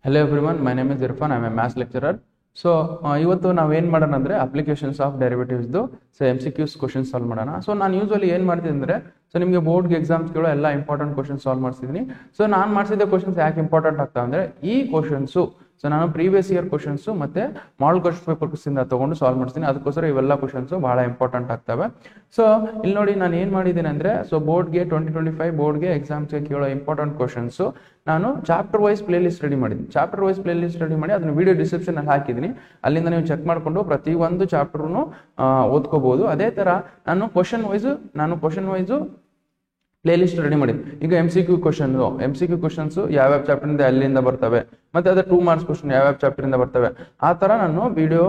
Hello everyone, my name is Irfan. I am a maths lecturer. So ಇವತ್ತು ನಾವು ಏನು ಮಾಡೋಣ ಅಂದರೆ ಅಪ್ಲಿಕೇಶನ್ಸ್ ಆಫ್ ಡೆರಿವೇಟಿವ್ಸ್ದು MCQs ಕ್ವಶನ್ ಸಾಲ್ವ್ ಮಾಡೋಣ. ಸೊ ನಾನು ಯೂಶ್ವಲಿ ಏನು ಮಾಡ್ತೀನಿ ಅಂದರೆ ನಿಮಗೆ ಬೋರ್ಡ್ಗೆ ಎಕ್ಸಾಮ್ಸ್ಗಳು ಎಲ್ಲ ಇಂಪಾರ್ಟೆಂಟ್ ಕ್ವಶನ್ ಸಾಲ್ವ್ ಮಾಡಿಸಿದ್ದೀನಿ. ಸೊ ನಾನು ಮಾಡಿಸಿದ ಕ್ವಶನ್ಸ್ ಯಾಕೆ ಇಂಪಾರ್ಟೆಂಟ್ ಆಗ್ತಾವೆ ಅಂದರೆ ಈ ಕ್ವಶನ್ಸು ನಾನು ಪ್ರೀವಿಯಸ್ ಇಯರ್ ಕ್ವಶನ್ಸು ಮತ್ತು ಮಾಡಲ್ ಕ್ವಶನ್ ಪೇಪರ್ಸಿಂದ ತೊಗೊಂಡು ಸಾಲ್ವ್ ಮಾಡ್ತೀನಿ. ಅದಕ್ಕೋಸ್ಕರ ಇವೆಲ್ಲ ಕ್ವಶನ್ಸು ಭಾಳ ಇಂಪಾರ್ಟೆಂಟ್ ಆಗ್ತವೆ. ಸೊ ಇಲ್ಲಿ ನೋಡಿ ನಾನು ಏನು ಮಾಡಿದ್ದೀನಿ ಅಂದರೆ ಬೋರ್ಡ್ಗೆ 2025 ಬೋರ್ಡ್ಗೆ ಎಕ್ಸಾಮ್ಸ್ಗೆ ಕೇಳೋ ಇಂಪಾರ್ಟೆಂಟ್ ಕ್ವಶನ್ಸು ನಾನು chapter wise playlist ready ಮಾಡಿದ್ದೀನಿ. Chapter wise playlist ready ಮಾಡಿ ಅದನ್ನು ವಿಡಿಯೋ ಡಿಸ್ಕ್ರಿಪ್ಷನಲ್ಲಿ ಹಾಕಿದ್ದೀನಿ. ಅಲ್ಲಿಂದ ನೀವು ಚೆಕ್ ಮಾಡಿಕೊಂಡು ಪ್ರತಿಯೊಂದು ಚಾಪ್ಟರ್ನು ಓದ್ಕೋಬಹುದು. ಅದೇ ಥರ ನಾನು question wise play list ready ಮಾಡಿ. ಈಗ MCQ ಕ್ವಶನ್ಸು ಯಾವ್ಯಾವ ಚಾಪ್ಟರಿಂದ ಅಲ್ಲಿಂದ ಬರ್ತವೆ, ಮತ್ತೆ ಅದೇ 2 ಮಾರ್ಕ್ಸ್ ಕ್ವಶನ್ ಯಾವ್ಯಾವ ಚಾಪ್ಟರಿಂದ ಬರ್ತವೆ, ಆ ಥರ ನಾನು ವಿಡಿಯೋ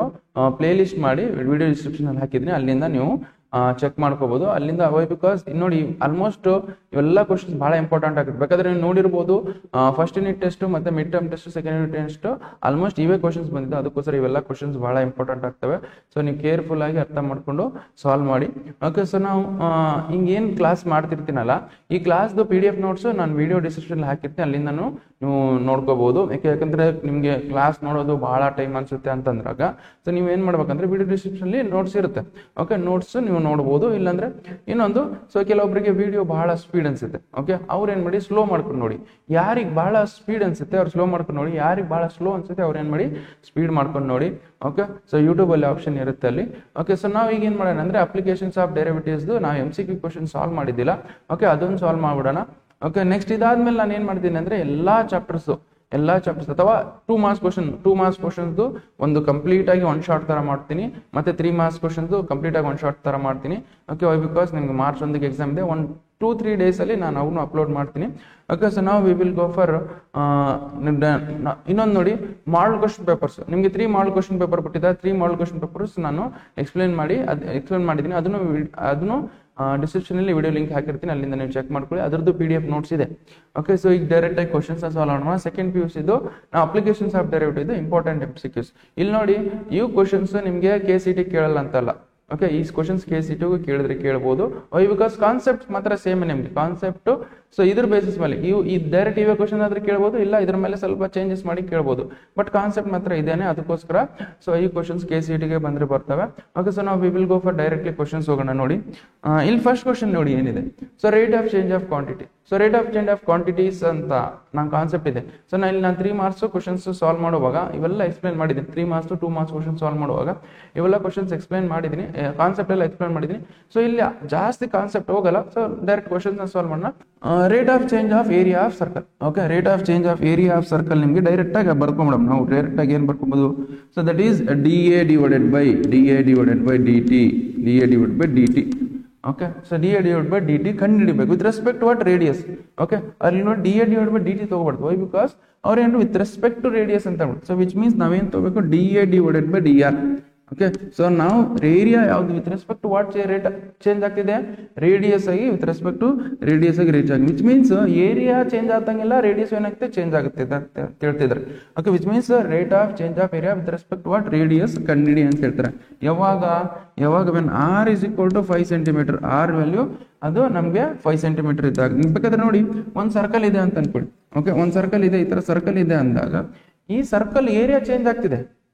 ಪ್ಲೇ ಲಿಸ್ಟ್ ಮಾಡಿ ವಿಡಿಯೋ ಡಿಸ್ಕ್ರಿಪ್ಷನಲ್ಲಿ ಹಾಕಿದ್ದೀನಿ. ಅಲ್ಲಿಂದ ನೀವು ಚೆಕ್ ಮಾಡ್ಕೋಬಹುದು. ಅಲ್ಲಿಂದ ಬಿಕಾಸ್ ನೋಡಿ ಆಲ್ಮೋಸ್ಟ್ ಇವೆಲ್ಲ ಕ್ವಶನ್ಸ್ ಭಾಳ ಇಂಪಾರ್ಟೆಂಟ್ ಆಗುತ್ತೆ. ಬೇಕಾದ್ರೆ ನೀವು ನೋಡಿರ್ಬೋದು ಫಸ್ಟ್ ಯೂನಿಟ್ ಟೆಸ್ಟ್ ಮತ್ತೆ mid term test, second unit test almost ಇವೇ ಕ್ವಶನ್ಸ್ ಬಂದಿದೆ. ಅದಕ್ಕೋಸ್ಕರ ಇವೆಲ್ಲ ಕ್ವಶನ್ಸ್ ಭಾಳ ಇಂಪಾರ್ಟೆಂಟ್ ಆಗ್ತವೆ. ಸೊ ನೀವು ಕೇರ್ಫುಲ್ ಆಗಿ ಅರ್ಥ ಮಾಡ್ಕೊಂಡು ಸಾಲ್ವ್ ಮಾಡಿ. ಓಕೆ, ಸೊ ನಾವು ಹಿಂಗೇನು ಕ್ಲಾಸ್ ಮಾಡ್ತಿರ್ತೀನಲ್ಲ, ಈ ಕ್ಲಾಸ್ದು PDF ನೋಟ್ಸು ನಾನು ವಿಡಿಯೋ ಡಿಸ್ಕ್ರಿಪ್ಷನ್ ಹಾಕಿರ್ತೀನಿ. ಅಲ್ಲಿಂದ ನೀವು ನೋಡ್ಕೋಬಹುದು. ಯಾಕಂದ್ರೆ ನಿಮಗೆ ಕ್ಲಾಸ್ ನೋಡೋದು ಭಾಳ ಟೈಮ್ ಅನ್ಸುತ್ತೆ ಅಂತಂದ್ರಾಗ ಸೊ ನೀವೇನು ಮಾಡ್ಬೇಕಂದ್ರೆ ವಿಡಿಯೋ ಡಿಸ್ಕ್ರಿಪ್ಷನ್ಲಿ ನೋಟ್ಸ್ ಇರುತ್ತೆ. ಓಕೆ, ನೋಟ್ಸ್ ನೀವು ನೋಡ್ಬೋದು. ಇಲ್ಲಾಂದ್ರೆ ಇನ್ನೊಂದು ಕೆಲವೊಬ್ಬರಿಗೆ ವಿಡಿಯೋ ಬಹಳ ಸ್ಪೀಡ್ ಅನ್ಸುತ್ತೆ. ಓಕೆ, ಅವ್ರು ಏನು ಮಾಡಿ ಸ್ಲೋ ಮಾಡ್ಕೊಂಡು ನೋಡಿ. ಯಾರಿಗೆ ಬಹಳ ಸ್ಪೀಡ್ ಅನ್ಸುತ್ತೆ ಅವ್ರು ಸ್ಲೋ ಮಾಡ್ಕೊಂಡು ನೋಡಿ. ಯಾರಿಗೆ ಬಹಳ ಸ್ಲೋ ಅನ್ಸುತ್ತೆ ಅವ್ರು ಏನು ಮಾಡಿ ಸ್ಪೀಡ್ ಮಾಡ್ಕೊಂಡು ನೋಡಿ. ಓಕೆ, ಸೊ ಯೂಟ್ಯೂಬಲ್ಲಿ ಆಪ್ಷನ್ ಇರುತ್ತೆ ಅಲ್ಲಿ. ಓಕೆ, ಸೊ ನಾವು ಈಗ ಏನು ಮಾಡೋಣ ಅಂದರೆ ಅಪ್ಲಿಕೇಶನ್ಸ್ ಆಫ್ ಡೆರಿವೇಟಿವ್ಸ್ದು ನಾವು MCQ ಕ್ವಶನ್ ಸಾಲ್ವ್ ಮಾಡಿದ್ದಿಲ್ಲ. ಓಕೆ, ಅದನ್ನು ಸಾಲ್ವ್ ಮಾಡ್ಬಿಡೋಣ. ಓಕೆ, ನೆಕ್ಸ್ಟ್ ಇದಾದ್ಮೇಲೆ ನಾನು ಏನು ಮಾಡ್ತೀನಿ ಅಂದರೆ ಎಲ್ಲ ಚಾಪ್ಟರ್ಸ್ ಅಥವಾ 2 ಮಾರ್ಕ್ಸ್ ಕ್ವಶನ್ದು ಒಂದು ಕಂಪ್ಲೀಟ್ ಆಗಿ ಒನ್ ಶಾರ್ಟ್ ತರ ಮಾಡ್ತೀನಿ. ಮತ್ತೆ 3 ಮಾರ್ಕ್ಸ್ ಕ್ವಶನ್ದು ಕಂಪ್ಲೀಟ್ ಆಗಿ ಒನ್ ಶಾರ್ಟ್ ತರ ಮಾಡ್ತೀನಿ. ಓಕೆ, ಬಿಕಾಸ್ ನಿಮ್ಗೆ ಮಾರ್ಚ್ 1ಗೆ ಎಕ್ಸಾಮ್ ಇದೆ. 2-3 ಡೇಸ್ ಅಲ್ಲಿ ನಾನು ಅವನು ಅಪ್ಲೋಡ್ ಮಾಡ್ತೀನಿ. ಓಕೆ, ಸೊ ನಾವು ವಿ ವಿಲ್ ಗೋ ಫಾರ್ ಇನ್ನೊಂದು ನೋಡಿ ಮಾಡಲ್ ಕ್ವಶನ್ ಪೇಪರ್ಸ್. ನಿಮಗೆ 3 ಮಾಡಲ್ ಕ್ವಶನ್ ಪೇಪರ್ ಕೊಟ್ಟಿದ್ದಾರೆ. 3 ಮಾಡಲ್ ಕ್ವಶನ್ ಪೇಪರ್ಸ್ ನಾನು ಎಕ್ಸ್ಪ್ಲೇನ್ ಮಾಡಿದ್ದೀನಿ. ಅದನ್ನು ಡಿಸ್ಕ್ರಿಪ್ಷನ್ ಅಲ್ಲಿ ವಿಡಿಯೋ ಲಿಂಕ್ ಹಾಕಿರ್ತೀನಿ. ಅಲ್ಲಿಂದ ನೀವು ಚೆಕ್ ಮಾಡ್ಕೊಳ್ಳಿ. ಅದರದ್ದು PDF ನೋಟ್ಸ್ ಇದೆ. ಓಕೆ, ಸೊ ಈಗ ಡೈರೆಕ್ಟ್ ಆಗಿ ಕ್ವಶನ್ಸ್ ಸಾಲ್ವ್ ಮಾಡೋಣ. ಸೆಕೆಂಡ್ PUC ಇದು ನಾವು applications of derivative important MCQs. ಇಲ್ಲಿ ನೋಡಿ ಇವು ಕ್ವಶನ್ಸ್ ನಿಮಗೆ KCT ಕೇಳಲ್ಲ ಅಂತಲ್ಲ. ಓಕೆ, ಈ ಕ್ವಶನ್ಸ್ KCT ಕೇಳಿದ್ರೆ ಕೇಳ್ಬೋದು. ಬಿಕಾಸ್ ಕಾನ್ಸೆಪ್ಟ್ ಮಾತ್ರ ಸೇಮ್ ನಿಮ್ಗೆ ಕಾನ್ಸೆಪ್ಟ್. ಸೊ ಇದ್ರ ಬೇಸಿಸ್ ಮೇಲೆ ಈ ಡೈರೆಕ್ಟ್ ಇವೇ ಕ್ವಶನ್ ಆದ್ರೆ ಕೇಳ್ಬೋದು, ಇಲ್ಲ ಇದ್ರ ಮೇಲೆ ಸ್ವಲ್ಪ ಚೇಂಜಸ್ ಮಾಡಿ ಕೇಳ್ಬೋದು. ಬಟ್ ಕಾನ್ಸೆಪ್ಟ್ ಮಾತ್ರ ಇದೇನೆ. ಅದಕ್ಕೋಸ್ಕರ ಸೊ ಈ ಕ್ವಶನ್ಸ್ KCTಗೆ ಬಂದ್ರೆ ಬರ್ತವೆ. ಓಕೆ, ಸೊ ನಾವು we will go for directly questions ಹೋಗೋಣ. ನೋಡಿ ಇಲ್ಲಿ ಫಸ್ಟ್ ಕ್ವಶನ್ ನೋಡಿ ಏನಿದೆ. So rate of change of quantity. So rate of change of quantities ಅಂತ ನಾನು ಕಾನ್ಸೆಪ್ಟ್ ಇದೆ. ಸೊ ನಾನು 3 ಮಾರ್ಕ್ಸ್ ಕ್ವಶನ್ಸ್ ಸಾಲ್ವ್ ಮಾಡುವಾಗ ಇವೆಲ್ಲ ಎಕ್ಸ್ಪ್ಲೇನ್ ಮಾಡಿದ್ದೀನಿ. 3 ಮಾರ್ಕ್ಸ್ 2 ಮಾರ್ಕ್ಸ್ ಕ್ವಶನ್ ಸಾಲ್ವ್ ಮಾಡುವಾಗ ಇವೆಲ್ಲ ಕ್ವಶನ್ಸ್ ಎಕ್ಸ್ಪ್ಲೇನ್ ಮಾಡಿದ್ದೀನಿ, ಕಾನ್ಸೆಪ್ಟ್ ಎಲ್ಲ ಎಕ್ಸ್ಪ್ಲೇನ್ ಮಾಡಿದ್ದೀನಿ. ಸೊ ಇಲ್ಲಿ ಜಾಸ್ತಿ ಕಾನ್ಸೆಪ್ಟ್ ಹೋಗಲ್ಲ. ಸೊ ಡೈರೆಕ್ಟ್ ಕ್ವಶನ್ಸ್ ಸಾಲ್ವ್ ಮಾಡೋಣ. Rate of change of area of circle. Okay, rate of change of area of circle ನಿಮಗೆ ಡೈರೆಕ್ಟ್ ಆಗಿ ಬರ್ಕೊಂಬಿಡೋಣ. ನಾವು ಡೈರೆಕ್ಟ್ ಆಗಿ ಏನು ಬರ್ಕೊಬೋದು. So that is DA divided by dt. Okay, so DA divided by dt ಕಂಡುಹಿಡಿಬೇಕು with respect to what radius. Okay, ಅಲ್ಲಿ ನೋಡಿ DA divided by dt ತಗೋಬಾರ್ದು. Why because ಅವ್ರೇನು ವಿತ್ ರೆಸ್ಪೆಕ್ಟ್ ಟು ರೇಡಿಯಸ್ ಅಂತ ಹೇಳ್ಬಿಟ್ಟು. ಸೊ ವಿಚ್ ಮೀನ್ಸ್ ನಾವೇನು ತಗೋಬೇಕು DA divided by dr. Okay, so ನಾವು area ಯಾವ್ದು with respect to what rate change ಆಗ್ತಿದೆ, ರೇಡಿಯಸ್ ಆಗಿ ವಿತ್ ರೆಸ್ಪೆಕ್ಟ್ ಟು ರೇಡಿಯಸ್ ಆಗಿ ರೀಚ್ ಆಗಿ. ವಿಚ್ ಮೀನ್ಸ್ ಏರಿಯಾ ಚೇಂಜ್ ಆದಂಗೆಲ್ಲ ರೇಡಿಯಸ್ ಏನಾಗುತ್ತೆ ಚೇಂಜ್ ಆಗುತ್ತೆ ಅಂತ ಹೇಳ್ತಿದ್ದಾರೆ. Okay, which means rate of change of area with respect to what radius ಕಂಡಿಡಿ ಅಂತ ಹೇಳ್ತಾರೆ. ಯಾವಾಗ when r is equal to 5 cm, r value ಅದು ನಮಗೆ 5 cm ಇದ್ದಾಗ. ಬೇಕಾದ್ರೆ ನೋಡಿ ಒಂದು ಸರ್ಕಲ್ ಇದೆ ಅಂತ ಅನ್ಕೊಳ್ಳಿ. ಓಕೆ, ಒಂದು ಸರ್ಕಲ್ ಇದೆ, ಈ ತರ ಸರ್ಕಲ್ ಇದೆ ಅಂದಾಗ ಈ ಸರ್ಕಲ್ ಏರಿಯಾ ಚೇಂಜ್ ಆಗ್ತಿದೆ.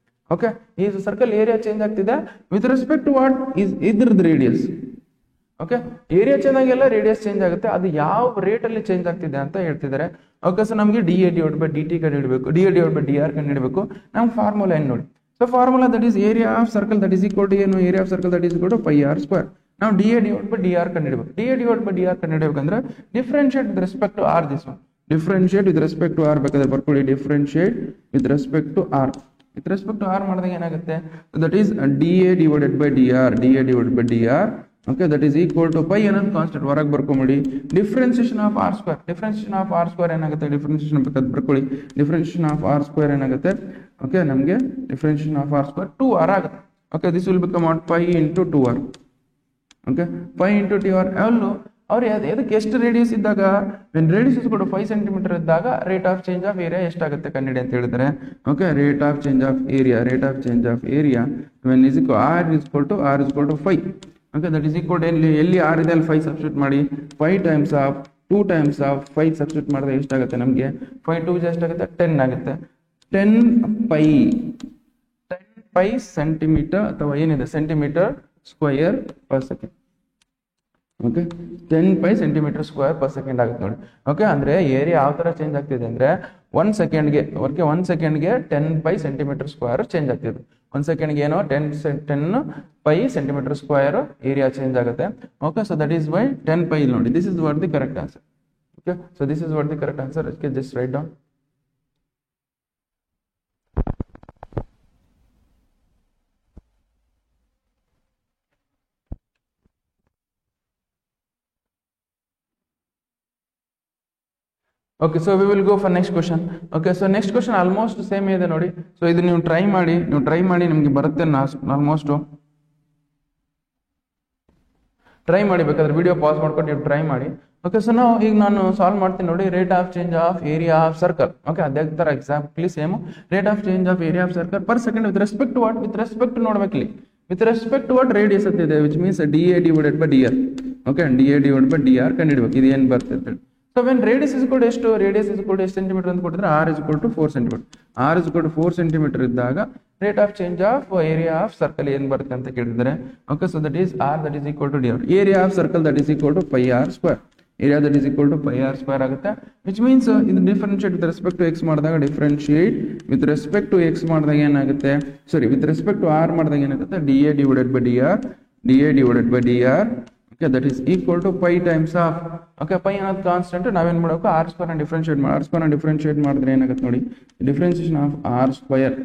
ಓಕೆ, ಈ ಸರ್ಕಲ್ ಏರಿಯಾ ಚೇಂಜ್ ಆಗ್ತಿದೆ with respect to what is ಇದ್ರದ್ದು ರೇಡಿಯಸ್. ಓಕೆ, ಏರಿಯಾ ಚೇಂಜ್ ಆಗಿಲ್ಲ ರೇಡಿಯಸ್ ಚೇಂಜ್ ಆಗುತ್ತೆ. ಅದು ಯಾವ ರೇಟ್ ಅಲ್ಲಿ ಚೇಂಜ್ ಆಗ್ತಿದೆ ಅಂತ ಹೇಳ್ತಿದ್ದಾರೆ. ಓಕೆ, ಸೊ ನಮಗೆ DA divided by dt ಕಂಡುಹಿಡಬೇಕು, DA divided by dr ಕಂಡುಹಿಡಬೇಕು. ನಮ್ಗೆ ಫಾರ್ಮುಲಾ ಏನು ನೋಡಿ. So formula that is area of circle that is equal to ಏನು, area of circle that is equal to πr². ನಾವು DA divided by dr ಕಂಡುಹಿಡಬೇಕು. DA divided by dr ಕಂಡುಹಿಡಬೇಕಂದ್ರೆ differentiate with respect to r. This one differentiate with respect to r ಬೇಕಾದ್ರೆ ಬರ್ಕೊಳ್ಳಿ. Differentiate with respect to r. With respect to r ಮಾಡಿದಾಗ ಏನಾಗುತ್ತೆ, that is DA divided by dr. Okay, that is equal to pi ಅನ್ನೋದು constant ಹೊರಗೆ ಬರ್ಕೊಂಬಿಡಿ. Differentiation of r² ಏನಾಗುತ್ತೆ, differentiation ಬೇಕಾದ್ರೆ ಬರ್ಕೊಳ್ಳಿ. ಡಿಫ್ರೆನ್ಸಿಯೇಷನ್ ಆಫ್ r² ಏನಾಗುತ್ತೆ. ಓಕೆ, ನಮಗೆ ಡಿಫ್ರೆನ್ಸಿಯೇಷನ್ ಆಫ್ r² 2r ಆಗುತ್ತೆ. Okay, this will become what π into 2r. Okay, π into 2r ಅಲ್ಲೂ ಅವ್ರು ಅದಕ್ಕೆ ಎಷ್ಟು ರೇಡಿಯಸ್ ಇದ್ದಾಗ, ರೇಡಿಯಸ್ ಕೂಡ 5 cm ಇದ್ದಾಗ rate of change of area ಎಷ್ಟಾಗುತ್ತೆ ಕಂಡಿಡಿ ಅಂತ ಹೇಳಿದ್ರೆ. Okay, rate of change of area when is r is equal to 5. Okay, that is equal ಎಲ್ಲಿ r ಇದೆ ಅಲ್ಲಿ 5 ಸಬ್ಸ್ಟಿಟ್ಯೂಟ್ ಮಾಡಿ. 5 times of 2 times of 5 substitute ಮಾಡಿದ್ರೆ ಎಷ್ಟಾಗುತ್ತೆ ನಮಗೆ, 5 2 ಎಷ್ಟಾಗುತ್ತೆ 10 ಆಗುತ್ತೆ. 10 ಪೈ ಸೆಂಟಿಮೀಟರ್ ಅಥವಾ ಏನಿದೆ centimeter square per second. Okay 10 pi centimetre square per second ಆಗುತ್ತೆ ನೋಡಿ. ಓಕೆ ಅಂದ್ರೆ ಏರಿಯಾ ಯಾವ ತರ ಚೇಂಜ್ ಆಗ್ತಿದೆ ಅಂದ್ರೆ 1 ಸೆಕೆಂಡ್ಗೆ 10 ಪೈ ಸೆಂಟಿಮೀಟರ್ ಸ್ಕ್ವೇರ್ ಚೇಂಜ್ ಆಗ್ತಿದೆ. 1 ಸೆಕೆಂಡ್ಗೆ ಏನೋ 10 pi centimetre square area change ಆಗುತ್ತೆ. Okay so that is why 10 pi ಇಲ್ಲಿ ನೋಡಿ. This is what the correct answer. Okay so this is what the correct answer. Okay just write down. Okay so we will go for next question. Okay so next question almost same ಇದೆ ನೋಡಿ. So ಇದು ನೀವು try ಮಾಡಿ ನಿಮಗೆ ಬರುತ್ತೆ. Almost try ಮಾಡಿ, ಬೇಕಾದ್ರೆ video pause ಮಾಡ್ಕೊಂಡು ನೀವು ಟ್ರೈ ಮಾಡಿ. ಓಕೆ ಸೊ ನಾವು ಈಗ ನಾನು ಸಾಲ್ವ್ ಮಾಡ್ತೀನಿ ನೋಡಿ. Rate of change of area of circle. Okay ಅದೇ ತರ exactly same rate of change of area of circle per second with respect to what, with respect to ನೋಡ್ಬೇಕಿಲ್ಲಿ with respect to what radius ಅಂತಿದೆ, which means DA divided by DR. Okay DA divided by DR ಕಂಡುಹಿಡಬೇಕು. ಇದು ಏನು ಬರ್ತದೆ. So when radius is equal ಎಷ್ಟು, radius is equal ಎಷ್ಟು centimetre ಅಂತ ಕೊಟ್ಟಿದ್ರೆ R is equal to 4 centimetre. R is equal to 4 centimetre ಇದ್ದಾಗ rate of change of area of circle ಏನು ಬರುತ್ತೆ ಅಂತ ಕೇಳಿದ್ರೆ. Okay so that is R that is equal to DR. Area of circle that is equal to pi R square. Area that is equal to pi R square ಆಗುತ್ತೆ. Which means ಇದು differentiate with respect to x ಮಾಡಿದಾಗ differentiate with respect to x ಮಾಡಿದಾಗ ಏನಾಗುತ್ತೆ, sorry with respect to R ಮಾಡಿದಾಗ ಏನಾಗುತ್ತೆ, DA divided by DR. DA divided by DR. Okay, that is equal to pi times of, okay, pi ಅನ್ನೋದು constant. ನಾವೇನು ಮಾಡಬೇಕು, R square ಅನ್ನು differentiate ಮಾಡಿ, R square ಅನ್ನು ಡಿಫರೆನ್ಶಿಯೇಟ್ ಮಾಡಿದ್ರೆ ಏನಾಗುತ್ತೆ ನೋಡಿ, differentiation of R square.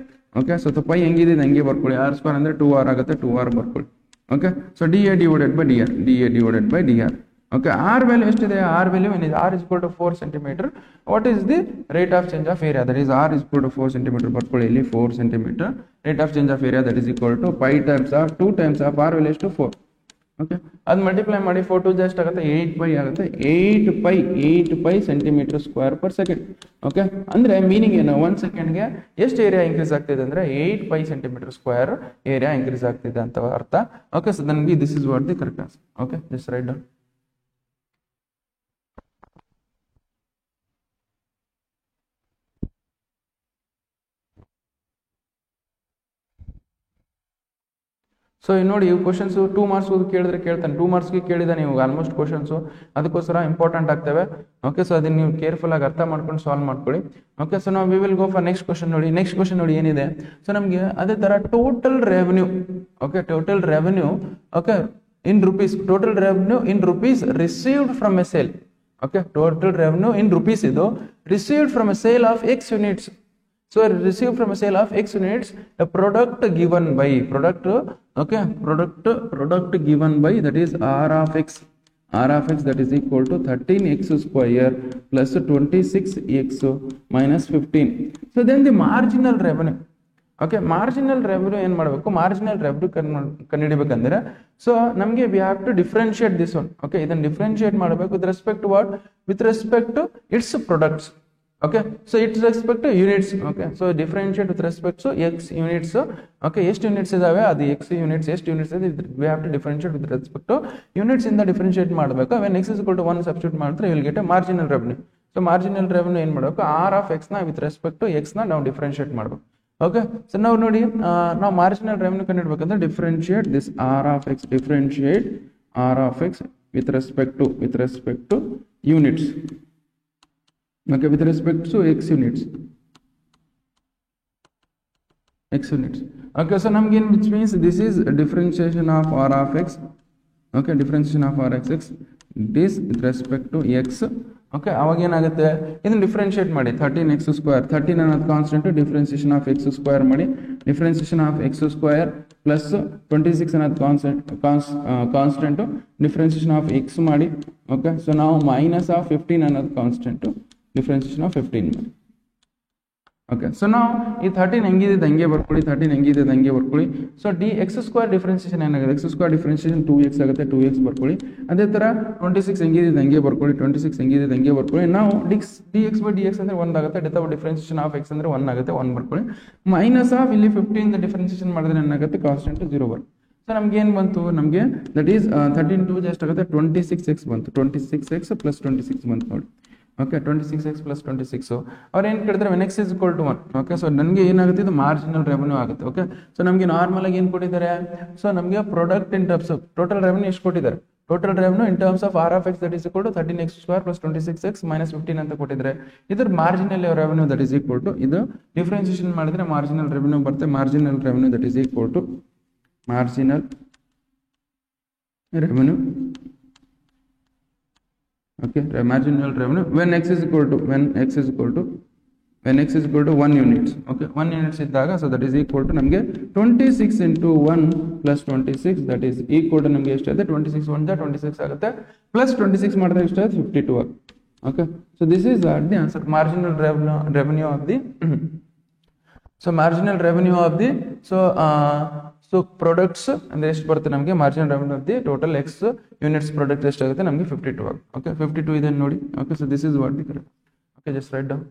Okay so pi ಹೆಂಗಿದೆ ಹಂಗೆ ಬರ್ಕೊಳ್ಳಿ. R ಸ್ಕ್ವೇರ್ ಅಂದ್ರೆ 2R ಆಗುತ್ತೆ, 2R ಬರ್ಕೊಳ್ಳಿ. Okay so DA divided by DR. DA divided by DR. Okay R value ಎಷ್ಟಿದೆ, R ವ್ಯಾಲ್ಯೂ ಏನಿದೆ, R is equal to 4 centimeter. What is the rate of change of area, that is R is equal to 4 centimeter ಬರ್ಕೊಳ್ಳಿ ಇಲ್ಲಿ 4 centimeter. Rate of change of area that is equal to pi times of 2 times of R value ಎಷ್ಟು 4. Okay ಅದು multiply ಮಾಡಿ 4 2 ಎಷ್ಟು ಆಗುತ್ತೆ 8 pi ಆಗುತ್ತೆ. 8 pi centimetre square per second. Okay ಅಂದ್ರೆ meaning ಏನು, 1 ಸೆಕೆಂಡ್ಗೆ ಎಷ್ಟು ಏರಿಯಾ ಇನ್ಕ್ರೀಸ್ ಆಗ್ತಿದೆ ಅಂದ್ರೆ 8 pi centimetre square area increase ಆಗ್ತಿದೆ ಅಂತ ಅರ್ಥ. ಓಕೆ ಸೊ ನನಗೆ this is what the correct answer. Okay just write down. So ನೋಡಿ ಇವು ಕ್ವಶನ್ಸು 2 ಮಾರ್ಕ್ಸ್ ಕೇಳಿದ್ರೆ ಕೇಳ್ತಾನೆ, 2 ಮಾರ್ಕ್ಸ್ಗೆ ಕೇಳಿದಾನೆ ಇವಾಗ ಆಲ್ಮೋಸ್ಟ್ ಕ್ವಶನ್ಸು, ಅದಕ್ಕೋಸ್ಕರ ಇಂಪಾರ್ಟೆಂಟ್ ಆಗ್ತವೆ. ಓಕೆ ಸೊ ಅದನ್ನ ನೀವು ಕೇರ್ಫುಲ್ ಆಗಿ ಅರ್ಥ ಮಾಡ್ಕೊಂಡು ಸಾಲ್ವ್ ಮಾಡ್ಕೊಳ್ಳಿ. ಓಕೆ ಸೊ ನಾವು we will go for next question ನೋಡಿ. ನೆಕ್ಸ್ಟ್ ಕ್ವಶನ್ ನೋಡಿ ಏನಿದೆ. ಸೊ ನಮಗೆ ಅದೇ ತರ total revenue. Okay total revenue. Okay in rupees, total revenue in rupees received from a sale. Okay total revenue in rupees ಇದು received from a sale of X units. So received from a sale of X units, a product given by product given by, that is R of X. R of X that is equal to 13x square plus 26x minus 15. So then the marginal revenue. Okay, marginal revenue ಏನು ಮಾಡಬೇಕು, marginal revenue ಕಂಡುಹಿಡಿಬೇಕಂದ್ರೆ so ನಮಗೆ we have to differentiate this one. Okay, ಇದನ್ನು differentiate ಮಾಡಬೇಕು with respect to what, with respect to its products. Okay, so it's respect to units. Okay, so differentiate with respect to X units. Okay, ಎಷ್ಟು units ಇದಾವೆ ಅದು X units, ಎಷ್ಟು units ಇದೆ we have to differentiate with respect to units ಇಂದ differentiate ಮಾಡಬೇಕು. when X is equal to 1 substitute ಮಾಡಿದ್ರೆ you will get a marginal revenue. so marginal revenue ಏನು ಮಾಡಬೇಕು, R of X ನ with respect to X ನ ನಾವು differentiate ಮಾಡಬೇಕು. Okay so ನಾವು ನೋಡಿ ನಾವು ಮಾರ್ಜಿನಲ್ ರೆವೆನ್ಯೂ ಕಂಡುಹಿಡಬೇಕಂದ್ರೆ differentiate this R of X, differentiate R of X with respect to units. Okay, with respect to X units. Okay, so namge which means this is a differentiation of R of X. Okay, differentiation of R of X this with respect to X. Okay, ಅವಾಗ ಏನಾಗುತ್ತೆ ಇದನ್ನ differentiate ಮಾಡಿ 13x square, 13 ಅನ್ನೋದು constant, differentiation of x square ಮಾಡಿ, differentiation of x square plus 26 ಅನ್ನೋದು constant, differentiation of x ಮಾಡಿ. Okay so ನಾವು minus of 15 ಅನ್ನೋದು ಕಾನ್ಸ್ಟೆಂಟ್, differentiation of 15 ಮಾಡಿ. ಓಕೆ ಸೊ ನಾವು ಈ 13 ಹೆಂಗಿದೆ ಹಂಗೆ ಬರ್ಕೊಳ್ಳಿ, 13 ಹೆಂಗಿದೆ ಹಂಗೆ ಬರ್ಕೊಳ್ಳಿ. ಸೊ x ಸ್ಕ್ವೇರ್ ಡಿಫರೆನ್ಸಿಯೇಷನ್ ಏನಾಗುತ್ತೆ, x ಸ್ಕ್ವೇರ್ ಡಿಫರೆನ್ಸಿಯೇಷನ್ 2x ಆಗುತ್ತೆ, 2x ಬರ್ಕೊಳ್ಳಿ. ಅದೇ ತರ 26 ಹೆಂಗಿದೆ ಹಂಗೆ ಬರ್ಕೊಳ್ಳಿ, 26 ಹೆಂಗಿದೆ ಹಂಗೆ ಬರ್ಕೊಳ್ಳಿ. ನಾವು dx by dx ಅಂದ್ರೆ 1 ಆಗುತ್ತೆ, ಅಥವಾ ಡಿಫರೆನ್ಸಿಯೇಷನ್ ಆಫ್ x ಅಂದ್ರೆ 1 ಆಗುತ್ತೆ, 1 ಬರ್ಕೊಳ್ಳಿ. ಮೈನಸ್ ಆಫ್ ಇಲ್ಲಿ 15 ಡಿಫರೆನ್ಸಿಯೇಷನ್ ಮಾಡಿದ್ರೆ ಏನಾಗುತ್ತೆ, ಕಾನ್ಸ್ಟೆಂಟ್ 0 ಬರುತ್ತೆ. ಸೊ ನಮ್ಗೆ ಏನು ಬಂತು, ನಮಗೆ ದಟ್ ಈಸ್ 13 2 ಎಷ್ಟು ಆಗುತ್ತೆ 26x ಬಂತು, 26x ಪ್ಲಸ್ 26 ಬಂತು ನೋಡಿ. ಓಕೆ 26x ಪ್ಲಸ್ 26 ಅವ್ರು ಏನು ಕೇಳಿದ್ರೆ when x is equal to 1. Okay so ನನಗೆ ಏನಾಗುತ್ತೆ ಇದು ಮಾರ್ಜಿನಲ್ ರೆವೆನ್ಯೂ ಆಗುತ್ತೆ. ಓಕೆ ಸೊ ನಮಗೆ ನಾರ್ಮಲ್ ಆಗಿ ಏನು ಕೊಟ್ಟಿದ್ದಾರೆ, ಸೊ ನಮಗೆ product in terms of total revenue ಎಷ್ಟು ಕೊಟ್ಟಿದ್ದಾರೆ, total revenue in terms of R of X that is equal to 13x square plus 26x minus 15 ಅಂತ ಕೊಟ್ಟಿದ್ದಾರೆ. ಇದ್ರ marginal revenue that is equal to ಇದು ಡಿಫ್ರೆನ್ಸಿಯೇಷನ್ ಮಾಡಿದ್ರೆ marginal revenue ಬರುತ್ತೆ. Marginal revenue that is equal to marginal revenue. Okay, marginal revenue when x is equal to 1 units. Okay, 1 units ಇದ್ದಾಗ so that is equal to ನಮಗೆ 26 into 1 plus 26 that is equal to ನಮಗೆ ಎಷ್ಟಾಗುತ್ತೆ 26 1 26 ಆಗುತ್ತೆ plus 26 ಮಾಡಿದ್ರೆ ಎಷ್ಟಾಗುತ್ತೆ 52 ಆಗುತ್ತೆ. Okay, so this is the answer. Marginal revenue of the so marginal revenue of the so products ಅಂದ್ರೆ ಎಷ್ಟು ಬರುತ್ತೆ ನಮಗೆ marginal revenue of the total X units product ಎಷ್ಟಾಗುತ್ತೆ ನಮಗೆ 52 ಆಗುತ್ತೆ. ಓಕೆ 52 ಇದೆ ನೋಡಿ. Okay so this is what the correct. Okay just write down.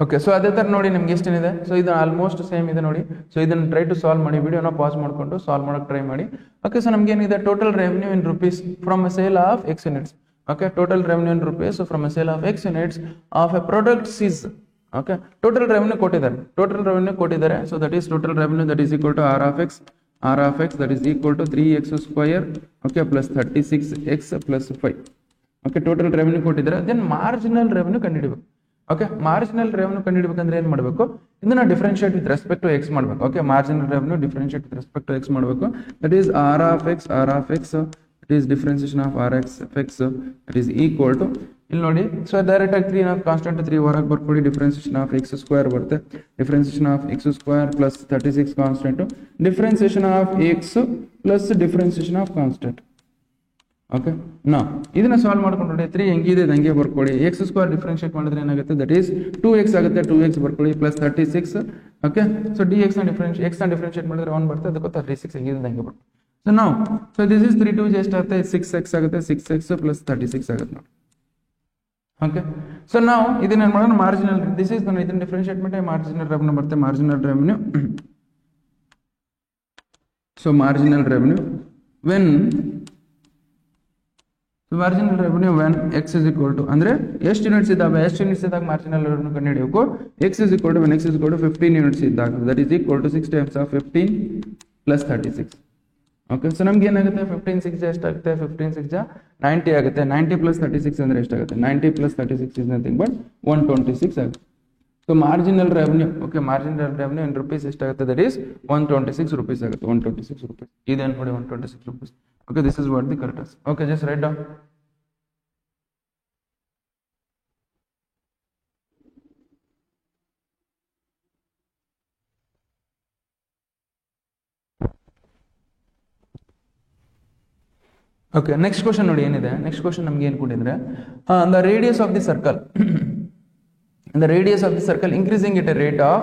Okay so ಅದೇ ಥರ ನೋಡಿ ನಿಮ್ಗೆ ಎಷ್ಟೇನಿದೆ, ಸೊ ಇದು ಆಲ್ಮೋಸ್ಟ್ ಸೇಮ್ ಇದೆ ನೋಡಿ. ಸೊ ಇದನ್ನು ಟ್ರೈ ಟು ಸಾಲ್ವ್ ಮಾಡಿ, ವಿಡಿಯೋನ ಪಾಸ್ ಮಾಡಿಕೊಂಡು ಸಾಲ್ವ್ ಮಾಡೋಕೆ ಟ್ರೈ ಮಾಡಿ. ಓಕೆ ಸೊ ನಮ್ಗೆ ಏನಿದೆ total revenue in rupees from a sale of x units. Okay total revenue in rupees from a sale of x units of a product is. Okay total revenue ಕೊಟ್ಟಿದ್ದಾರೆ. So that is total revenue that is equal to R of X that is equal to 3x square okay plus 36x plus 5. Okay total revenue ಕೊಟ್ಟಿದ್ದಾರೆ. Then marginal revenue ಕಂಡುಹಿಡಬೇಕು. Okay marginal revenue ಕಂಡುಹಿಡಬೇಕಂದ್ರೆ ಏನು ಮಾಡಬೇಕು, ಇದನ್ನ differentiate with respect to x ಮಾಡಬೇಕು. Okay marginal revenue differentiate with respect to x ಮಾಡಬೇಕು. That is R of x it is differentiation of R x it is equal to ಇಲ್ಲಿ ನೋಡಿ. So direct ಆಗಿ 3 ನಾವು ಕಾನ್ಸ್ಟೆಂಟ್ 3 ಹೊರಗೆ ಬರ್ಕೊಳ್ಳಿ. Differentiation of X square ಬರುತ್ತೆ. Differentiation of X square plus 36 constant differentiation of X plus differentiation of constant. Okay ನಾ ಇದನ್ನ solve ಮಾಡ್ಕೊಂಡು 3 ಹೆಂಗಿದೆ ಹಂಗೆ ಬರ್ಕೊಳ್ಳಿ. ಎಕ್ಸ್ ಸ್ಕ್ವೇರ್ ಡಿಫರೆನ್ಶಿಯೇಟ್ ಮಾಡಿದ್ರೆ ಏನಾಗುತ್ತೆ ದಟ್ ಈಸ್ 2x ಆಗುತ್ತೆ. 2x ಬರ್ಕೊಳ್ಳಿ ಪ್ಲಸ್ 36. ಓಕೆ ಸೊ dx ನ ಡಿಫರೆನ್ಶಿಯೇಟ್ ಮಾಡಿದ್ರೆ 1 ಬರುತ್ತೆ. ಅದಕ್ಕೆ 36 ಹೆಂಗಿದೆ ಹಂಗೆ ಬರ್ಕೊಳ್ಳಿ. ಸೊ ನಾವು ಸೊ ದಿಸ್ ಇಸ್ 3 2 ಎಷ್ಟು ಆಗುತ್ತೆ 6x ಆಗುತ್ತೆ. 6x ಪ್ಲಸ್ 36 ಆಗುತ್ತೆ ನೋಡಿ. ಓಕೆ ಸೊ ನಾವು ಇದನ್ನ ಏನು ಮಾಡೋಣ ಮಾರ್ಜಿನಲ್ ದಿಸ್ ಇಸ್ ಇದನ್ನ ಡಿಫರೆನ್ಶಿಯೇಟ್ ಮಾಡಿ ಮಾರ್ಜಿನಲ್ ರೆವೆನ್ಯೂ ಬರುತ್ತೆ. Marginal revenue so marginal revenue when marginal revenue when x is equal to ಅಂದ್ರೆ ಎಷ್ಟು ಯೂನಿಟ್ಸ್ ಇದ್ದಾಗ ಮಾರ್ಜಿನಲ್ ರೆವೆನ್ಯೂ ಕಂಡುಹಿಡಿಯಬೇಕು. X is equal to when x is equal to 15 units ಇದ್ದಾಗ that is equal to 6 times of 15 plus 36. Okay so ನಮ್ಗೆ ಏನಾಗುತ್ತೆ 15 6 ಎಷ್ಟಾಗುತ್ತೆ 15 6 90 ಆಗುತ್ತೆ. 90 plus 36 ಅಂದ್ರೆ ಎಷ್ಟಾಗುತ್ತೆ 90 ಪ್ಲಸ್ 36 ಇಸ್ ನಥಿಂಗ್ ಬಟ್ 126 ಆಗುತ್ತೆ. So marginal revenue okay marginal revenue in rupees ಎಷ್ಟಾಗುತ್ತೆ that is 126 rupees ಆಗುತ್ತೆ. 126 ರೂಪೀಸ್ ಇದೇನು ನೋಡಿ 126 rupees. Okay, this is what the correct is. Okay, just write down. Okay, next question ನೋಡಿ ಏನಿದೆ. Next question ನಮಗೆ ಏನು ಕೊಟ್ಟಿದ್ರೆ the radius of the circle the radius of the circle increasing at a rate of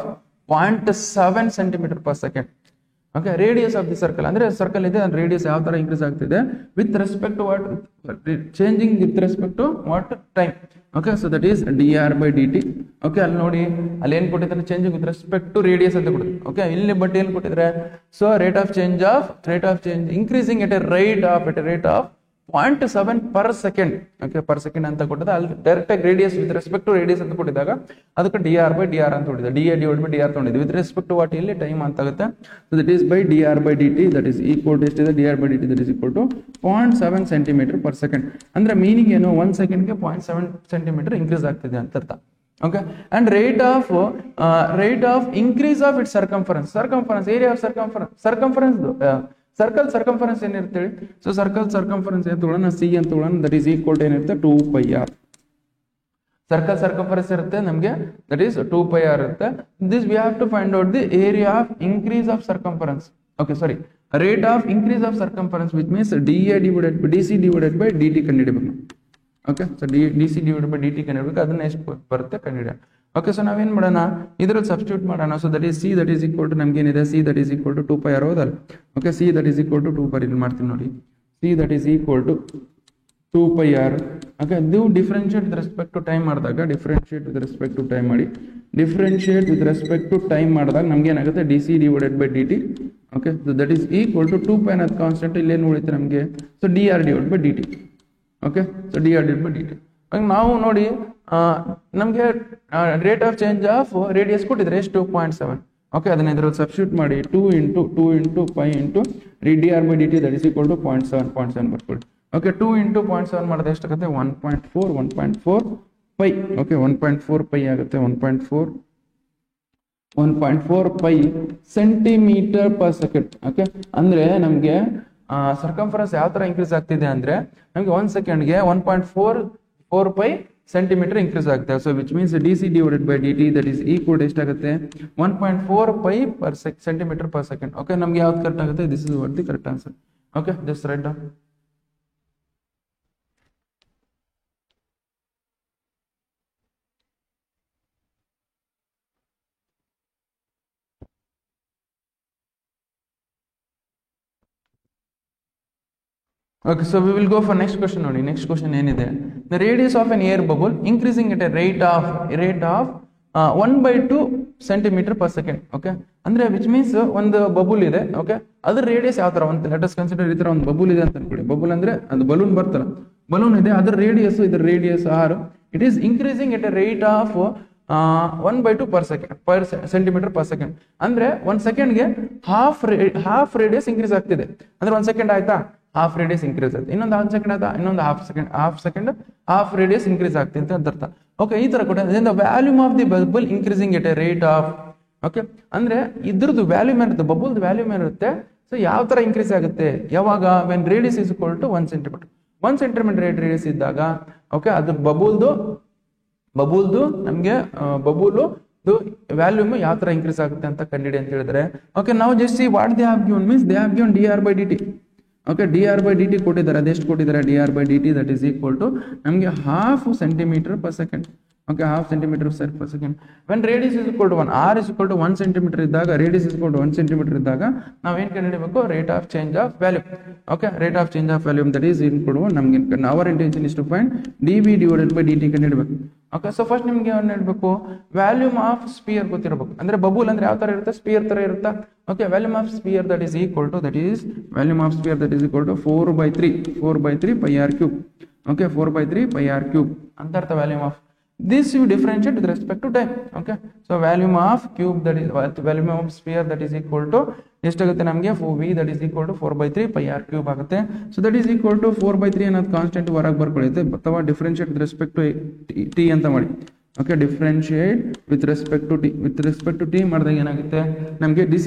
0.7 centimeter per second. Okay radius of the circle ಅಂದ್ರೆ circle ಇದೆ radius ಯಾವ ತರ increase ಆಗ್ತಿದೆ with respect to what changing with respect to what time. Okay so that is dr/dt. Okay ಅಲ್ಲಿ ನೋಡಿ ಅಲ್ಲಿ ಏನು ಕೊಟ್ಟಿದ್ದಾರೆ changing with respect to radius ಅಂತ ಕೊಟ್ಟಿದ್ದಾರೆ. ಓಕೆ ಇಲ್ಲಿ ಬಟ್ ಏನು ಕೊಟ್ಟಿದ್ದಾರೆ so rate of change increasing at a rate of 0.7 per second. Okay per second ಅಂತ ಕೊಟ್ಟಿದೆ. ಅಲ್ಲಿ ಡೈರೆಕ್ಟ್ ಆಗಿ radius with respect to radius ಅಂತ ಕೊಟ್ಟಿದಾಗ ಅದಕ್ಕೆ dr/dr ಅಂತ ಹೊಡಿದೆ. dr/dr ತಗೊಂಡಿದ್ವಿ ವಿತ್ ರೆಸ್ಪೆಕ್ಟ್ ಟು ವಾಟ್ ಇಲ್ಲಿ ಟೈಮ್ ಅಂತ ಆಗುತ್ತೆ. So that is by dr/dt that is equal to ಎಷ್ಟಿದೆ dr/dt that is equal to 0.7 centimetre per second. ಅಂದ್ರೆ ಮೀನಿಂಗ್ ಏನು 1 ಸೆಕೆಂಡ್ಗೆ 0.7 ಸೆಂಟಿಮೀಟರ್ ಇನ್ಕ್ರೀಸ್ ಆಗ್ತಿದೆ ಅಂತ ಅರ್ಥ. Okay, and rate of increase of its circumference area of circumference circle ಏನಿರುತ್ತೆ ಹೇಳಿ. So circle circumference ಏನು ತಗೊಳ್ಳೋಣ ಸಿ ಅಂತ ತಗೊಳ್ಳೋಣ ದಟ್ ಈಸ್ ಈಕ್ವಲ್ ಟು ಏನಿರುತ್ತೆ 2πr. ಸರ್ಕಲ್ ಸರ್ಕಂಫರೆನ್ಸ್ ಇರುತ್ತೆ ನಮಗೆ ದಟ್ ಈಸ್ 2πr ಇರುತ್ತೆ. This we have to find out the area of increase of circumference. Okay sorry rate of increase of circumference which means dc divided by dt ಕಂಡುಹಿಡಬೇಕು. Okay so dc divided by dt ಕಂಡುಹಿಡಬೇಕು. ಅದನ್ನ ಎಷ್ಟು ಬರುತ್ತೆ ಕಂಡುಹಿಡಿಯೋಣ. Okay so ನಾವೇನ್ ಮಾಡೋಣ ಇದರಲ್ಲಿ substitute ಮಾಡೋಣ. So that is C that is equal to ನಮ್ಗೆ ಏನಿದೆ C that is equal to 2πr ಹೌದಲ್ಲ. Okay C that is equal to 2πr ಇಲ್ಲಿ ಮಾಡ್ತೀನಿ ನೋಡಿ. c that is equal to 2 pi r. Okay, ನೀವು differentiate with respect to time ಮಾಡಿದಾಗ differentiate with respect to time ಮಾಡಿ, differentiate with respect to time ಮಾಡಿದಾಗ ನಮ್ಗೆ ಏನಾಗುತ್ತೆ d C divided by D t. Okay, so that is equal to 2 pi ಅನ್ನೋದು constant ಇಲ್ಲಿ ಏನು ಉಳಿಯುತ್ತೆ ನಮಗೆ, so d r divide by D t. Okay, so d r divide by D t. ನಾವು ನೋಡಿ ನಮಗೆ rate of change of radius ಕೊಟ್ಟಿದ್ರೆ ಎಷ್ಟು 0.7. ಓಕೆ, ಅದನ್ನ ಇದರಲ್ಲಿ ಸಬ್ಸ್ಟಿಟ್ಯೂಟ್ ಮಾಡಿ 2 into pi into D R by D T that is equal to 0.7 ಬರ್ಕೊಳ್ಳಿ. Okay, 2 into 0.7 ಮಾಡಿದ್ರೆ ಎಷ್ಟಾಗುತ್ತೆ 1.4 ಪೈ. ಓಕೆ, 1.4 ಪೈ ಆಗುತ್ತೆ, 1.4 pi centimeter per second. Okay, ಅಂದ್ರೆ ನಮಗೆ ಸರ್ಕಂಫರೆನ್ಸ್ ಯಾವ ತರ ಇನ್ಕ್ರೀಸ್ ಆಗ್ತಿದೆ ಅಂದ್ರೆ ನಮಗೆ 1 ಸೆಕೆಂಡ್ಗೆ 1.4 ಪೈ ಸೆಂಟಿಮೀಟರ್ ಇನ್ಕ್ರೀಸ್ ಆಗುತ್ತೆ. So which means D C divided by D T that is equal ಎಷ್ಟಾಗುತ್ತೆ 1.4 pi per centimeter per second. Okay, ನಮ್ಗೆ ಯಾವ್ದು ಕರೆಕ್ಟ್ ಆಗುತ್ತೆ, this is what the correct answer. Okay, just write down. Okay, so we will go for next question only. Next question ಏನಿದೆ, the radius of an air bubble increasing at a rate of 1/2 centimeter per second. Okay, ಅಂದ್ರೆ which means ಒಂದು bubble ಇದೆ. Okay, ಅದ್ರ radius ಯಾವ ತರ, ಒಂದು let us consider ಈ ತರ ಒಂದು ಬಬಲ್ ಇದೆ ಅಂತ ಅನ್ಕೊಳ್ಳಿ. ಬಬಲ್ ಅಂದ್ರೆ ಅದು ಬಲೂನ್ ಬರ್ತಲ್ಲ, ಬಲೂನ್ ಇದೆ, ಅದ್ರ ರೇಡಿಯಸ್ ಇದರ radius r, it is increasing at a rate of 1/2 per centimeter per second. ಅಂದ್ರೆ 1 ಸೆಕೆಂಡ್ಗೆ ಹಾಫ್ ರೇಡಿಯಸ್ ಇನ್ಕ್ರೀಸ್ ಆಗ್ತಿದೆ. ಅಂದ್ರೆ 1 ಸೆಕೆಂಡ್ ಆಯ್ತಾ, ಹಾಫ್ ರೇಡಿಯಸ್ ಇನ್ಕ್ರೀಸ್ ಆಯ್ತು, ಇನ್ನೊಂದು 1 ಸೆಕೆಂಡ್ ಆಯ್ತಾ, ಇನ್ನೊಂದು ಹಾಫ್ ರೇಡಿಯಸ್ ಇನ್ಕ್ರೀಸ್ ಆಗ್ತಿದೆ ಅಂತ ಅರ್ಥ. ಓಕೆ, ಈ ತರ ಕೂಡ volume of the bubble increasing at a rate of. Okay, ಅಂದ್ರೆ ಇದ್ರದ್ದು ವ್ಯಾಲ್ಯೂಮ್ ಏನಿರುತ್ತೆ, ಬಬಲ್ದು ವ್ಯಾಲ್ಯೂಮ್ ಏನಿರುತ್ತೆ, ಸೊ ಯಾವ ತರ ಇನ್ಕ್ರೀಸ್ ಆಗುತ್ತೆ ಯಾವಾಗ, when radius is equal to 1 centimeter. 1 centimeter radius ಇದ್ದಾಗ ಓಕೆ, ಅದು ಬಬೂಲ್ದು ನಮಗೆ ಬಬೂಲು ವ್ಯಾಲ್ಯೂಮ್ ಯಾವ ತರ ಇನ್ಕ್ರೀಸ್ ಆಗುತ್ತೆ ಅಂತ ಕಂಡಿಡಿ ಅಂತ ಹೇಳಿದ್ರೆ. ಓಕೆ, ನಾವು just see what they have given means they have given d R by D t. Okay, d R by D t ಕೊಟ್ಟಿದ್ದಾರೆ, ಅದೆಷ್ಟು ಕೊಟ್ಟಿದ್ದಾರೆ, d R by D T that is equal to ನಮಗೆ 1/2 centimetre per second. Okay, 1/2 centimetre per second. When radius is equal to 1, r is equal to 1 centimetre ಇದ್ದಾಗ, radius is equal to 1 centimetre ಇದ್ದಾಗ ನಾವು ಏನು ಕಂಡುಹಿಡಿಯಬೇಕು, rate of change of volume. Okay, rate of change of volume that is equal to ನಮಗೆ our intention is to find d V divided by D t ಕಂಡುಹಿಡಬೇಕು. Okay, so first ನಿಮ್ಗೆ ಏನು ಹೇಳಬೇಕು, volume of spear ಗೊತ್ತಿರಬೇಕು. ಅಂದ್ರೆ Babol ಅಂದ್ರೆ ಯಾವ ತರ ಇರುತ್ತೆ, ಸ್ಪಿಯರ್ ತರ ಇರುತ್ತಾ. Okay, volume of sphere that is equal to volume of sphere that is equal to 4/3 pi R cube. Okay, 4/3 pi R cube ಅಂತ ಅರ್ಥ volume of. This you differentiate with respect to time. Okay, so volume of cube that is volume of sphere that is equal to ಎಷ್ಟಾಗುತ್ತೆ ನಮಗೆ v that is equal to 4/3 pi r cube ಆಗುತ್ತೆ. So that is equal to 4/3 ಅನ್ನೋದು constant ಹೊರಗೆ ಬರ್ಕೊಳ್ಳುತ್ತೆ, ಅಥವಾ differentiate with respect to t ಅಂತ ಮಾಡಿ. Okay, differentiate with respect to t ಮಾಡಿದಾಗ ಏನಾಗುತ್ತೆ ನಮಗೆ this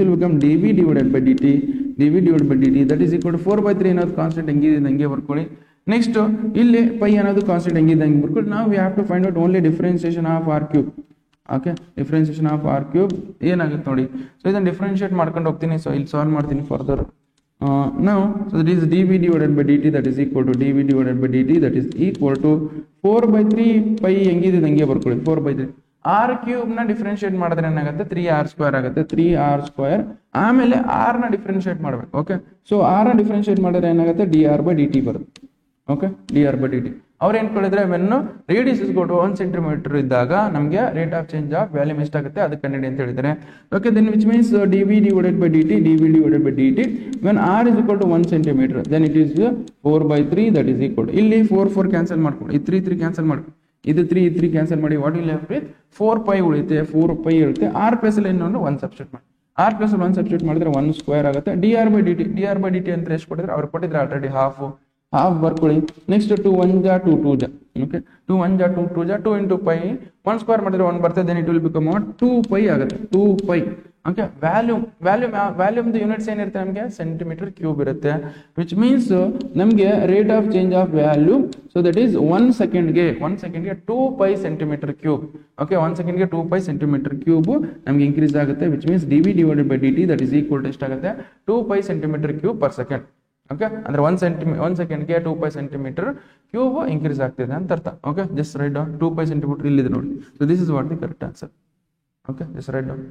will become dv divided by dt that is equal to 4/3 ಅನ್ನೋದು ಕಾನ್ಸ್ಟೆಂಟ್ ಹೆಂಗಿದೆ ಹಂಗೆ ಬರ್ಕೊಳ್ಳಿ. ನೆಕ್ಸ್ಟ್ ಇಲ್ಲಿ ಪೈ ಅನ್ನೋದು ಕಾನ್ಸ್ಟೆಂಟ್ ಹೆಂಗಿದೆ ಹಂಗೆ ಬರ್ಕೊಂಡು ನಾವು we have to find out only differentiation of R cube. Okay, differentiation of R cube ಏನಾಗುತ್ತೆ ನೋಡಿ. ಸೊ ಇದನ್ನು ಡಿಫರೆನ್ಶಿಯೇಟ್ ಮಾಡ್ಕೊಂಡು ಹೋಗ್ತೀನಿ. ಸೊ ಇಲ್ಲಿ ಸಾಲ್ವ್ ಮಾಡ್ತೀನಿ ಫರ್ದರ್. ನಾವು so that is D V divided by D T that is equal to D V divided by D T that is equal to 4/3 pi ಹೆಂಗಿದೆ ಹಂಗೆ ಬರ್ಕೊಳ್ಳಿ. 4/3 ಆರ್ ಕ್ಯೂಬ್ ನ ಡಿಫರೆನ್ಶಿಯೇಟ್ ಮಾಡಿದ್ರೆ ಏನಾಗುತ್ತೆ 3r² ಆಗುತ್ತೆ. 3r², ಆಮೇಲೆ ಆರ್ ನ ಡಿಫರೆನ್ಶಿಯೇಟ್ ಮಾಡ್ಬೇಕು. ಓಕೆ, ಸೊ ಆರ್ ನ ಡಿಫರೆನ್ಶಿಯೇಟ್ ಮಾಡಿದ್ರೆ ಏನಾಗುತ್ತೆ d R by D t ಬರುತ್ತೆ. Okay, d R by D t ಅವ್ರು ಏನ್ ಕೇಳಿದ್ರೆ when radius is to 1 centimetre ಇದ್ದಾಗ ನಮಗೆ rate of change of volume ಎಷ್ಟಾಗುತ್ತೆ ಅದಕ್ಕೆ ಕಂಡಿಡಿ ಅಂತ ಹೇಳಿದ್ದಾರೆ. Okay, then which means D V divided by D t when r is equal to 1 centimetre then it is 4/3 that is equal to ಇಲ್ಲಿ 4 cancel ಮಾಡ್ಕೊಂಡು ಈ 3 ಕ್ಯಾನ್ಸಲ್ ಮಾಡ್ಕೊಂಡು ಇದು 3 ಕ್ಯಾನ್ಸಲ್ ಮಾಡಿ what will left with 4 pi ಉಳಿಯುತ್ತೆ. 4 pi ಇರುತ್ತೆ. R plus ಅಲ್ಲಿ ಇನ್ನೊಂದು 1 ಸಬ್ಸ್ಟಿಟ್ಯೂಟ್ ಮಾಡಿ. ಆರ್ ಪ್ಲಸ್ 1 ಸಬ್ಸ್ಟಿಟ್ಯೂಟ್ ಮಾಡಿದ್ರೆ 1² ಆಗುತ್ತೆ. D R by D T ಅಂತ ಎಷ್ಟು ಕೊಟ್ಟಿದ್ರೆ ಅವ್ರು ಕೊಟ್ಟಿದ್ರೆ ಆಲ್ರೆಡಿ ಹಾಫ್ ಬರ್ಕೊಳ್ಳಿ. ನೆಕ್ಸ್ಟ್ 2 1 ಜಾ 2 2 ಜಾ. ಓಕೆ, 2 1 ಜಾ 2 2 ಜಾ 2 ಇಂಟು ಪೈ 1² ಮಾಡಿದ್ರೆ 1 ಬರ್ತದೆ. Then it will become 2 pi ಆಗುತ್ತೆ. 2 ಪೈ. ಓಕೆ, ವ್ಯಾಲ್ಯೂಮ್ ಯೂನಿಟ್ಸ್ ಏನಿರುತ್ತೆ ನಮಗೆ ಸೆಂಟಿಮೀಟರ್ ಕ್ಯೂಬ್ ಇರುತ್ತೆ. ವಿಚ್ ಮೀನ್ಸ್ ನಮಗೆ rate of change of volume so that is 1 ಸೆಕೆಂಡ್ಗೆ 2 ಪೈ ಸೆಂಟಿಮೀಟರ್ ಕ್ಯೂಬ್. ಓಕೆ, 1 ಸೆಕೆಂಡ್ಗೆ 2 ಪೈ ಸೆಂಟಿಮೀಟರ್ ಕ್ಯೂಬ್ ನಮಗೆ ಇನ್ಕ್ರೀಸ್ ಆಗುತ್ತೆ. Which means D V divided by D T that is equal to ಎಷ್ಟಾಗುತ್ತೆ 2 pi centimeter cube per second. Okay, ಅಂದ್ರೆ 1 ಸೆಕೆಂಡ್ಗೆ 2 pi centimeter cube increase ಆಗ್ತಿದೆ ಅಂತ ಅರ್ಥ. Okay, just write down 2 pi centimeter ಇಲ್ಲಿದೆ ನೋಡಿ. So this is what the correct answer. Okay, just write down.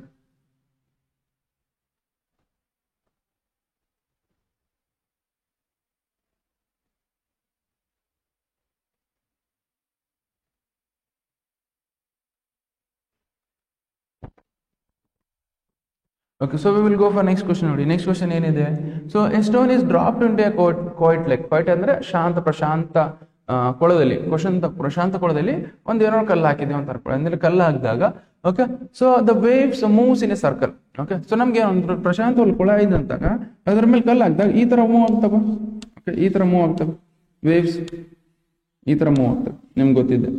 Okay, so we will go for next question. ನೋಡಿ next question ಏನಿದೆ. So a stone is dropped into a quiet lake. Quiet ಅಂದ್ರೆ ಪ್ರಶಾಂತ ಕೊಳದಲ್ಲಿ, ಪ್ರಶಾಂತ ಕೊಳದಲ್ಲಿ ಒಂದು ಏನೋ ಕಲ್ಲು ಹಾಕಿದೆ ಅಂತ ಅನ್ಕೊಳ್ಳಿ. ಅಂದ್ರೆ ಕಲ್ಲು ಹಾಕಿದಾಗ okay, so the waves moves in a circle. Okay, so ನಮ್ಗೆ ಒಂದು ಪ್ರಶಾಂತ ಕೊಳ ಇದೆ ಅಂತಾಗ ಅದ್ರ ಮೇಲೆ ಕಲ್ಲು ಹಾಕಿದಾಗ ಈ ತರ ಮೂವ್ ಆಗ್ತವ. ಓಕೆ, ಈ ತರ ಮೂವ್ ಆಗ್ತವೆ ವೇವ್ಸ್, ಈ ತರ ಮೂವ್ ಆಗ್ತವೆ, ನಿಮ್ಗೆ ಗೊತ್ತಿದೆ.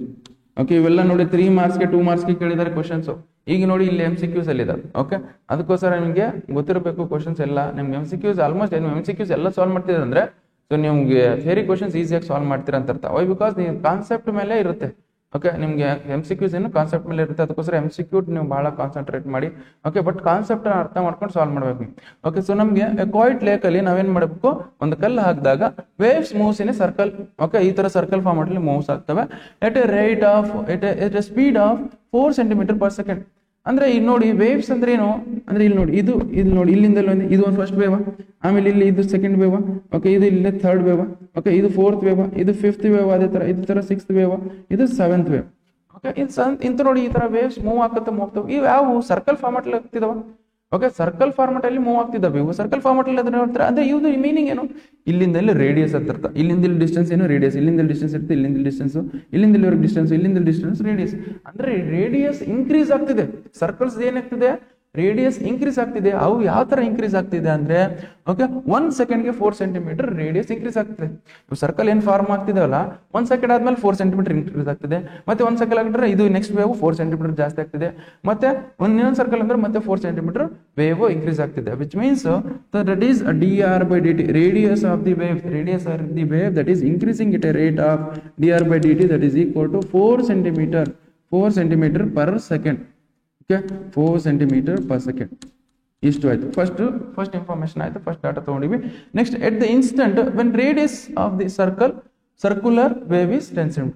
ಓಕೆ, ಇವೆಲ್ಲ ನೋಡಿ 3 ಮಾರ್ಕ್ಸ್ಗೆ 2 ಮಾರ್ಕ್ಸ್ಗೆ ಕೇಳಿದ್ದಾರೆ ಕ್ವಶನ್ಸ್. ಈಗ ನೋಡಿ ಇಲ್ಲಿ MCQs ಅಲ್ಲಿ ಇದಾವೆ. ಓಕೆ, ಅದಕ್ಕೋಸ್ಕರ ನಿಮಗೆ ಗೊತ್ತಿರಬೇಕು ಕ್ವಶನ್ಸ್ ಎಲ್ಲ. ನಿಮ್ಗೆ MCQs ಆಲ್ಮೋಸ್ಟ್ MCQs ಎಲ್ಲ ಸಾಲ್ವ್ ಮಾಡ್ತಿದ್ರೆ ಅಂದ್ರೆ ಸೊ ನಿಮ್ಗೆ ಥಿಯರಿ ಕ್ವಶನ್ಸ್ ಈಸಿಯಾಗಿ ಸಾಲ್ವ್ ಮಾಡ್ತೀರಾ ಅಂತ ಅರ್ಥ. ವೈ ಬಿಕಾಸ್ ನೀವು ಕಾನ್ಸೆಪ್ಟ್ ಮೇಲೆ ಇರುತ್ತೆ. ಓಕೆ, ನಿಮ್ಗೆ MCQs ಏನು ಕಾನ್ಸೆಪ್ಟ್ ಮೇಲೆ ಇರುತ್ತೆ, ಅದಕ್ಕೋಸ್ಕರ MCQ ನೀವು ಬಹಳ ಕಾನ್ಸಂಟ್ರೇಟ್ ಮಾಡಿ. ಓಕೆ, ಬಟ್ ಕಾನ್ಸೆಪ್ಟ್ ಅರ್ಥ ಮಾಡ್ಕೊಂಡು ಸಾಲ್ವ್ ಮಾಡ್ಬೇಕು. ಓಕೆ, ಸೊ ನಮ್ಗೆ ಕ್ವೈಟ್ ಲೇಕ್ ಅಲ್ಲಿ ನಾವೇನ್ ಮಾಡಬೇಕು, ಒಂದು ಕಲ್ಲು ಹಾಕಿದಾಗ waves moves in a circle. Okay, ಈ ತರ ಸರ್ಕಲ್ ಫಾರ್ಮೆಟ್ ಅಲ್ಲಿ ಮೂವ್ಸ್ ಆಗ್ತವೆ ಎಟ್ a rate of at a speed of 4 cm/s. ಅಂದ್ರೆ ಇಲ್ಲಿ ನೋಡಿ ವೇವ್ಸ್ ಅಂದ್ರೆ ಏನು ಅಂದ್ರೆ ಇಲ್ಲಿ ನೋಡಿ ಇದು ನೋಡಿ ಇಲ್ಲಿಂದ ಇದು ಒಂದು ಫಸ್ಟ್ ವೇವ್, ಆಮೇಲೆ ಇಲ್ಲಿ ಇದು ಸೆಕೆಂಡ್ ವೇವ್. ಓಕೆ, ಇದು ಇಲ್ಲಿ ಥರ್ಡ್ ವೇವ್. ಓಕೆ, ಇದು 4th ವೇವ್, ಇದು 5th ವೇವ್, ಅದೇ ತರ ಇದು ತರ 6th ವೇವ್, ಇದು 7th ವೇವ್. ಓಕೆ, ಇಂತ ನೋಡಿ ಈ ತರ ವೇವ್ಸ್ ಮೂವ್ ಆಗ್ತಾ ಹೋಗ್ತವೆ. ಇವು ಯಾವ ಸರ್ಕಲ್ ಫಾರ್ಮೆಟ್ ಅಲ್ಲಿ ಆಗ್ತಿದಾವ. ಓಕೆ, ಸರ್ಕಲ್ ಫಾರ್ಮೆಟ್ ಅಲ್ಲಿ ಮೂವ್ ಆಗ್ತಿದ್ದಾವೆ ಇವು. ಸರ್ಕಲ್ ಫಾರ್ಮೆಟ್ ಅಲ್ಲಿ ಅದನ್ನ ನೋಡ್ತಾರೆ. ಅಂದ್ರೆ ಇವ್ದು ಮೀನಿಂಗ್ ಏನು, ಇಲ್ಲಿಂದ ಇಲ್ಲಿ ರೇಡಿಯಸ್ ಅಂತ ಅರ್ಥ. ಇಲ್ಲಿಂದ ಇಲ್ಲಿ ಡಿಸ್ಟೆನ್ಸ್ ಏನು ರೇಡಿಯಸ್, ಇಲ್ಲಿಂದ ಡಿಸ್ಟೆನ್ಸ್ ಇರುತ್ತೆ, ಇಲ್ಲಿಂದ ಡಿಸ್ಟೆನ್ಸ್, ಇಲ್ಲಿಂದ ಇಲ್ಲಿವರೆಗೆ ಡಿಸ್ಟೆನ್ಸ್, ಇಲ್ಲಿಂದ ಡಿಸ್ಟೆನ್ಸ್ ರೇಡಿಯಸ್. ಅಂದ್ರೆ ರೇಡಿಯಸ್ ಇನ್ಕ್ರೀಸ್ ಆಗ್ತಿದೆ. ಸರ್ಕಲ್ಸ್ ಏನಾಗ್ತಿದೆ, ರೇಡಿಯಸ್ ಇನ್ಕ್ರೀಸ್ ಆಗ್ತಿದೆ. ಅವು ಯಾವ ತರ ಇನ್ಕ್ರೀಸ್ ಆಗ್ತಿದೆ ಅಂದ್ರೆ ಓಕೆ, 1 ಸೆಕೆಂಡ್ಗೆ 4 cm ರೇಡಿಯಸ್ ಇನ್ಕ್ರೀಸ್ ಆಗ್ತಿದೆ. ಸರ್ಕಲ್ ಏನ್ ಫಾರ್ಮ್ ಆಗ್ತಿದೆವಲ್ಲ, 1 ಸೆಕೆಂಡ್ ಆದ್ಮೇಲೆ 4 cm ಇನ್ಕ್ರೀಸ್ ಆಗ್ತಿದೆ. ಮತ್ತೆ 1 ಸೆಕೆಂಡ್ ಆಗಿದ್ರೆ ಇದು ನೆಕ್ಸ್ಟ್ ವೇವ್ 4 cm ಜಾಸ್ತಿ ಆಗ್ತಿದೆ. ಮತ್ತೆ ಇನ್ನೊಂದು ಸರ್ಕಲ್ ಅಂದ್ರೆ ಮತ್ತೆ 4 cm ವೇವ್ ಇನ್ಕ್ರೀಸ್ ಆಗ್ತಿದೆ. Which means that is dr/dt, radius of the wave, radius of the wave that is increasing it a rate of dr/dt that is equal to 4 cm per second. Okay, 4 cm/s. ಇಷ್ಟು ಆಯ್ತು. First information ಆಯ್ತು, first data ತಗೊಂಡಿವಿ. Next, at the instant when radius of the circular wave is 10 cm.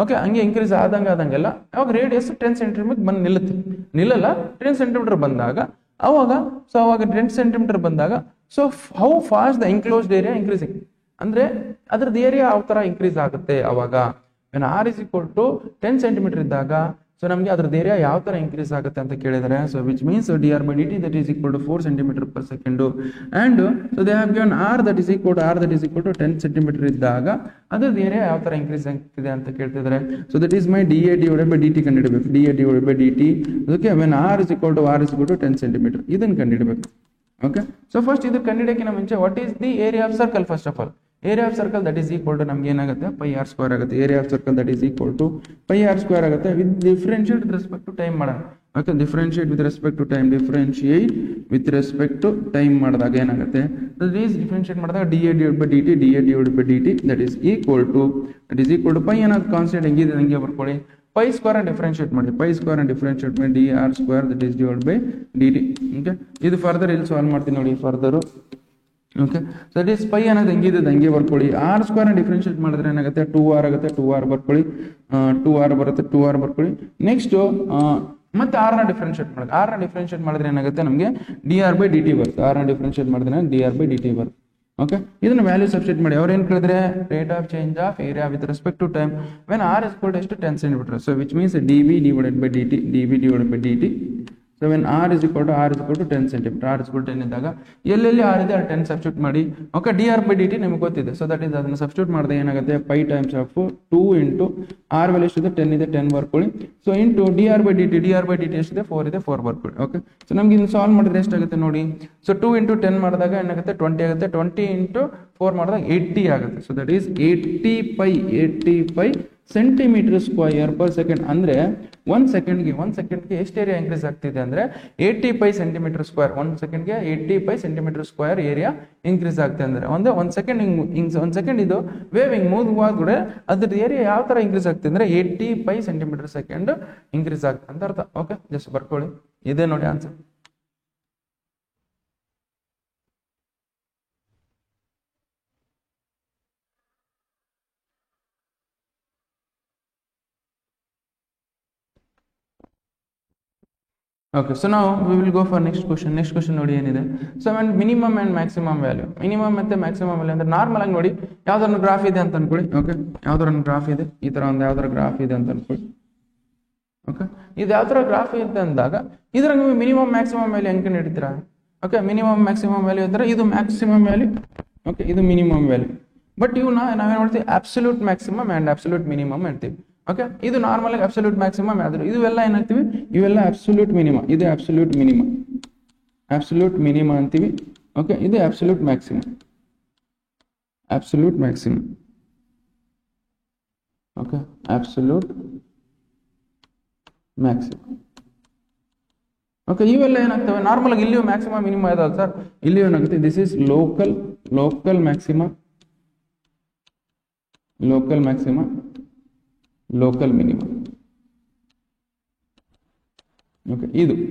Okay, ಹಂಗೆ increase ಆದಂಗೆಲ್ಲ ಅವಾಗ radius 10 cm ಬಂದು ನಿಲ್ಲಲ್ಲ. 10 cm ಬಂದಾಗ ಅವಾಗ 10 cm ಬಂದಾಗ so how fast the enclosed area increasing, ಅಂದ್ರೆ ಅದ್ರದ್ದು ಏರಿಯಾ ಯಾವ ತರ ಇನ್ಕ್ರೀಸ್ ಆಗುತ್ತೆ ಅವಾಗ. When r is equal to 10 cm ಇದ್ದಾಗ ಸೊ ನಮಗೆ ಅದ್ರದ್ದು ಏರಿಯಾ ಯಾವ ತರ ಇನ್ಕ್ರೀಸ್ ಆಗುತ್ತೆ ಅಂತ ಕೇಳಿದರೆ. So which means dr/dt that is equal to 4 cm/s. and so they have given r that is equal to 10 cm ಇದ್ದಾಗ ಅದ್ರದ್ದು ಏರಿಯಾ ಯಾವ ತರ ಇನ್ಕ್ರೀಸ್ ಆಗ್ತಿದೆ ಅಂತ ಕೇಳ್ತಿದ್ದಾರೆ. So that is my dA/dt ಕಂಡುಹಿಡಬೇಕು. dA/dt ಅದಕ್ಕೆ when r is equal to 10 cm ಇದನ್ನ ಕಂಡುಹಿಡಬೇಕು. Okay, so first ಇದು ಕಂಡುಹಿಡಿಯೋಕ್ಕಿಂತ ಮುಂಚೆ what is the area of circle. First of all area of circle that is equal to ನಮ್ಗೆ ಏನಾಗುತ್ತೆ, πr² ಆಗುತ್ತೆ. Area of circle that is equal to πr² ಆಗುತ್ತೆ. With differentiate with respect to time ಮಾಡೋಣ. Okay, differentiate with respect to time ಮಾಡಿದಾಗ ಏನಾಗುತ್ತೆ, that is differentiate ಮಾಡಿದಾಗ dA/dt that is equal to π ಅನ್ನೋದು constant ಹೆಂಗಿದೆ ಹಂಗೆ ಬರ್ಕೊಳ್ಳಿ. π² ಡಿಫ್ರೆನ್ಶಿಯೇಟ್ ಮಾಡಿ, dr² that is divided by dt. Okay, ಇದು ಫರ್ದರ್ ಇಲ್ಲಿ ಸಾಲ್ವ್ ಮಾಡ್ತೀನಿ ನೋಡಿ further. Okay, so that is π ಅನ್ನೋದು ಹೆಂಗಿದೆ ಹಂಗೆ ಬರ್ಕೊಳ್ಳಿ. r² ಡಿಫ್ರೆನ್ಶಿಯೇಟ್ ಮಾಡಿದ್ರೆ ಏನಾಗುತ್ತೆ, 2r ಆಗುತ್ತೆ. 2r ಬರ್ಕೊಳ್ಳಿ, 2r ಬರುತ್ತೆ, 2r ಬರ್ಕೊಳ್ಳಿ. ನೆಕ್ಸ್ಟ್ ಮತ್ತೆ r ನ ಡಿಫ್ರೆನ್ಶಿಯೇಟ್ ಮಾಡಿದ್ರೆ ಏನಾಗುತ್ತೆ ನಮಗೆ dr/dt ಬರುತ್ತೆ. r ನ ಡಿಫ್ರೆನ್ಶಿಯೇಟ್ ಮಾಡಿದ್ರೆ dr/dt ಬರುತ್ತೆ. ಓಕೆ, ಇದನ್ನ ವ್ಯಾಲ್ಯೂ ಸಬ್ಸ್ಟಿಟ್ಯೂಟ್ ಮಾಡಿ. ಅವ್ರು ಏನ್ ಕೇಳಿದ್ರೆ rate of change of area with respect to time when r is equal to 10 cm. So which means dv/dt. So when r is equal to 10 cm, r is equal to 10 ಇದ್ದಾಗ ಎಲ್ಲೆಲ್ಲಿ r ಇದೆ 10 substitute ಮಾಡಿ. Okay, dr/dt ನಿಮಗೆ ಗೊತ್ತಿದೆ. So that is ಅದನ್ನ substitute ಮಾಡಿದ್ರೆ ಏನಾಗುತ್ತೆ, π times of 2 into r value ಎಷ್ಟಿದೆ 10 ಇದೆ, 10 ಬರ್ಕೊಳ್ಳಿ. ಸೊ ಇಂಟು dr/dt ಎಷ್ಟಿದೆ 4 ಇದೆ, 4 ಬರ್ಕೊಳ್ಳಿ. ಓಕೆ, ಸೊ ನಮ್ಗೆ ಇನ್ನು ಸಾಲ್ವ್ ಮಾಡಿದ್ರೆ ಎಷ್ಟಾಗುತ್ತೆ ನೋಡಿ. ಸೊ 2 ಇಂಟು 10 ಮಾಡಿದಾಗ ಏನಾಗುತ್ತೆ 20 ಆಗುತ್ತೆ. 20 ಇಂಟು 4 ಮಾಡಿದಾಗ 80 ಆಗುತ್ತೆ. So that is 80 cm²/s. ಅಂದ್ರೆ 1 ಸೆಕೆಂಡ್ಗೆ ಎಷ್ಟು ಏರಿಯಾ ಇನ್ಕ್ರೀಸ್ ಆಗ್ತಿದೆ ಅಂದ್ರೆ 80 cm². 1 ಸೆಕೆಂಡ್ಗೆ 80 cm² ಏರಿಯಾ ಇನ್ಕ್ರೀಸ್ ಆಗ್ತದೆ. ಅಂದ್ರೆ ಒಂದು ಸೆಕೆಂಡ್ ಇದು ವೇವ್ ಹಿಂಗ್ ಮೂವ್ ಆದ್ರೆ ಅದ್ರ ಏರಿಯಾ ಯಾವ ತರ ಇನ್ಕ್ರೀಸ್ ಆಗ್ತದೆ ಅಂದ್ರೆ 80 cm/s ಇನ್ಕ್ರೀಸ್ ಆಗ್ತದೆ ಅಂತ ಅರ್ಥ. ಓಕೆ, ಜಸ್ಟ್ ಬರ್ಕೊಳ್ಳಿ, ಇದೆ ನೋಡಿ answer. Okay, so now we will go for next question. Next question ನೋಡಿ ಏನಿದೆ. So when minimum and maximum value, minimum ಮತ್ತೆ maximum value ಅಂದ್ರೆ ನಾರ್ಮಲ್ ಆಗಿ ನೋಡಿ ಯಾವ್ದಾರ ಗ್ರಾಫ್ ಇದೆ ಅಂತ ಅನ್ಕೊಳ್ಳಿ. ಓಕೆ, ಯಾವ್ದಾರ ಗ್ರಾಫ್ ಇದೆ, ಈ ತರ ಒಂದು ಯಾವ್ದಾರ ಗ್ರಾಫ್ ಇದೆ ಅಂತ ಅನ್ಕೊಳ್ಳಿ. ಓಕೆ, ಇದು ಯಾವ ಥರ ಗ್ರಾಫ್ ಇದೆ ಅಂದಾಗ ಇದ್ರಾಗ ನೀವು ಮಿನಿಮಮ್ ಮ್ಯಾಕ್ಸಿಮಮ್ ವ್ಯಾಲ್ಯೂ ಹೆಂಗೆ ಹಿಡಿತೀರಾ? ಓಕೆ, ಮಿನಿಮಮ್ ಮ್ಯಾಕ್ಸಿಮಮ್ ವ್ಯಾಲ್ಯೂ ಇದ್ದರೆ ಇದು ಮ್ಯಾಕ್ಸಿಮಮ್ ವ್ಯಾಲ್ಯೂ, ಓಕೆ ಇದು ಮಿನಿಮಮ್ ವ್ಯಾಲ್ಯೂ. ಬಟ್ ಇವನ್ನ ನಾವೇನು ಮಾಡ್ತೀವಿ, absolute maximum and absolute minimum ಹೇಳ್ತೀವಿ. ಓಕೆ, ಇದು ನಾರ್ಮಲ್ ಆಗಿ ಅಬ್ಸಲ್ಯೂಟ್ ಮ್ಯಾಕ್ಸಿಮಮ್ ಆದ್ರೆ ಇವೆಲ್ಲ ಏನಾಗ್ತೀವಿ, ಇವೆಲ್ಲ ಅಬ್ಸಲ್ಯೂಟ್ ಮಿನಿಮಮ್, ಇದು ಅಬ್ಸಲ್ಯೂಟ್ ಮಿನಿಮಮ್, ಅಬ್ಸಲ್ಯೂಟ್ ಮಿನಿಮಮ್ ಅಂತೀವಿ. ಓಕೆ, ಇದು absolute maximum, absolute maximum. Okay, absolute maximum. Okay, ಇವೆಲ್ಲ ಏನಾಗ್ತವೆ ನಾರ್ಮಲ್ ಆಗಿ ಇಲ್ಲಿಯೂ ಮ್ಯಾಕ್ಸಿಮಮ್ ಮಿನಿಮಮ್ ಇದಾವೆ ಸರ್, ಇಲ್ಲಿ ಏನಾಗುತ್ತೆ this is local maximum, local maximum, local minimum. Okay,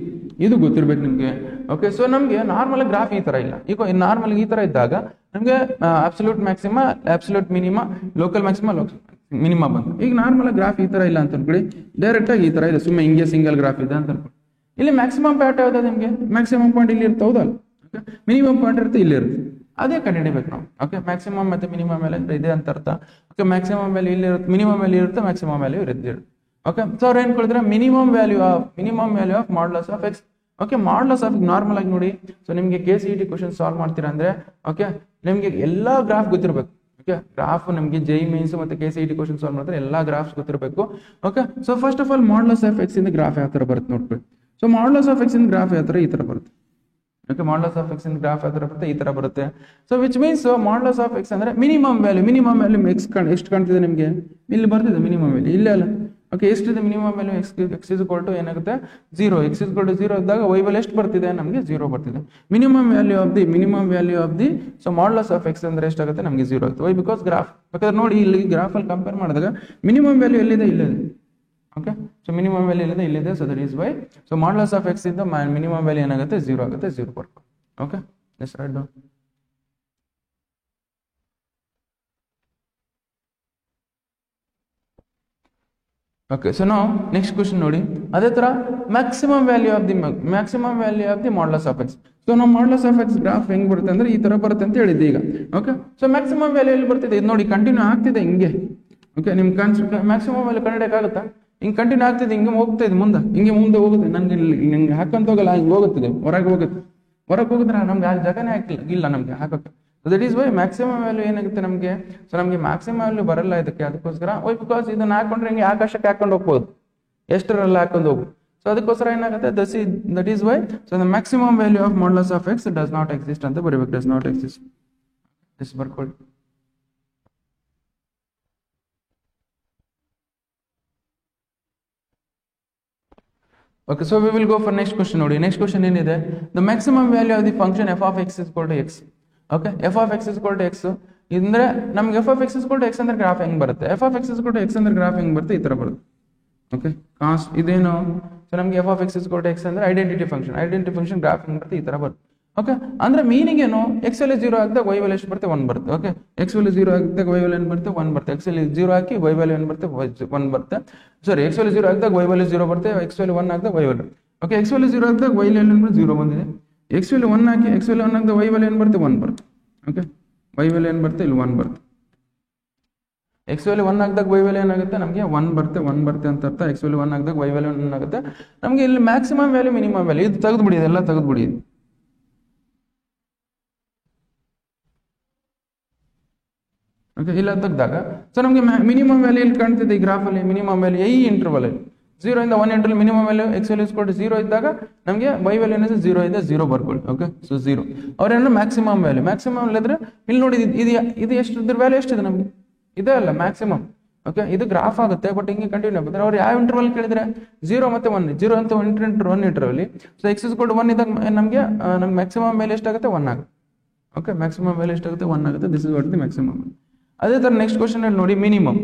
ಇದು ಗೊತ್ತಿರ್ಬೇಕು ನಿಮಗೆ. ಓಕೆ, ಸೊ ನಮಗೆ ನಾರ್ಮಲ್ ಗ್ರಾಫ್ ಈ ತರ ಇಲ್ಲ. ಈಗ ನಾರ್ಮಲ್ ಈ ತರ ಇದ್ದಾಗ ನಮಗೆ absolute maxima, absolute minima, local maxima, local minima ಬಂತು. ಈಗ ನಾರ್ಮಲ್ ಗ್ರಾಫ್ ಈ ತರ ಇಲ್ಲ ಅಂತ ಅನ್ಕೊಳ್ಳಿ, ಡೈರೆಕ್ಟ್ ಆಗಿ ಈ ತರ ಇದೆ, ಸುಮ್ಮನೆ ಹಿಂಗೆ ಸಿಂಗಲ್ ಗ್ರಾಫ್ ಇದೆ ಅಂತ ಅನ್ಕೊಳ್ಳಿ. ಇಲ್ಲಿ ಮ್ಯಾಕ್ಸಿಮಮ್ ಪಾಯಿಂಟ್ ಯಾವ್ದು ನಿಮಗೆ, ಮ್ಯಾಕ್ಸಿಮಮ್ ಪಾಯಿಂಟ್ ಇಲ್ಲಿ ಇರುತ್ತೆ, ಹೌದಲ್ಲ? ಓಕೆ, ಮಿನಿಮಮ್ ಪಾಯಿಂಟ್ ಇರುತ್ತೆ ಇಲ್ಲಿ ಇರುತ್ತೆ, ಅದೇ ಕಂಡುಹಿಡಿಬೇಕು ನಾವು. ಓಕೆ, ಮ್ಯಾಕ್ಸಿಮಮ್ ಮತ್ತೆ ಮಿನಿಮಮ್ ಮೇಲೆ ಇದೆ ಅಂತ ಅರ್ಥ. ಓಕೆ, ಮ್ಯಾಕ್ಸಿಮಮ್ ವ್ಯಾಲ್ಯೂ ಇಲ್ಲಿ ಇರುತ್ತೆ, ಮಿನಿಮಮ್ ವ್ಯಾಲ್ಯೂ ಇರುತ್ತೆ, ಮ್ಯಾಕ್ಸಿಮಮ್ ವ್ಯಾಲ್ಯೂ ಇರುತ್ತೆ. ಓಕೆ, ಸೊ ಅವ್ರು ಏನ್ ಕೊಡಿದ್ರೆ minimum value of modulus of x. Okay, modulus of normal ಆಗಿ ನೋಡಿ. ಸೊ ನಿಮಗೆ KCET ಕ್ವಶನ್ ಸಾಲ್ವ್ ಮಾಡ್ತೀರಾ ಅಂದ್ರೆ ಓಕೆ ನಿಮಗೆ ಎಲ್ಲಾ ಗ್ರಾಫ್ ಗೊತ್ತಿರಬೇಕು. ಓಕೆ, ಗ್ರಾಫ್ ನಮಗೆ JEE ಮೇನ್ಸ್ ಮತ್ತೆ KCET ಕ್ವಶನ್ ಸಾಲ್ವ್ ಮಾಡ್ತಾರೆ, ಎಲ್ಲಾ ಗ್ರಾಫ್ಸ್ ಗೊತ್ತಿರಬೇಕು. Okay, so first of all modulus of x ಇಂದ ಗ್ರಾಫ್ ಯಾವ ತರ ಬರುತ್ತೆ ನೋಡ್ಕೊಳ್ಳಿ. ಸೊ ಮಾಡ್ಲಸ್ ಆಫ್ ಎಕ್ಸ್ ಇಂದ ಗ್ರಾಫ್ ಯಾವ ತರ ಈ ತರ ಬರುತ್ತೆ. ಓಕೆ, ಮಾಡ್ಲಸ್ ಆಫ್ ಎಕ್ಸ್ ಇಂದ ಗ್ರಾಫ್ ಯಾವ ತರ ಬರುತ್ತೆ, ಈ ತರ ಬರುತ್ತೆ. So which means modulus of X ಅಂದ್ರೆ ಮಿನಿಮಮ್ ವ್ಯಾಲ್ಯೂ ಎಕ್ಸ್ ಎಷ್ಟು ಕಾಣ್ತಿದೆ ನಿಮಗೆ, ಇಲ್ಲಿ ಬರ್ತಿದೆ ಮಿನಿಮಮ್ ವ್ಯಾಲ್ಯೂ, ಇಲ್ಲ ಅಲ್ಲ? ಓಕೆ, ಎಷ್ಟಿದೆ minimum value, X is equal to ಏನಾಗುತ್ತೆ 0. ಎಕ್ಸ್ ಇಸ್ ಈಕ್ವಲ್ ಟು 0 ಇದ್ದಾಗ y ವ್ಯಾಲ್ಯೂ ಎಷ್ಟು ಬರ್ತಿದೆ ನಮಗೆ 0 ಬರ್ತಿದೆ. Minimum value of the so modulus of X ಅಂದ್ರೆ ಎಷ್ಟಾಗುತ್ತೆ ನಮಗೆ 0 ಆಗುತ್ತೆ. ವೈ ಬಿಕಾಸ್ ಗ್ರಾಫ್ ಬೇಕಾದ್ರೆ ನೋಡಿ, ಇಲ್ಲಿ ಗ್ರಾಫ್ ಅಲ್ಲಿ ಕಂಪೇರ್ ಮಾಡಿದಾಗ ಮಿನಿಮಮ್ ವ್ಯಾಲ್ಯೂ ಎಲ್ಲಿದೆ, ಇಲ್ಲಿದೆ. ಓಕೆ, ಸೊ ಮಿನಿಮಮ್ ವ್ಯಾಲ್ಯೂ ಎಲ್ಲಿದೆ, ಇಲ್ಲಿದೆ. So that is Y so modulus of x ಇಂದ ಮಿನಿಮಮ್ ವ್ಯಾಲ್ಯೂ ಏನಾಗುತ್ತೆ 0 ಆಗುತ್ತೆ, 0 ಬರ್ಕೊ. Okay, let's write down. Okay, so ನಾವು ನೆಕ್ಸ್ಟ್ ಕ್ವಶನ್ ನೋಡಿ. ಅದೇ ತರ maximum value of the modulus of x. So ನಾವು ಮಾಡ್ಲಸ್ ಆಫ್ ಎಕ್ಸ್ ಗ್ರಾಫ್ ಹೆಂಗ್ ಬರುತ್ತೆ ಅಂದ್ರೆ ಈ ತರ ಬರುತ್ತೆ ಅಂತ ಹೇಳಿದ್ದೆ ಈಗ. ಓಕೆ, ಸೊ ಮ್ಯಾಕ್ಸಿಮಮ್ ವ್ಯಾಲ್ಯೂ ಎಲ್ಲಿ ಬರ್ತಿದೆ ಇದು ನೋಡಿ, ಕಂಟಿನ್ಯೂ ಆಗ್ತಿದೆ ಹಿಂಗೆ. ಓಕೆ, ನಿಮ್ ಮ್ಯಾಕ್ಸಿಮಮ್ ವ್ಯಾಲ್ಯೂ ಕಂಡುಹಿಡಿಯಕ್ಕಾಗುತ್ತಾ? ಹಿಂಗೆ ಕಂಟಿನ್ಯೂ ಆಗ್ತಿದೆ, ಹಿಂಗೆ ಹೋಗ್ತಾ ಇದೆ ಮುಂದೆ, ಹಿಂಗೆ ಮುಂದೆ ಹೋಗುತ್ತೆ. ನಂಗೆ ಹಾಕಂತ ಹೋಗಲ್ಲ, ಹಿಂಗೆ ಹೋಗುತ್ತಿದೆ, ಹೊರಗೆ ಹೋಗಿದ್ರೆ ನಮ್ಗೆ ಆ ಜಾಗನೇ ಇಲ್ಲ ನಮ್ಗೆ ಹಾಕೋಕೆ. So that is Y maximum value ಏನಾಗುತ್ತೆ ನಮಗೆ. ಸೊ ನಮಗೆ ಮ್ಯಾಕ್ಸಿಮಮ್ ವ್ಯಾಲ್ಯೂ ಬರಲ್ಲ ಇದಕ್ಕೆ, ಅದಕ್ಕೋಸ್ಕರ ವೈ ಬಿಕಾಸ್ ಇದನ್ನ ಹಾಕೊಂಡ್ರೆ ಹಿಂಗೆ ಆಕಾಶಕ್ಕೆ ಹಾಕೊಂಡು ಹೋಗ್ಬೋದು, ಎಷ್ಟರೆಲ್ಲ ಹಾಕೊಂಡು ಹೋಗ್ಬೋದು. ಸೊ ಅದಕ್ಕೋಸ್ಕರ ಏನಾಗುತ್ತೆ that is Y so the maximum value of modulus of X does not exist ಅಂತ ಬರೀಬೇಕು. ಡಸ್ ನಾಟ್ ಎಕ್ಸಿಸ್ಟ್, ಇಸ್ ಬರ್ಕೊಳ್ಳಿ. Okay, so we will go for next question ನೋಡಿ. ನೆಕ್ಸ್ಟ್ ಕ್ವಶನ್ ಏನಿದೆ, the maximum value of the function F of X is equal to X. Okay, F of X is equal to X ಅಂದ್ರೆ ನಮ್ಗೆ F of X is equal to X ಅಂದ್ರೆ graph ಹೆಂಗ್ ಬರುತ್ತೆ, F of X is equal to X ಅಂದ್ರೆ graph ಹೆಂಗ್ ಬರುತ್ತೆ, ಈ ತರ ಬರುತ್ತೆ. ಓಕೆ, ಕಾಸ್ಟ್ ಇದೇನು, ಸೊ ನಮ್ಗೆ F of X is equal to X ಅಂದ್ರೆ ಐಡೆಂಟಿಟಿ ಫಂಕ್ಷನ್ ಗ್ರಾಫ್ ಹೆಂಗ್ ಬರುತ್ತೆ, ಈ ತರ ಬರುತ್ತೆ. ಓಕೆ, ಅಂದ್ರೆ ಮೀನಿಂಗ್ ಏನು, ಎಕ್ಸ್ ವ್ಯಾಲ್ಯೂ 0 ಆಗಿದಾಗ ವೈ ವ್ಯಾಲ್ಯೂ ಎಷ್ಟು ಬರುತ್ತೆ 1 ಬರುತ್ತೆ. ಓಕೆ, ಎಕ್ಸ್ ವ್ಯಾಲ್ಯೂ 0 ಆಗಿದಾಗ ವೈ ವ್ಯಾಲ್ಯೂ ಏನು ಬರುತ್ತೆ 1 ಬರುತ್ತೆ. ಎಕ್ಸ್ ವ್ಯಾಲ್ಯೂ 0 ಹಾಕಿ ವೈ ವ್ಯಾಲ್ಯೂ ಏನು ಬರುತ್ತೆ 1 ಬರುತ್ತೆ. ಸಾರಿ, ಎಕ್ಸ್ ವ್ಯಾಲ್ಯೂ 0 ಆಗಿದಾಗ ವೈ ವ್ಯಾಲ್ಯೂ 0 ಬರುತ್ತೆ, ಎಕ್ಸ್ ವ್ಯಾಲ್ಯೂ 1 ಆಗಿದಾಗ y value. Okay, X value 0 ಆಗಿದಾಗ ವೈ ವ್ಯಾಲ್ಯೂ ಏನು ಬರುತ್ತೆ 0 ಬಂದಿದೆ. ಎಕ್ಸ್ ವ್ಯಾಲ್ಯೂ 1 ಹಾಕಿ ಎಕ್ಸ್ ವ್ಯಾಲ್ಯೂ 1 ಆಗಿದಾಗ ವೈ ವ್ಯಾಲ್ಯೂ ಏನು ಬರುತ್ತೆ 1 ಬರುತ್ತೆ. ಓಕೆ, ವೈ ವ್ಯಾಲ್ಯೂ ಏನು ಬರುತ್ತೆ ಇಲ್ಲಿ 1 ಬರುತ್ತೆ. ಎಕ್ಸ್ ವ್ಯಾಲ್ಯೂ 1 ಆಗಿದಾಗ ವೈ ವ್ಯಾಲ್ಯೂ ಏನಾಗುತ್ತೆ ನಮಗೆ 1 ಬರುತ್ತೆ ಅಂತ ಅರ್ಥ. ಎಕ್ಸ್ ವ್ಯಾಲ್ಯೂ 1 ಆಗಿದಾಗ ವೈ ವ್ಯಾಲ್ಯೂ ಏನಾಗುತ್ತೆ ನಮಗೆ ಇಲ್ಲಿ ಮ್ಯಾಕ್ಸಿಮಮ್ ವ್ಯಾಲ್ಯೂ ಮಿನಿಮಮ್ ವ್ಯಾಲ್ಯೂ ಇದು ತೆಗೆದುಬಿಡಿ, ಇದೆಲ್ಲ ತೆಗೆದುಬಿಡಿ. ಓಕೆ, ಇಲ್ಲ ತೆಗೆದಾಗ ಸೊ ನಮಗೆ ಮಿನಿಮಮ್ ವ್ಯಾಲ್ಯೂ ಇಲ್ಲಿ ಕಾಣ್ತಿದೆ ಈ ಗ್ರಾಫಲ್ಲಿ. ಮಿನಿಮಮ್ ವ್ಯಾಲ್ಯೂ ಈ ಇಂಟರ್ವಲ್ 0 ಇಂದ 1 interval minimum value X value ಇಸ್ಕೊಂಡು 0 ಇದ್ದಾಗ ನಮಗೆ ವೈ ವ್ಯಾಲ್ಯೂ ಏನಿದೆ 0 ಇದೆ, 0 ಬರ್ಕೊಳ್ಳಿ. ಓಕೆ, ಸೊ 0 ಅವ್ರೇನು ಮ್ಯಾಕ್ಸಿಮಮ್ ವ್ಯಾಲ್ಯೂ ಇದ್ರೆ ಇಲ್ಲಿ ನೋಡಿ ಇದು ಎಷ್ಟು, ಇದ್ರ ವ್ಯಾಲ್ಯೂ ಎಷ್ಟಿದೆ ನಮಗೆ, ಇದೇ ಅಲ್ಲ ಮ್ಯಾಕ್ಸಿಮಮ್. ಓಕೆ, ಇದು ಗ್ರಾಫ್ ಆಗುತ್ತೆ ಬಟ್ ಹಿಂಗೆ ಕಂಟಿನ್ಯೂ ಆಗುತ್ತೆ. ಅವ್ರು ಯಾವ ಇಂಟರ್ವಲ್ ಕೇಳಿದ್ರೆ 0 ಮತ್ತೆ 1, 0 ಅಂತ 1 ಇಂಟರ್ವಲ್. ಸೊ ಎಕ್ಸ್ ಇಸ್ಕೊಂಡು 1 ಇದ್ದಾಗ ನಮಗೆ ಮ್ಯಾಕ್ಸಿಮಮ್ ವ್ಯಾಲ್ಯೂ ಎಷ್ಟಾಗುತ್ತೆ 1 ಆಗುತ್ತೆ. ಓಕೆ, ಮ್ಯಾಕ್ಸಿಮಮ್ ವ್ಯಾಲ್ಯೂ ಎಷ್ಟಾಗುತ್ತೆ 1 ಆಗುತ್ತೆ. This is what the maximum. ಅದೇ ತರ ನೆಕ್ಸ್ಟ್ ಕ್ವಶನ್ ಅಲ್ಲಿ ನೋಡಿ, ಮಿನಿಮಮ್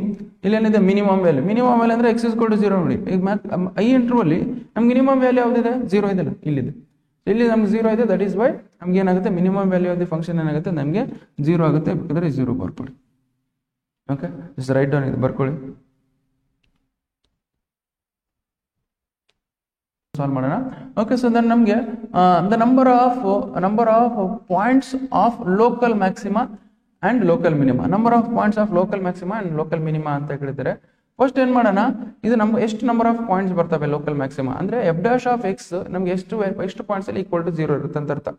ಇಲ್ಲೇನಿದೆ ಮಿನಿಮಮ್ ವ್ಯಾಲ್ಯೂ ಅಂದ್ರೆ ಎಕ್ಸ್ ಇಸ್ ಕೊಟ್ಟು 0 ನೋಡಿ. ಈಗ ಐ ಇಂಟರ್ವಲ್ ನಮ್ಗೆ ಮಿನಿಮಮ್ ವ್ಯಾಲ್ಯೂ ಯಾವ್ದಿದೆ 0 ಇದೆಲ್ಲ, ಇಲ್ಲಿದೆ. ಇಲ್ಲಿ ನಮ್ಗೆ 0 ಇದೆ, ದಟ್ ಈಸ್ ವೈ ನಮ್ಗೆ ಏನಾಗುತ್ತೆ minimum value of the function ಏನಾಗುತ್ತೆ ನಮಗೆ 0 ಆಗುತ್ತೆ. ಬೇಕಾದ್ರೆ 0 ಬರ್ಕೊಳ್ಳಿ. ಓಕೆ, ಜಸ್ಟ್ ರೈಟ್ ಡೌನ್ ಇದು ಬರ್ಕೊಳ್ಳಿ. ಸಾಲ್ವ್ ಮಾಡೋಣ. ಓಕೆ, ಸೊ ದೆನ್ ನಮಗೆ the number of points of local maxima and local minima, number of points of local maxima and local minima ಅಂತ ಹೇಳಿದರೆ ಫಸ್ಟ್ ಏನು ಮಾಡೋಣ, ಇದು ನಮ್ಗೆ ಎಷ್ಟು ನಂಬರ್ ಆಫ್ ಪಾಯಿಂಟ್ಸ್ ಬರ್ತವೆ ಲೋಕಲ್ ಮ್ಯಾಕ್ಸಿಮಾ ಅಂದರೆ ಎಫ್ ಡ್ಯಾಶ್ ಆಫ್ ಎಕ್ಸ್ ನಮ್ಗೆ ಎಷ್ಟು ಪಾಯಿಂಟ್ಸ್ ಅಲ್ಲಿ ಈಕ್ವಲ್ ಟು 0 ಇರುತ್ತೆ ಅಂತ ಅರ್ಥ.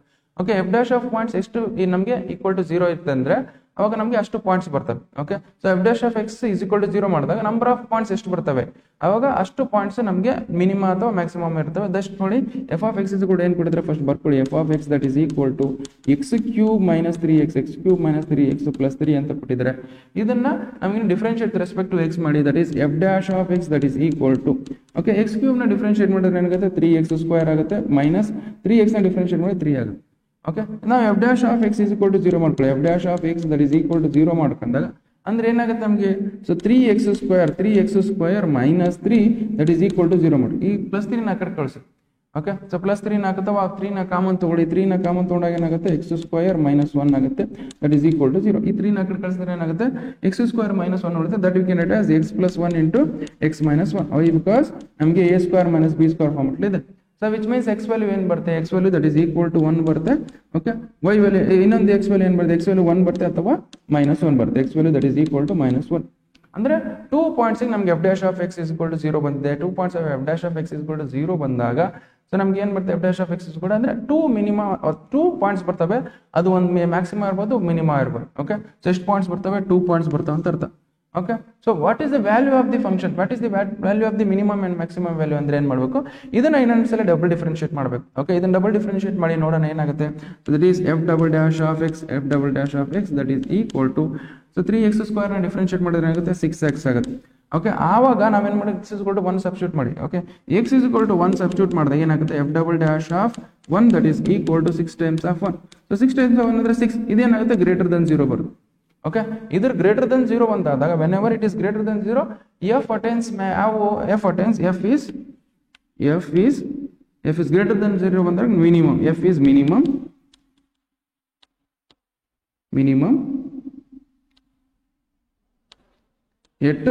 Okay, f dash of points ಎಷ್ಟು ನಮಗೆ ಈಕ್ವಲ್ ಟು 0 ಇರುತ್ತೆ ಅಂದ್ರೆ ಅವಾಗ ನಮಗೆ ಅಷ್ಟು ಪಾಯಿಂಟ್ಸ್ ಬರ್ತವೆ. Okay, so F dash of X is equal to 0 ಮಾಡಿದಾಗ ನಂಬರ್ ಆಫ್ ಪಾಯಿಂಟ್ಸ್ ಎಷ್ಟು ಬರ್ತವೆ, ಅವಾಗ ಅಷ್ಟು ಪಾಯಿಂಟ್ಸ್ ನಮಗೆ ಮಿನಿಮಮ್ ಅಥವಾ ಮ್ಯಾಕ್ಸಿಮಮ್ ಇರ್ತವೆ. ದಸ್ಟ್ ನೋಡಿ ಎಫ್ ಆಫ್ ಎಕ್ಸ್ ಕೂಡ ಏನು ಕೊಟ್ಟಿದ್ರೆ ಫಸ್ಟ್ ಬರ್ಕೊಳ್ಳಿ, F of X that is equal to X cube minus 3x X cube minus 3x plus 3 ಅಂತ ಕೊಟ್ಟಿದ್ದಾರೆ. ಇದನ್ನ ನಮಗೆ ಡಿಫ್ರೆನ್ಶಿಯೇಟ್ ರೆಸ್ಪೆಕ್ಟ್ ಟು ಎಕ್ಸ್ ಮಾಡಿ, that is F dash of X that is equal to okay X cube ನ differentiate ಮಾಡಿದ್ರೆ ಏನಾಗುತ್ತೆ 3x square ಆಗುತ್ತೆ minus 3x ನ ಡಿಫ್ರೆನ್ಶಿಯೇಟ್ ಮಾಡಿ 3 ಆಗುತ್ತೆ. ಓಕೆ, ನಾವು F dash of X is equal to 0 ಮಾಡ್ಕೊಳ್ಳಿ, F dash of X that is equal to 0 ಮಾಡ್ಕೊಂಡಾಗ ಅಂದ್ರೆ ಏನಾಗುತ್ತೆ ನಮಗೆ, so 3x square minus 3 that is equal to 0 ಮಾಡಿ, ಈ ಪ್ಲಸ್ 3 ನ ಆ ಕಡೆ ಕಳಿಸಿ. ಓಕೆ, ಸೊ ಪ್ಲಸ್ 3 ನ ಹಾಕುತ್ತವ 3 ನ ಕಾಮನ್ ತಗೊಳ್ಳಿ, 3 ನ ಕಾಮನ್ ತಗೊಂಡಾಗ ಏನಾಗುತ್ತೆ ಎಕ್ಸ್ ಸ್ಕ್ವೇರ್ ಮೈನಸ್ 1 ಆಗುತ್ತೆ ದಟ್ ಇಸ್ ಈಕ್ವಲ್ ಟು 0. ಈ 3 ನ ಆ ಕಡೆ ಕಳಿಸಿದ್ರೆ ಏನಾಗುತ್ತೆ ಎಕ್ಸ್ ಸ್ಕ್ವೇರ್ ಮೈನಸ್ 1 ಉಳಿಯುತ್ತೆ, that you can write as x plus 1 into x minus 1. Why because ನಮಗೆ a square minus b square format ಇದೆ. So which means x value ಏನು ಬರುತ್ತೆ, X value that is equal to 1 ಬರುತ್ತೆ. Okay, y value ಇನ್ನೊಂದು x value ಏನು ಬರುತ್ತೆ, X value 1 ಬರುತ್ತೆ ಅಥವಾ ಮೈನಸ್ 1 ಬರುತ್ತೆ, X value that is equal to minus 1. ಅಂದ್ರೆ 2 ಪಾಯಿಂಟ್ಸ್ ನಮಗೆ F dash of X is equal to 0 ಬಂದಿದೆ. 2 points F dash of X is equal to 0 ಬಂದಾಗ ಸೊ ನಮ್ಗೆ ಏನು ಬರುತ್ತೆ, ಎಫ್ ಡ್ಯಾಶ್ ಆಫ್ ಎಕ್ಸ್ ಕೂಡ ಅಂದ್ರೆ 2 ಮಿನಿಮಮ್ 2 ಪಾಯಿಂಟ್ಸ್ ಬರ್ತವೆ, ಅದು ಒಂದು ಮ್ಯಾಕ್ಸಿಮಮ್ ಇರ್ಬೋದು ಮಿನಿಮಮ್ ಇರ್ಬೋದು. ಓಕೆ, ಸೊ ಎಷ್ಟು ಪಾಯಿಂಟ್ಸ್ ಬರ್ತವೆ, 2 ಪಾಯಿಂಟ್ಸ್ ಬರ್ತವೆ ಅಂತ ಅರ್ಥ. Okay, so what is the value of the function, what is the value of the minimum and maximum value ಅಂದ್ರೆ ಏನು ಮಾಡಬೇಕು, ಇದನ್ನ ಇನ್ನೊಂದ್ಸಲ ಡಬಲ್ ಡಿಫ್ರೆನ್ಶಿಯೇಟ್ ಮಾಡಬೇಕು. ಓಕೆ, ಇದನ್ನ ಡಬಲ್ ಡಿಫ್ರೆನ್ಶಿಯೇಟ್ ಮಾಡಿ ನೋಡೋಣ ಏನಾಗುತ್ತೆ. That is F double dash of X that is equal to so 3x square ನ ಡಿಫ್ರೆನ್ಶಿಯೇಟ್ ಮಾಡಿದ್ರೆ ಏನಾಗುತ್ತೆ 6x ಆಗುತ್ತೆ. ಓಕೆ, ಆವಾಗ ನಾವೇನು ಮಾಡಿ x is equal to 1 substitute ಮಾಡಿ. Okay, x is equal to 1 substitute ಮಾಡಿದಾಗ ಏನಾಗುತ್ತೆ F double dash of 1 that is equal to 6 times of 1. So 6 times of 1 ಅಂದ್ರೆ 6, ಇದೇನಾಗುತ್ತೆ ಗ್ರೇಟರ್ ದನ್ 0 ಬರುತ್ತೆ. ಓಕೆ, ಇದ್ರ ಗ್ರೇಟರ್ ದನ್ 0 ಬಂದಾಗ whenever it is greater than 0 f attains f is greater than 0 ಬಂದಾಗ minimum f is minimum at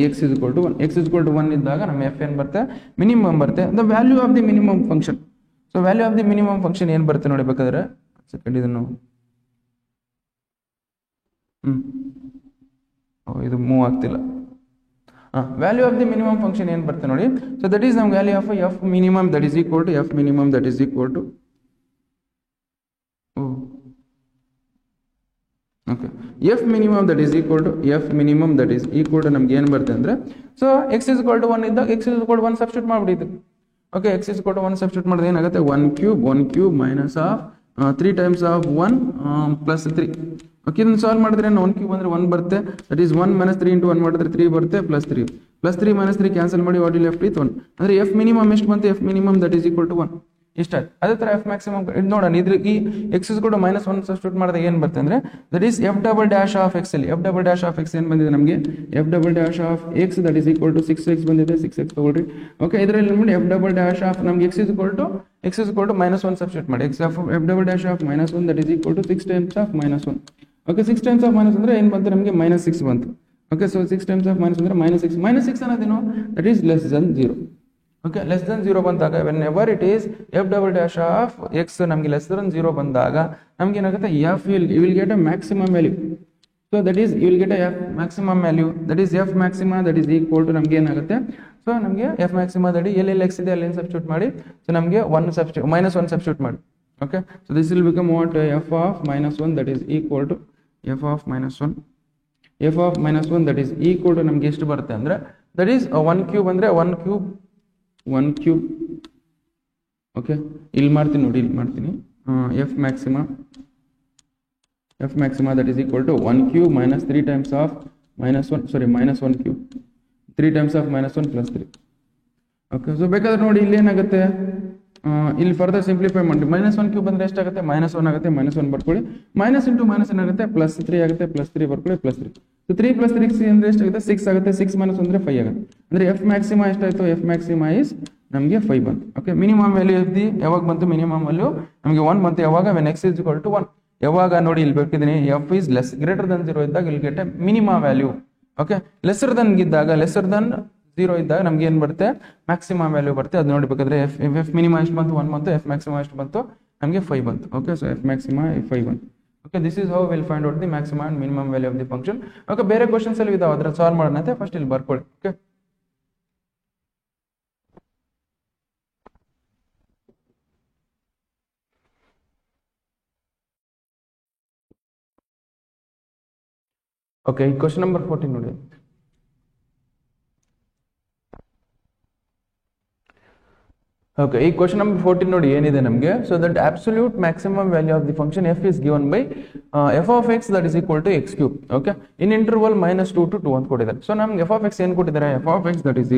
x is equal to 1. X is equal to 1 ಇದ್ದಾಗ ನಮ್ಮ f ಏನು ಬರುತ್ತೆ minimum ಬರುತ್ತೆ. The value of the minimum function, so value of the minimum function ಏನು ಬರುತ್ತೆ ನೋಡಿ ಬೇಕಾದ್ರೆ ಸೆಕೆಂಡ್ ಇದನ್ನು ಇದು ಮೂವ್ ಆಗ್ತಿಲ್ಲ. Value of the minimum function ಏನು ಬರುತ್ತೆ ನೋಡಿ, ಸೊ ದಟ್ ಈಸ್ ನಮ್ಮ value of f minimum that is equal to okay f minimum that is equal to ನಮ್ಗೆ ಏನು ಬರುತ್ತೆ ಅಂದ್ರೆ so x is equal to 1 ಇದ್ದಾಗ x is equal to 1 substitute ಮಾಡ್ಬಿಟ್ಟಿದ್ದು. Okay, x is equal to 1 substitute ಮಾಡಿದ್ರೆ ಏನಾಗುತ್ತೆ 1 cube minus of 3 times of 1 plus 3. Okay, ಇದನ್ನು solve ಮಾಡಿದ್ರೆ 1 ಕ್ಯೂಬ್ ಅಂದ್ರೆ 1 ಬರುತ್ತೆ, ದಟ್ ಈಸ್ 1 ಮೈನಸ್ 3 ಇಂಟು 1 ಮಾಡಿದ್ರೆ 3 ಬರುತ್ತೆ ಪ್ಲಸ್ 3 ಮೈನಸ್ 3 ಕ್ಯಾನ್ಸಲ್ ಮಾಡಿ ವಾಟ್ ವಿಲ್ ಲೆಫ್ಟ್ ವಿತ್ 1. ಅಂದ್ರೆ ಎಫ್ ಮಿನಿಮಮ್ ಎಷ್ಟು ಬಂತು, F minimum that is equal to 1 ಇಷ್ಟ. ಅದೇ ತರ ಎಫ್ ಮ್ಯಾಕ್ಸಿಮಮ್ ಇದು ನೋಡೋಣ, ಇದ್ರ ಈ ಎಕ್ಸ್ ಕೂಡ ಮೈನಸ್ 1 ಸಬ್ಸ್ಟಿಟ್ಯೂಟ್ ಮಾಡಿದಾಗ ಏನು ಬರುತ್ತೆ ಅಂದ್ರೆ that is F double dash of X ಅಲ್ಲಿ f double dash of X ಏನು ಬಂದಿದೆ ನಮಗೆ f double dash of X that is equal to 6x ಬಂದಿದೆ, 6x ತಗೊಳ್ರಿ. ಓಕೆ, ಇದರಲ್ಲಿ ನೋಡಿ ಎಫ್ ಡಬಲ್ ಡ್ಯಾಶ್ ಆಫ್ ನಮ್ಗೆ x is equal to minus 1 substitute ಮಾಡಿ, f double dash of minus 1 that is equal to 6 times of minus 1. Okay, 6 times of minus ಅಂದ್ರೆ ಏನು ಬಂತು ನಮಗೆ ಮೈನಸ್ 6 ಬಂತು. Okay, so 6 times of minus ಅಂದ್ರೆ minus 6 ಅನ್ನೋದೇನು that is less than 0. Okay, less than 0 ಬಂದಾಗ whenever it is F double dash of x ನಮಗೆ less than 0 ಬಂದಾಗ ನಮ್ಗೆ ಏನಾಗುತ್ತೆ f you will get a maximum value. So that is you will get f maximum value that is f maxima that is equal to ನಮ್ಗೆ ಏನಾಗುತ್ತೆ ಸೊ ನಮಗೆ F maxima that ಎಲ್ಲೆಲ್ಲಿ X ಇದೆ ಅಲ್ಲಿ ಸಬ್ಸ್ಟಿಟ್ಯೂಟ್ ಮಾಡಿ, ಸೊ ನಮಗೆ ಮೈನಸ್ 1 ಸಬ್ಸ್ಟಿಟ್ಯೂಟ್ ಮಾಡಿ. Okay, so this will become what F of minus 1 that is equal to F of minus 1 that is equal to ನಮ್ಗೆ ಎಷ್ಟು ಬರುತ್ತೆ ಅಂದ್ರೆ ದಟ್ ಈಸ್ 1 ಕ್ಯೂಬ್ ಅಂದ್ರೆ 1 ಕ್ಯೂಬ್. ಓಕೆ, ಇಲ್ಲಿ ಮಾಡ್ತೀನಿ ನೋಡಿ, ಇಲ್ಲಿ ಮಾಡ್ತೀನಿ F maxima that is equal to 1 cube minus 3 times of minus 1 cube 3 times of minus 1 plus 3. Okay, so ಬೇಕಾದ್ರೆ ನೋಡಿ ಇಲ್ಲಿ ಏನಾಗುತ್ತೆ ಇಲ್ಲಿ ಫರ್ದರ್ ಸಿಂಪ್ಲಿಫೈ ಮಾಡಿ ಮೈನಸ್ 1 ಕ್ಯೂಬ್ ಅಂದ್ರೆ ಎಷ್ಟಾಗುತ್ತೆ ಮೈನಸ್ 1 ಆಗುತ್ತೆ, ಮೈನಸ್ 1 ಬರ್ಕೊಳ್ಳಿ, ಮೈನಸ್ ಇಂಟು ಮೈನಸ್ ಏನಾಗುತ್ತೆ ಪ್ಲಸ್ 3 ಆಗುತ್ತೆ, ಪ್ಲಸ್ 3 ಬರ್ಕೊಳ್ಳಿ ಪ್ಲಸ್ 3. ಸೊ 3 ಪ್ಲಸ್ 3 ಅಂದ್ರೆ ಎಷ್ಟಾಗುತ್ತೆ 6 ಆಗುತ್ತೆ, 6 ಮೈನಸ್ ಅಂದ್ರೆ 5 ಆಗುತ್ತೆ. ಅಂದ್ರೆ ಎಫ್ ಮ್ಯಾಕ್ಸಿಮಾ ಎಷ್ಟಾಯ್ತು, ಎಫ್ ಮ್ಯಾಕ್ಸಿಮಾ ಇಸ್ ನಮಗೆ 5 ಬಂತು. ಓಕೆ, ಮಿನಿಮಮ್ ವ್ಯಾಲ್ಯೂ ಇದ್ದಿ ಯಾವಾಗ ಬಂತು, ಮಿನಿಮಮ್ ವ್ಯಾಲ್ಯೂ ನಮಗೆ 1 ಬಂತು ಯಾವಾಗ when x is equal to 1. ಯಾವಾಗ ನೋಡಿ ಇಲ್ಲಿ ಬೇಕಿದ್ದೀನಿ f is less greater than 0 ಇದ್ದಾಗ ಇಲ್ಲಿ get minimum value. Okay, lesser than 0 ಇದ್ದಾಗ ನಮ್ಗೆ ಏನು ಬರುತ್ತೆ ಮ್ಯಾಕ್ಸಿಮಮ್ ವ್ಯಾಲ್ಯೂ ಬರುತ್ತೆ. ಅದು ನೋಡಬೇಕಾದ್ರೆ ಎಫ್ ಮಿನಿಮಮ್ ಎಷ್ಟು ಬಂತು 1 ಬಂತು, ಎಫ್ ಮ್ಯಾಕ್ಸಿಮಮ್ ಎಷ್ಟು ಬಂತು ನಮಗೆ 5 ಬಂತು. ಓಕೆ, ಸೊ ಎಫ್ ಮ್ಯಾಕ್ಸಿಮಮ್ 5 ಬಂತು. Okay, this is how will find out the maximum and minimum value of the function. Okay, ಬೇರೆ ಕ್ವಶನ್ಸ್ ಅಲ್ಲಿ ಇದಾವೆ, ಅದರ ಸಾಲ್ವ್ ಮಾಡೋಣ ಅಂತ ಫಸ್ಟ್ ಇಲ್ಲಿ ಬರ್ಕೊಳ್ಳಿ. ಓಕೆ, ಓಕೆ, ಕ್ವಶನ್ ನಂಬರ್ 14 ನೋಡಿ. ಓಕೆ, ಈ ಕ್ವಶನ್ ನಂಬರ್ 14 ನೋಡಿ ಏನಿದೆ ನಮಗೆ. So that absolute maximum value of the function F is given by F of X that is equal to X cube. Okay, in interval -2 to 2 ಅಂತ ಕೊಟ್ಟಿದ್ದಾರೆ. So ನಮ್ಗೆ F of X ಏನು ಕೊಟ್ಟಿದ್ದಾರೆ, F of X that is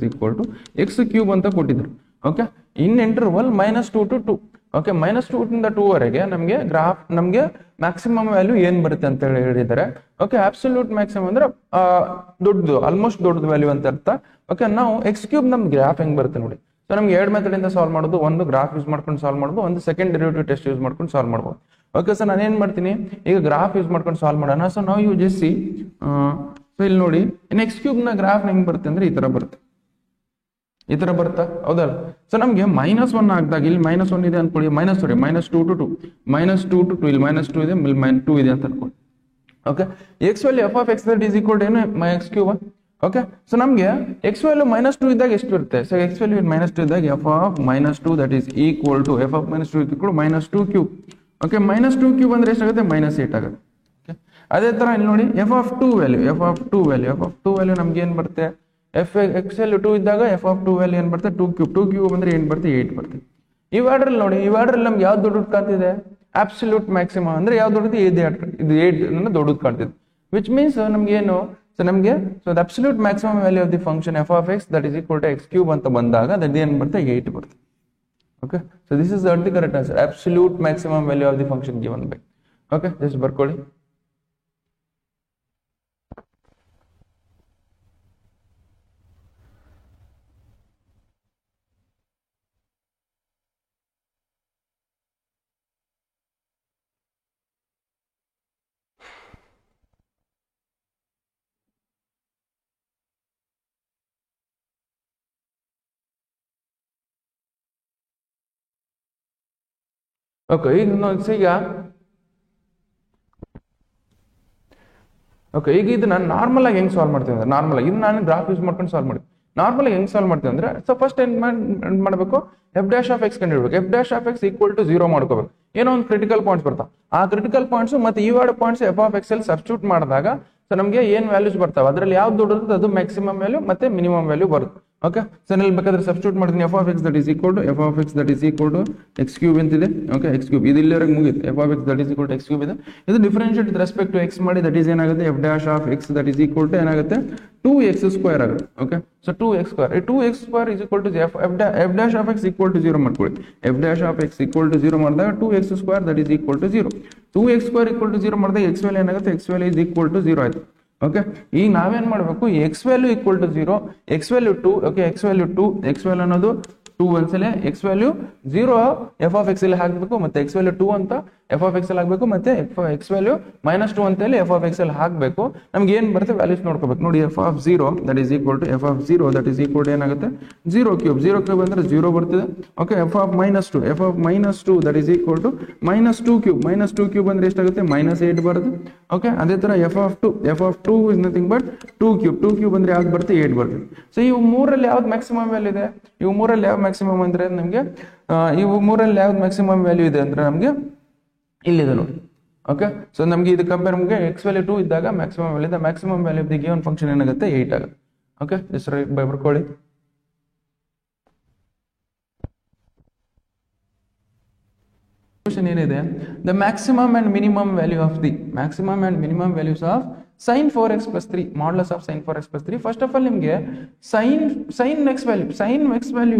equal to X cube ಅಂತ ಕೊಟ್ಟಿದ್ದಾರೆ. Okay, in interval -2 to 2. Okay, -2 ಇಂದ 2 ವರೆಗೆ ನಮಗೆ ಗ್ರಾಫ್ ನಮಗೆ ಮ್ಯಾಕ್ಸಿಮಮ್ ವ್ಯಾಲ್ಯೂ ಏನ್ ಬರುತ್ತೆ ಅಂತ ಹೇಳಿದ್ದಾರೆ. ಓಕೆ, ಅಬ್ಸಲ್ಯೂಟ್ ಮ್ಯಾಕ್ಸಿಮಮ್ ಅಂದ್ರೆ ದೊಡ್ಡದು, ಆಲ್ಮೋಸ್ಟ್ ದೊಡ್ಡದು ವ್ಯಾಲ್ಯೂ ಅಂತ ಅರ್ಥ. ಓಕೆ, ನಾವು ಎಕ್ಸ್ ಕ್ಯೂಬ್ ನಮ್ಗೆ ಗ್ರಾಫ್ ಹೆಂಗ್ ಬರುತ್ತೆ ನೋಡಿ. ಸೊ ನಮ್ಗೆ 2 ಮೆಥಡ್ ಇಂದ ಸಾಲ್ವ್ ಮಾಡೋದು, ಒಂದು ಗ್ರಾಫ್ ಯೂಸ್ ಮಾಡ್ಕೊಂಡು ಸಾಲ್ವ್ ಮಾಡೋದು, ಒಂದು ಸೆಕೆಂಡ್ ಡೆರಿವೇಟಿವ್ ಟೆಸ್ಟ್ ಯೂಸ್ ಮಾಡ್ಕೊಂಡು ಸಾಲ್ವ್ ಮಾಡ್ಬೋದು. ಓಕೆ, ಸೊ ನಾನು ಏನ್ ಮಾಡ್ತೀನಿ ಈಗ ಗ್ರಾಫ್ ಯೂಸ್ ಮಾಡ್ಕೊಂಡು ಸಾಲ್ವ್ ಮಾಡೋಣ. ಸೊ ನಾವು ಯೂಸ್ ಸಿ, ಸೊ ಇಲ್ಲಿ ನೋಡಿ ಎಕ್ಸ್ ಕ್ಯೂಬ್ ನ ಗ್ರಾಫ್ ಹೆಂಗ್ ಬರುತ್ತೆ ಅಂದ್ರೆ ಈ ತರ ಬರುತ್ತೆ, ಈ ತರ ಬರುತ್ತಾ, ಹೌದಲ್ಲ. ಸೊ ನಮ್ಗೆ -1 ಹಾಕಿದಾಗ ಇಲ್ಲಿ -1 ಇದೆ ಅನ್ಕೊಳ್ಳಿ, -2 to 2 ಇಲ್ಲಿ -2 ಇದೆ, ಇಲ್ಲಿ -2 ಇದೆ ಅಂತ ಅನ್ಕೊಳ್ಳಿ. Okay, X value F of X that is equal to ಏನು ಎಕ್ಸ್ ಕ್ಯೂಬ್. ಓಕೆ, ಸೊ ನಮ್ಗೆ ಎಕ್ಸ್ ವ್ಯಾಲ್ಯೂ -2 ಇದ್ದಾಗ ಎಷ್ಟು ಬರುತ್ತೆ. ಸೊ ಎಕ್ಸ್ ವ್ಯಾಲ್ಯೂ -2 ಇದ್ದಾಗ F of -2 that is equal to F of -2 -2 cube. Okay, -2 cube ಅಂದ್ರೆ ಎಷ್ಟಾಗುತ್ತೆ, -8 ಆಗುತ್ತೆ. ಓಕೆ, ಅದೇ ತರ ಇಲ್ಲಿ ನೋಡಿ ಎಫ್ ಆಫ್ 2 ವ್ಯಾಲ್ಯೂ ನಮ್ಗೆ ಏನ್ ಬರುತ್ತೆ, ಎಕ್ಸ್ ವ್ಯಾಲ್ಯೂ 2 ಇದ್ದಾಗ ಎಫ್ ಆಫ್ 2 ವ್ಯಾಲ್ಯೂ ಏನ್ ಬರುತ್ತೆ, 2 ಕ್ಯೂಬ್ ಅಂದ್ರೆ ಏನ್ ಬರುತ್ತೆ, 8 ಬರುತ್ತೆ. ಇವಾಡ್ರಲ್ಲಿ ನೋಡಿ, ಇವಾಡ್ರಲ್ಲಿ ನಮ್ಗೆ ಯಾವ್ದು ದೊಡ್ಡದು ಕಾಣ್ತಿದೆ, ಅಬ್ಸಲ್ಯೂಟ್ ಮ್ಯಾಕ್ಸಿಮಮ್ ಅಂದ್ರೆ ಯಾವ್ದು ದೊಡ್ಡದು, ಇದು 8 ದೊಡ್ಡದು ಕಾಣ್ತಿದೆ. ವಿಚ್ ಮೀನ್ಸ್ ನಮ್ಗೆ ಏನು, ಸೊ ನಮಗೆ so the absolute maximum value of the function F of X that is equal to X cube ಅಂತ ಬಂದಾಗ ಅದು ಏನು ಬರುತ್ತೆ, 8 ಬರುತ್ತೆ. Okay, so this is the correct answer, absolute maximum value of the function given by. Okay, just ಬರ್ಕೊಳ್ಳಿ. Okay, ಈಗ ಇದು ನಾನು ನಾರ್ಮಲ್ ಆಗಿ ಹೆಂಗ್ ಸಾಲ್ವ್ ಮಾಡ್ತೀನಿ ಅಂದ್ರೆ, ನಾರ್ಮಲ್ ಆಗಿ ಇದು ನಾನು ಗ್ರಾಫ್ ಯೂಸ್ ಮಾಡ್ಕೊಂಡು ಸಾಲ್ವ್ ಮಾಡಿ. ನಾರ್ಮಲ್ ಆಗಿ ಹೆಂಗ್ ಸಾಲ್ವ್ ಮಾಡ್ತೀವಿ ಅಂದ್ರೆ, ಸೊ ಫಸ್ಟ್ ಏನ್ ಮಾಡಬೇಕು, ಎಫ್ ಡ್ಯಾಶ್ ಆಫ್ ಎಕ್ಸ್ ಕಂಡುಹಿಡಬೇಕು. F dash of X equal to 0 ಮಾಡ್ಕೋಬೇಕು. ಏನೋ ಒಂದು ಕ್ರಿಟಿಕಲ್ ಪಾಯಿಂಟ್ಸ್ ಬರ್ತಾವೆ, ಆ ಕ್ರಿಟಿಕಲ್ ಪಾಯಿಂಟ್ಸ್ ಮತ್ತೆ ಈ ಎರಡು ಪಾಯಿಂಟ್ಸ್ ಎಫ್ ಆಫ್ ಎಕ್ಸ್ ಅಲ್ಲಿ ಸಬ್ಸ್ಟಿಟ್ಯೂಟ್ ಮಾಡಿದಾಗ ಸೊ ನಮಗೆ ಏನ್ ವ್ಯಾಲ್ಯೂಸ್ ಬರ್ತಾವೆ, ಅದರಲ್ಲಿ ಯಾವ್ದು ದೊಡ್ಡದು ಅದು ಮ್ಯಾಕ್ಸಿಮಮ್ ವ್ಯಾಲ್ಯೂ ಮತ್ತೆ ಮಿನಿಮಮ್ ವ್ಯಾಲ್ಯೂ ಬರುತ್ತೆ. ಓಕೆ, ಸೊ ನಾನು ಬೇಕಾದ್ರೆ ಸಬ್ಸ್ಟಿಟ್ಯೂಟ್ ಮಾಡ್ತೀನಿ, F of X that is equal to X cube ಅಂತಿದೆ. ಓಕೆ, ಎಕ್ಸ್ ಕ್ಯೂಬ್ ಇದು ಇಲ್ಲಿವರೆಗೆ ಮುಗಿಯುತ್ತೆ, F of X that is equal to X cube ಇದೆ. ಇದು differentiate with respect to X ಮಾಡಿ, ದಟ್ ಈಸ್ ಏನಾಗುತ್ತೆ, F dash of X that is equal to ಏನಾಗುತ್ತೆ, 2x² ಆಗುತ್ತೆ. Okay, so 2x² is equal to F dash of X equal to 0 ಮಾಡ್ಕೊಳ್ಳಿ. F dash of X equal to 0 ಮಾಡಿದಾಗ 2x² that is equal to 0. 2x² equal to 0 ಮಾಡಿದಾಗ X value ಏನಾಗುತ್ತೆ, X value is equal to 0 ಆಯ್ತು. Okay, ಈಗ ನಾವೇನ್ ಮಾಡಬೇಕು, X value equal to 0, X value 2. Okay, X value ಅನ್ನೋದು 2 ಒಂದ್ಸಲ, X value 0 F of X ಅಲ್ಲಿ ಹಾಕಬೇಕು, ಮತ್ತೆ ಎಕ್ಸ್ ವ್ಯಾಲ್ಯೂ 2 ಅಂತ ಎಫ್ ಆಫ್ ಎಕ್ಸ್ ಅಲ್ಲಿ ಹಾಕಬೇಕು, ಮತ್ತೆ ಎಕ್ಸ್ ವ್ಯಾಲ್ಯೂ -2 ಅಂತ ಹೇಳಿ ಎಫ್ ಆಫ್ ಎಕ್ಸ್ ಅಲ್ಲಿ ಹಾಕಬೇಕು. ನಮ್ಗೆ ಏನ್ ಬರುತ್ತೆ ವ್ಯಾಲ್ಯೂಸ್ ನೋಡ್ಕೋಬೇಕು. ನೋಡಿ, F of 0 that is equal to ಏನಾಗುತ್ತೆ, 0 ಕ್ಯೂಬ್ ಅಂದ್ರೆ 0 ಬರ್ತಿದೆ. Okay, F of -2 that is equal to -2 cube ಅಂದ್ರೆ ಎಷ್ಟಾಗುತ್ತೆ, -8 ಬರುತ್ತೆ. ಓಕೆ, ಅದೇ ತರ F of 2 is nothing but 2 cube ಅಂದ್ರೆ ಯಾವ್ದು ಬರುತ್ತೆ, 8 ಬರುತ್ತೆ. ಸೊ ಇವು ಮೂರಲ್ಲಿ ಯಾವ್ದು ಮ್ಯಾಕ್ಸಿಮಮ್ ವ್ಯಾಲ್ಯೂ ಇದೆ, ಇವು ಮೂರಲ್ಲಿ ಯಾವ ಮ್ಯಾಕ್ಸಿಮಮ್ ಅಂದ್ರೆ ನಮಗೆ, ಇವು ಮೂರಲ್ಲಿ ಯಾವ್ದು ಮ್ಯಾಕ್ಸಿಮಮ್ ವ್ಯಾಲ್ಯೂ ಇದೆ ಅಂದ್ರೆ ನಮಗೆ ಇಲ್ಲಿದೆ ನೋಡಿ. ಓಕೆ, ಸೊ ನಮಗೆ ಇದು ಕಂಪೇರ್, ನಮಗೆ ಎಕ್ಸ್ ವ್ಯಾಲ್ಯೂ 2 ಇದ್ದಾಗ maximum value of the given function ಏನಾಗುತ್ತೆ, 8 ಆಗುತ್ತೆ. ಓಕೆ, ಹೆಸರು ಬರ್ಕೊಳ್ಳಿ. ಕ್ವೆಶ್ಚನ್ ಏನಿದೆ, the maximum and minimum value of the values of sin 4x plus 3 modulus of sin 4x plus 3. First of all ನಿಮಗೆ sin x value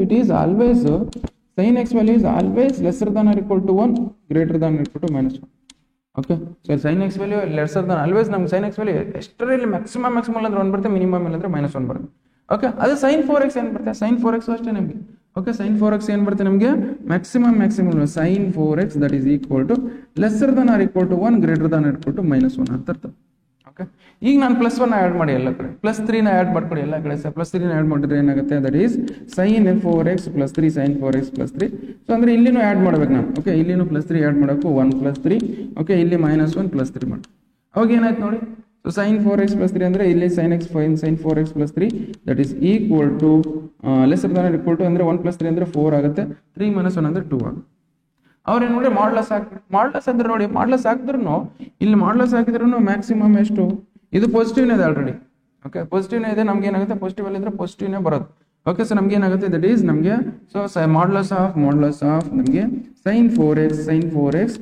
it is always sin x value is always lesser than or equal to 1, greater than or equal to -1. Okay, so sin x value lesser than always, ನಮ್ಗೆ sin x value ಎಷ್ಟರಲ್ಲಿ maximum ಅಂದ್ರೆ 1 ಬರುತ್ತೆ, minimum ಅಂದ್ರೆ -1 ಬರುತ್ತೆ. Okay, ಅದೇ sin 4x ಏನು ಬರುತ್ತೆ, sin 4x ಅಷ್ಟೇ ನಮಗೆ. ಓಕೆ, sin 4x ಏನು ಬರುತ್ತೆ ನಮಗೆ, maximum sin 4x that is equal to lesser than or equal to 1, greater than or equal to -1 ಅಂತ ಅರ್ಥ. ಓಕೆ, ಈಗ ನಾನು +1 ಆ್ಯಡ್ ಮಾಡಿ ಎಲ್ಲ ಕಡೆ, +3 ಆ್ಯಡ್ ಮಾಡ್ಕೊಳ್ಳಿ ಎಲ್ಲ ಕಡೆ. +3 ಆ್ಯಡ್ ಮಾಡಿದ್ರೆ ಏನಾಗುತ್ತೆ, that is sin 4x + 3 sin 4x + 3. So ಅಂದರೆ ಇಲ್ಲಿನೂ ಆ್ಯಡ್ ಮಾಡ್ಬೇಕು ನಾನು. ಓಕೆ, ಇಲ್ಲಿನೂ +3 ಆ್ಯಡ್ ಮಾಡೋಕ್ಕೂ 1 + 3. ಓಕೆ, ಇಲ್ಲಿ -1 + 3 ಮಾಡಿ. ಅವಾಗ ಏನಾಯ್ತು ನೋಡಿ, ಸೊ sin 4x + 3 ಅಂದರೆ ಇಲ್ಲಿ sin 4x + 3 that is equal to lesser than equal to ಅಂದರೆ 1 + 3 ಅಂದರೆ 4 ಆಗುತ್ತೆ, 3 - 1 ಅಂದರೆ 2 ಆಗುತ್ತೆ. ಅವ್ರೇನು ನೋಡಿ ಮಾಡ್ಲಸ್ ಹಾಕಿ, ಮಾಡ್ಲಸ್ ಅಂದ್ರೆ ನೋಡಿ ಮಾಡ್ಲಸ್ ಹಾಕಿದ್ರು ಇಲ್ಲಿ ಮಾಡ್ಲಸ್ ಹಾಕಿದ್ರು ಮ್ಯಾಕ್ಸಿಮಮ್ ಎಷ್ಟು, ಇದು ಪಾಸಿಟಿವ್ನೇ ಇದೆ ಆಲ್ರೆಡಿ. ಓಕೆ, ಪಾಸಿಟಿವ್ನೇ ಇದೆ, ನಮ್ಗೆ ಏನಾಗುತ್ತೆ ಪಾಸಿಟಿವ್ ಅಲ್ಲಿ ಇದ್ರೆ ಪಾಸಿಟಿವ್ನೇ ಬರೋದು. ಓಕೆ, ಸೊ ನಮ್ಗೆ ಏನಾಗುತ್ತೆ, ದಟ್ ಈಸ್ ನಮಗೆ ಸೊ ಮಾಡ್ಲಸ್ ಆಫ್ ನಮಗೆ sin 4x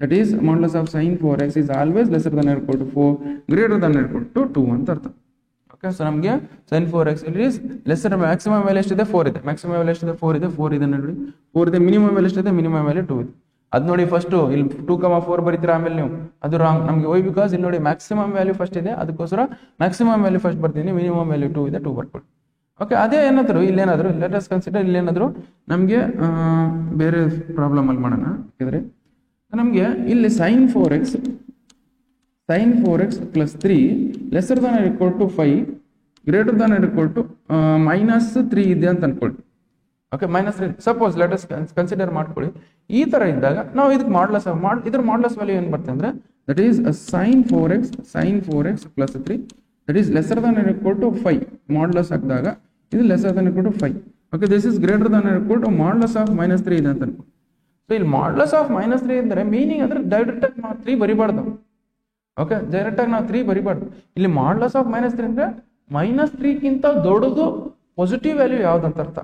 that is modulus of sin 4x is always lesser than equal to 4 greater than equal to 2 ಅಂತ ಅರ್ಥ. ಓಕೆ, ಸೊ ನಮಗೆ sin 4x is lesser maximum value ಎಷ್ಟಿದೆ 4 ಇದೆ, maximum value ಎಷ್ಟಿದೆ 4 ಇದೆ ನೋಡಿ, 4 ಇದೆ. ಮಿನಿಮಮ್ ವ್ಯಾಲ್ಯೂ ಎಷ್ಟಿದೆ, ಮಿನಿಮಮ್ ವ್ಯಾಲ್ಯೂ 2 ಇದೆ. ಅದು ನೋಡಿ ಫಸ್ಟ್ ಇಲ್ಲಿ 2,4 ಬರೀತೀರಾ, ಆಮೇಲೆ ನೀವು ಅದು ರಾಂಗ್ ನಮಗೆ ವೈ ಬಿಕಾಸ್ ಇಲ್ಲಿ ನೋಡಿ ಮ್ಯಾಕ್ಸಿಮಮ್ ವ್ಯಾಲ್ಯೂ ಫಸ್ಟ್ ಇದೆ, ಅದಕ್ಕೋಸ್ಕರ ಮ್ಯಾಕ್ಸಿಮಮ್ ವ್ಯಾಲ್ಯೂ ಫಸ್ಟ್ ಬರ್ತೀನಿ, ಮಿನಿಮಮ್ ವ್ಯಾಲ್ಯೂ 2 ಇದೆ, 2 ಬರ್ಕೊಳ್ಳಿ. ಓಕೆ, ಅದೇ ಏನಾದ್ರು ಇಲ್ಲೇನಾದ್ರು ಲೆಟ್ ಅಸ್ ಕನ್ಸಿಡರ್ ಇಲ್ಲೇನಾದ್ರು ನಮಗೆ ಬೇರೆ ಪ್ರಾಬ್ಲಮ್ ಅಲ್ಲಿ ಮಾಡೋಣ. ಯಾಕಂದ್ರೆ ನಮಗೆ ಇಲ್ಲಿ sin 4x + 3 lesser than equal to 5 greater than equal to -3 ಇದೆ ಅಂತ ಅನ್ಕೊಳ್ಳಿ. Okay, -3 suppose let us consider ಮಾಡ್ಕೊಳ್ಳಿ. ಈ ತರ ಇದ್ದಾಗ ನಾವು ಇದಕ್ಕೆ ಇದ್ರ ಮಾಡ್ಲಸ್ ವ್ಯಾಲ್ಯೂ ಏನು ಬರುತ್ತೆ ಅಂದ್ರೆ that is sin 4x + 3 that is lesser than equal to 5 modulus ಹಾಕಿದಾಗ ಇದು lesser than equal to 5. Okay, this is greater than equal to modulus of -3 ಇದೆ ಅಂತ ಅನ್ಕೊಳ್ಳಿ. ಸೊ ಇಲ್ಲಿ ಮಾಡ್ಲಸ್ ಆಫ್ -3 ಅಂದರೆ ಮೀನಿಂಗ್ ಅಂದ್ರೆ ಡೈರೆಕ್ಟ್ ಆಗಿ ನಾವು 3 ಬರಿಬಾರ್ದು. ಓಕೆ, ಡೈರೆಕ್ಟ್ ಆಗಿ ನಾವು 3 ಬರಿಬಾರ್ದು. ಇಲ್ಲಿ ಮಾಡ್ಲಸ್ ಆಫ್ -3 ಅಂದ್ರೆ -3ಗಿಂತ ದೊಡ್ಡದು ಪಾಸಿಟಿವ್ ವ್ಯಾಲ್ಯೂ ಯಾವ್ದಂತ ಅರ್ಥ.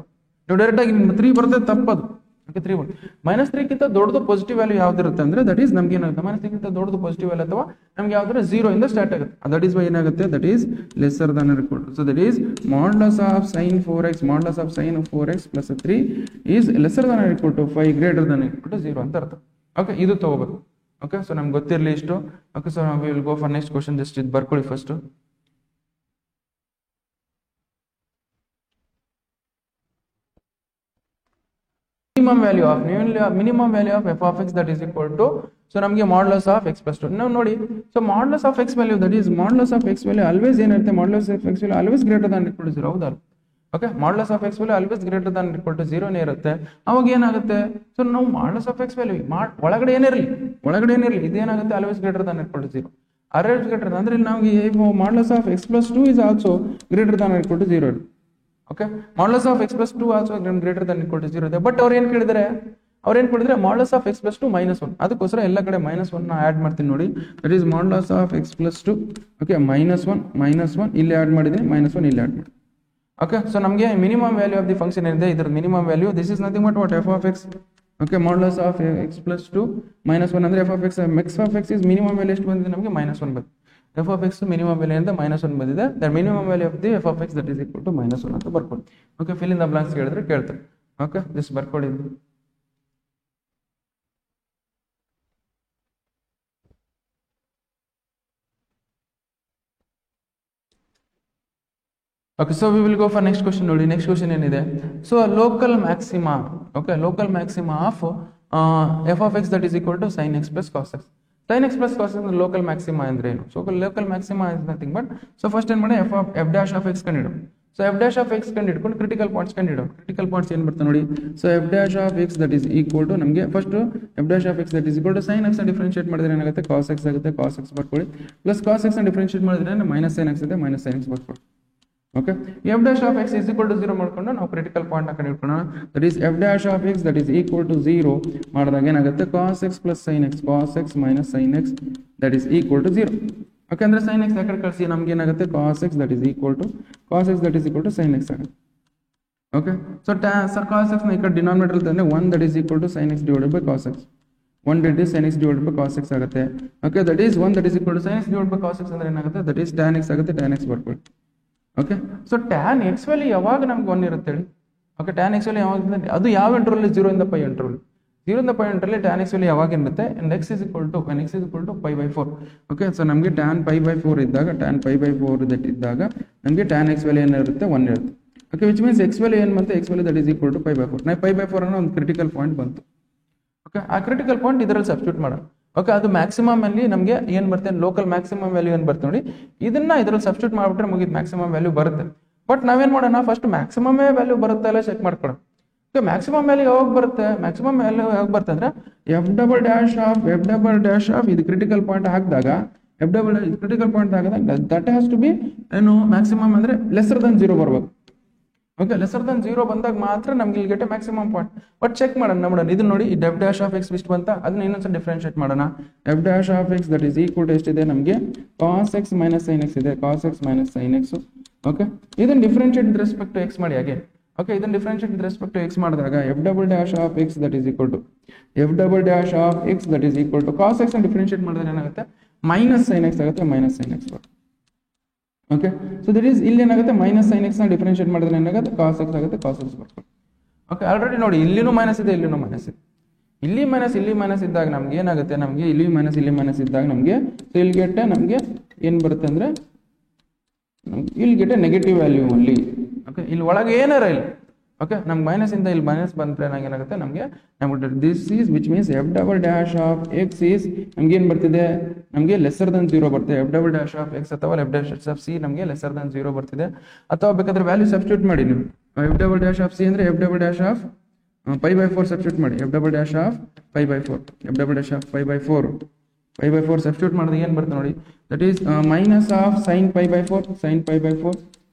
ನೀವು ಡೈರೆಕ್ಟ್ ಆಗಿ 3 ಬರುತ್ತೆ ತಪ್ಪದು. ಓಕೆ, 3 ಬರುತ್ತೆ. -3ಗಿಂತ ದೊಡ್ಡದು ಪಾಸಿಟಿವ್ ವ್ಯಾಲ್ಯೂ ಯಾವ್ದಿರುತ್ತೆ ಅಂದ್ರೆ ದಟ್ ಈಸ್ ನಮ್ಗೆ ಏನಾಗುತ್ತೆ, -3ಗಿಂತ ದೊಡ್ಡದು ಪಾಸಿಟಿವ್ ವ್ಯಾಲ್ಯೂ ಅಥವಾ ನಮ್ಗೆ ಯಾವ್ದಾದ್ರೆ 0 ಇಂದ ಸ್ಟಾರ್ಟ್ ಆಗುತ್ತೆ. ದಟ್ ಈಸ್ ವೈ ಏನಾಗುತ್ತೆ, that is lesser than equal to. So that is modulus of sin 4x + 3 is lesser than equal to 5 greater than equal to 0 ಅಂತ ಅರ್ಥ. ಓಕೆ, ಇದು ತಗೋಬೇಕು. ಓಕೆ, ಸೊ ನಮ್ಗೆ ಗೊತ್ತಿರಲಿ ಇಷ್ಟು. Okay, so we will go for next question. Just ಇದು ಬರ್ಕೊಳ್ಳಿ first. minimum value of f of x that is equal to, so ನಮಗೆ ಮಾಡ್ಲಸ್ ಆಫ್ x + 2 ನಾವು ನೋಡಿ. So modulus of x value that is modulus of x value always ಏನಿರುತ್ತೆ, modulus of x value always greater than equal to 0. ಹೌದಾ? Okay, modulus of x value always greater than equal to 0 ಇರುತ್ತೆ. ಅವಾಗ ಏನಾಗುತ್ತೆ, so ನಾವು modulus of x value ಒಳಗಡೆ ಏನಿರಲಿ ಇದೇನಾಗುತ್ತೆ, always greater than equal to 0. Always greater ಅಂದ್ರೆ ಇಲ್ಲಿ ನಮಗೆ modulus of x + 2 is also greater than equal to 0. Okay, modulus of x + 2 also greater than equal to 0 ಇದೆ. ಬಟ್ ಅವ್ರು ಏನು ಕೇಳಿದ್ರೆ ಮಾಡ್ಲಸ್ ಆಫ್ x + 2 -1. ಅದಕ್ಕೋಸ್ಕರ ಎಲ್ಲ ಕಡೆ -1 ಆ್ಯಡ್ ಮಾಡ್ತೀನಿ ನೋಡಿ. That is modulus of x + 2. Okay, -1 ಇಲ್ಲಿ ಆ್ಯಡ್ ಮಾಡಿದ್ದೀನಿ, -1 ಇಲ್ಲಿ ಆ್ಯಡ್ ಮಾಡಿ. ಓಕೆ, ಸೊ ನಮಗೆ minimum value of the function ಏನಿದೆ ಇದ್ರ minimum value this is nothing but what f of x. Okay, modulus of x + 2 -1 ಅಂದ್ರೆ f of x is minimum value ಎಷ್ಟು ಬಂದಿದೆ ನಮಗೆ, -1 ಬಂದಿದೆ. f of x minimum value ಅಂತ -1 ಬಂದಿದೆ. That minimum value of the f of x that is equal to -1 ಅಂತ ಬರ್ಕೊಳ್ಳಿ. Okay, fill in the blanks ಕೇಳಿದ್ರೆ ಕೇಳ್ತಾರೆ. ಓಕೆ, ಜಸ್ಟ್ ಬರ್ಕೊಳ್ಳಿ. Okay, so we will go for next question. ನೋಡಿ next question ಏನಿದೆ, so local maxima. Okay, local maxima of f of x that is equal to sin x + cos x. sin x + cos x local maxima ಅಂದ್ರೆ ಏನು? So local maxima is nothing but, so first ಏನು ಮಾಡಿ f dash of x ಕಂಡಿಡು. So f dash of x ಕಂಡಿಡ್ಕೊಂಡು critical points ಕಂಡಿಡು. Critical points ಏನು ಬರ್ತದೆ ನೋಡಿ. So f dash of x that is equal to ನಮಗೆ first f dash of x that is equal to sin x differentiate ಮಾಡಿದ್ರೆ ಏನಾಗುತ್ತೆ, cos x ಆಗುತ್ತೆ, cos x ಬರ್ಕೊಳ್ಳಿ. ಪ್ಲಸ್ cos x ಡಿಫರೆನ್ಶಿಯೇಟ್ ಮಾಡಿದ್ರೆ -sin x ಇದೆ, -sin x ಬರ್ಕೊಳ್ಳಿ. Okay, f dash of x is equal to 0 ಮಾಡ್ಕೊಂಡು ನಾವು critical point ನ ಕಂಡುಹಿಡ್ಕೊಳ್ಳೋಣ. That is f dash of x that is equal to 0 ಮಾಡಿದಾಗ ಏನಾಗುತ್ತೆ, cos x + sin x sin x that is equal to 0. Okay, ಅಂದ್ರೆ sin x ಯಾಕಡೆ ಕಳಿಸಿ ನಮ್ಗೆ ಏನಾಗುತ್ತೆ, cos x that is equal to sin x ಆಗುತ್ತೆ. Okay, so cos x ನ ಈ ಕಡೆ ಡಿನಾಮಿನೇಟರ್ ತಂದ್ರೆ 1 that is equal to sin x divided by cos x. 1 that is sin x divided by cos x ಆಗುತ್ತೆ. Okay, that is 1 that is equal to sin x divided by cos x ಅಂದ್ರೆ ಏನಾಗುತ್ತೆ, that is tan x ಆಗುತ್ತೆ, tan x ಬರ್ಕೊಳ್ಳಿ. Okay, so tan x value ಯಾವಾಗ ನಮ್ಗೆ 1 ಇರುತ್ತೆ ಹೇಳಿ. Okay, tan x value ಯಾವಾಗ, ಅದು ಯಾವ ಇಂಟರ್ವಲ್, 0 ಇಂದ π ಇಂಟರ್ವಲ್. 0 ಇಂದ π ಇಂಟರ್ವಲ್ tan x ವ್ಯಾಲ್ಯೂ ಯಾವಾಗ ಇರುತ್ತೆ, x is equal to π/4. Okay, so ನಮಗೆ tan π/4 ಇದ್ದಾಗ ನಮಗೆ tan x ವ್ಯಾಲ್ಯೂ ಏನಿರುತ್ತೆ, 1 ಇರುತ್ತೆ. Okay, which means x value ಏನು ಬಂತು, x value that is equal to π/4. ನಾವು π/4 ಅನ್ನೋ ಒಂದು ಕ್ರಿಟಿಕಲ್ ಪಾಯಿಂಟ್ ಬಂತು. ಓಕೆ, ಆ ಕ್ರಿಟಿಕಲ್ ಪಾಯಿಂಟ್ ಇದರಲ್ಲಿ ಸಬ್ಸ್ಟಿಟ್ಯೂಟ್ ಮಾಡೋಣ. ಓಕೆ, ಅದು ಮ್ಯಾಕ್ಸಿಮಮ್ ಅಲ್ಲಿ ನಮಗೆ ಏನು ಬರುತ್ತೆ, ಲೋಕಲ್ ಮ್ಯಾಕ್ಸಿಮಮ್ ವ್ಯಾಲ್ಯೂ ಏನು ಬರುತ್ತೆ ನೋಡಿ, ಇದನ್ನ ಇದರಲ್ಲಿ ಸಬ್ಸ್ಟಿಟ್ಯೂಟ್ ಮಾಡಿಬಿಟ್ರೆ ಮುಗಿದು ಮ್ಯಾಕ್ಸಿಮಮ್ ವ್ಯಾಲ್ಯೂ ಬರುತ್ತೆ. ಬಟ್ ನಾವೇನು ಮಾಡೋಣ, ಫಸ್ಟ್ ಮ್ಯಾಕ್ಸಿಮಮೇ ವ್ಯಾಲ್ಯೂ ಬರುತ್ತೆ ಎಲ್ಲ ಚೆಕ್ ಮಾಡ್ಕೊಳ್ಳೋಣ. ಓಕೆ, ಮ್ಯಾಕ್ಸಿಮಮ್ ವ್ಯಾಲ್ಯೂ ಯಾವಾಗ ಬರುತ್ತೆ, ಮ್ಯಾಕ್ಸಿಮಮ್ ವ್ಯಾಲ್ಯೂ ಯಾವಾಗ ಬರುತ್ತೆ ಅಂದರೆ ಎಫ್ ಡಬಲ್ ಡ್ಯಾಶ್ ಆಫ್ ಇದು ಕ್ರಿಟಿಕಲ್ ಪಾಯಿಂಟ್ ಹಾಕಿದಾಗ ಎಫ್ ಡಬಲ್ ಕ್ರಿಟಿಕಲ್ ಪಾಯಿಂಟ್ ಹಾಕಿದಾಗ ದಟ್ ಹ್ಯಾಸ್ ಟು ಬಿ ಏನು ಮ್ಯಾಕ್ಸಿಮಮ್ ಅಂದರೆ ಲೆಸರ್ ದನ್ 0 ಬರಬೇಕು. ಓಕೆ, ಲೆಸರ್ ದನ್ 0 ಬಂದಾಗ ಮಾತ್ರ ನಮ್ಗೆ ಇಲ್ಲಿ get maximum point. But check ಮಾಡೋಣ ಇದನ್ನ ನೋಡಿ, ಈ ಎಫ್ ಡ್ಯಾಶ್ ಆಫ್ ಎಕ್ಸ್ ಇಷ್ಟು ಬಂತ, ಅದನ್ನ ಇನ್ನೊಂದ್ಸಲ ಡಿಫ್ರೆನ್ಶಿಯೇಟ್ ಮಾಡೋಣ. F dash of X that is equal to ಎಷ್ಟಿದೆ ನಮಗೆ, cos x minus sine x ಇದೆ, cos x minus sine x. Okay, ಇದನ್ನ differentiate with respect to X ಮಾಡಿ ಅಗೇನ್. ಓಕೆ, ಇದನ್ನ differentiate with respect to x ಮಾಡಿದಾಗ f double dash of X that is equal to f double dash of X that is equal to cos x differentiate ಮಾಡಿದ್ರೆ ಏನಾಗುತ್ತೆ, minus sine x ಆಗುತ್ತೆ, minus sine X ಬರುತ್ತೆ. Okay, so that is ಇಲ್ಲಿ ಏನಾಗುತ್ತೆ, minus sine X ನ differentiate ಮಾಡಿದ್ರೆ ಏನಾಗುತ್ತೆ, cos x ಆಗುತ್ತೆ, ಕಾಸ್ ಎಕ್ಸ್ ಬರ್ತದೆ. ಓಕೆ, ಆಲ್ರೆಡಿ ನೋಡಿ ಇಲ್ಲಿನೂ ಮೈನಸ್ ಇದೆ, ಇಲ್ಲಿನೂ ಮೈನಸ್ ಇದೆ. ಇಲ್ಲಿ ಮೈನಸ್ ಇದ್ದಾಗ ನಮ್ಗೆ ಏನಾಗುತ್ತೆ, ನಮಗೆ ಇಲ್ಲಿ ಮೈನಸ್ ಇದ್ದಾಗ ನಮಗೆ ಸೊ ಇಲ್ಲಿ ಗೆಟ್ಟೆ ನಮಗೆ ಏನು ಬರುತ್ತೆ ಅಂದರೆ ಇಲ್ಲಿ ಗೆಟ್ಟೆ ನೆಗೆಟಿವ್ ವ್ಯಾಲ್ಯೂ ಅಲ್ಲಿ. ಓಕೆ, ಇಲ್ಲಿ ಒಳಗೆ ಏನಾರ ಇಲ್ಲ. ಓಕೆ, ನಮ್ಗೆ ಮೈನಸ್ ಇಂದ ಇಲ್ಲಿ ಮೈನಸ್ ಬಂದ್ರೆ ಏನಾಗುತ್ತೆ, ನಮಗೆ this is which means f double dash of x is ನಮ್ಗೆ ಏನು ಬರ್ತಿದೆ, ನಮಗೆ ಲೆಸರ್ ದನ್ 0 ಬರ್ತಿದೆ. F double dash of x ಅಥವಾ ಎಫ್ ಡ್ಯಾಶ್ ಆಫ್ ಸಿ ನಮಗೆ ಲೆಸರ್ ದನ್ 0 ಬರ್ತಿದೆ. ಅಥವಾ ಬೇಕಾದ್ರೆ ವ್ಯಾಲ್ಯೂ ಸಬ್ಸ್ಟಿಟ್ಯೂಟ್ ಮಾಡಿ ನೀವು, f double dash of c ಅಂದರೆ f double dash of π/4 substitute ಮಾಡಿ, f double dash of π/4, f double dash of π/4 substitute ಮಾಡಿದ್ರೆ ಏನು ಬರುತ್ತೆ ನೋಡಿ, that is minus of sine π/4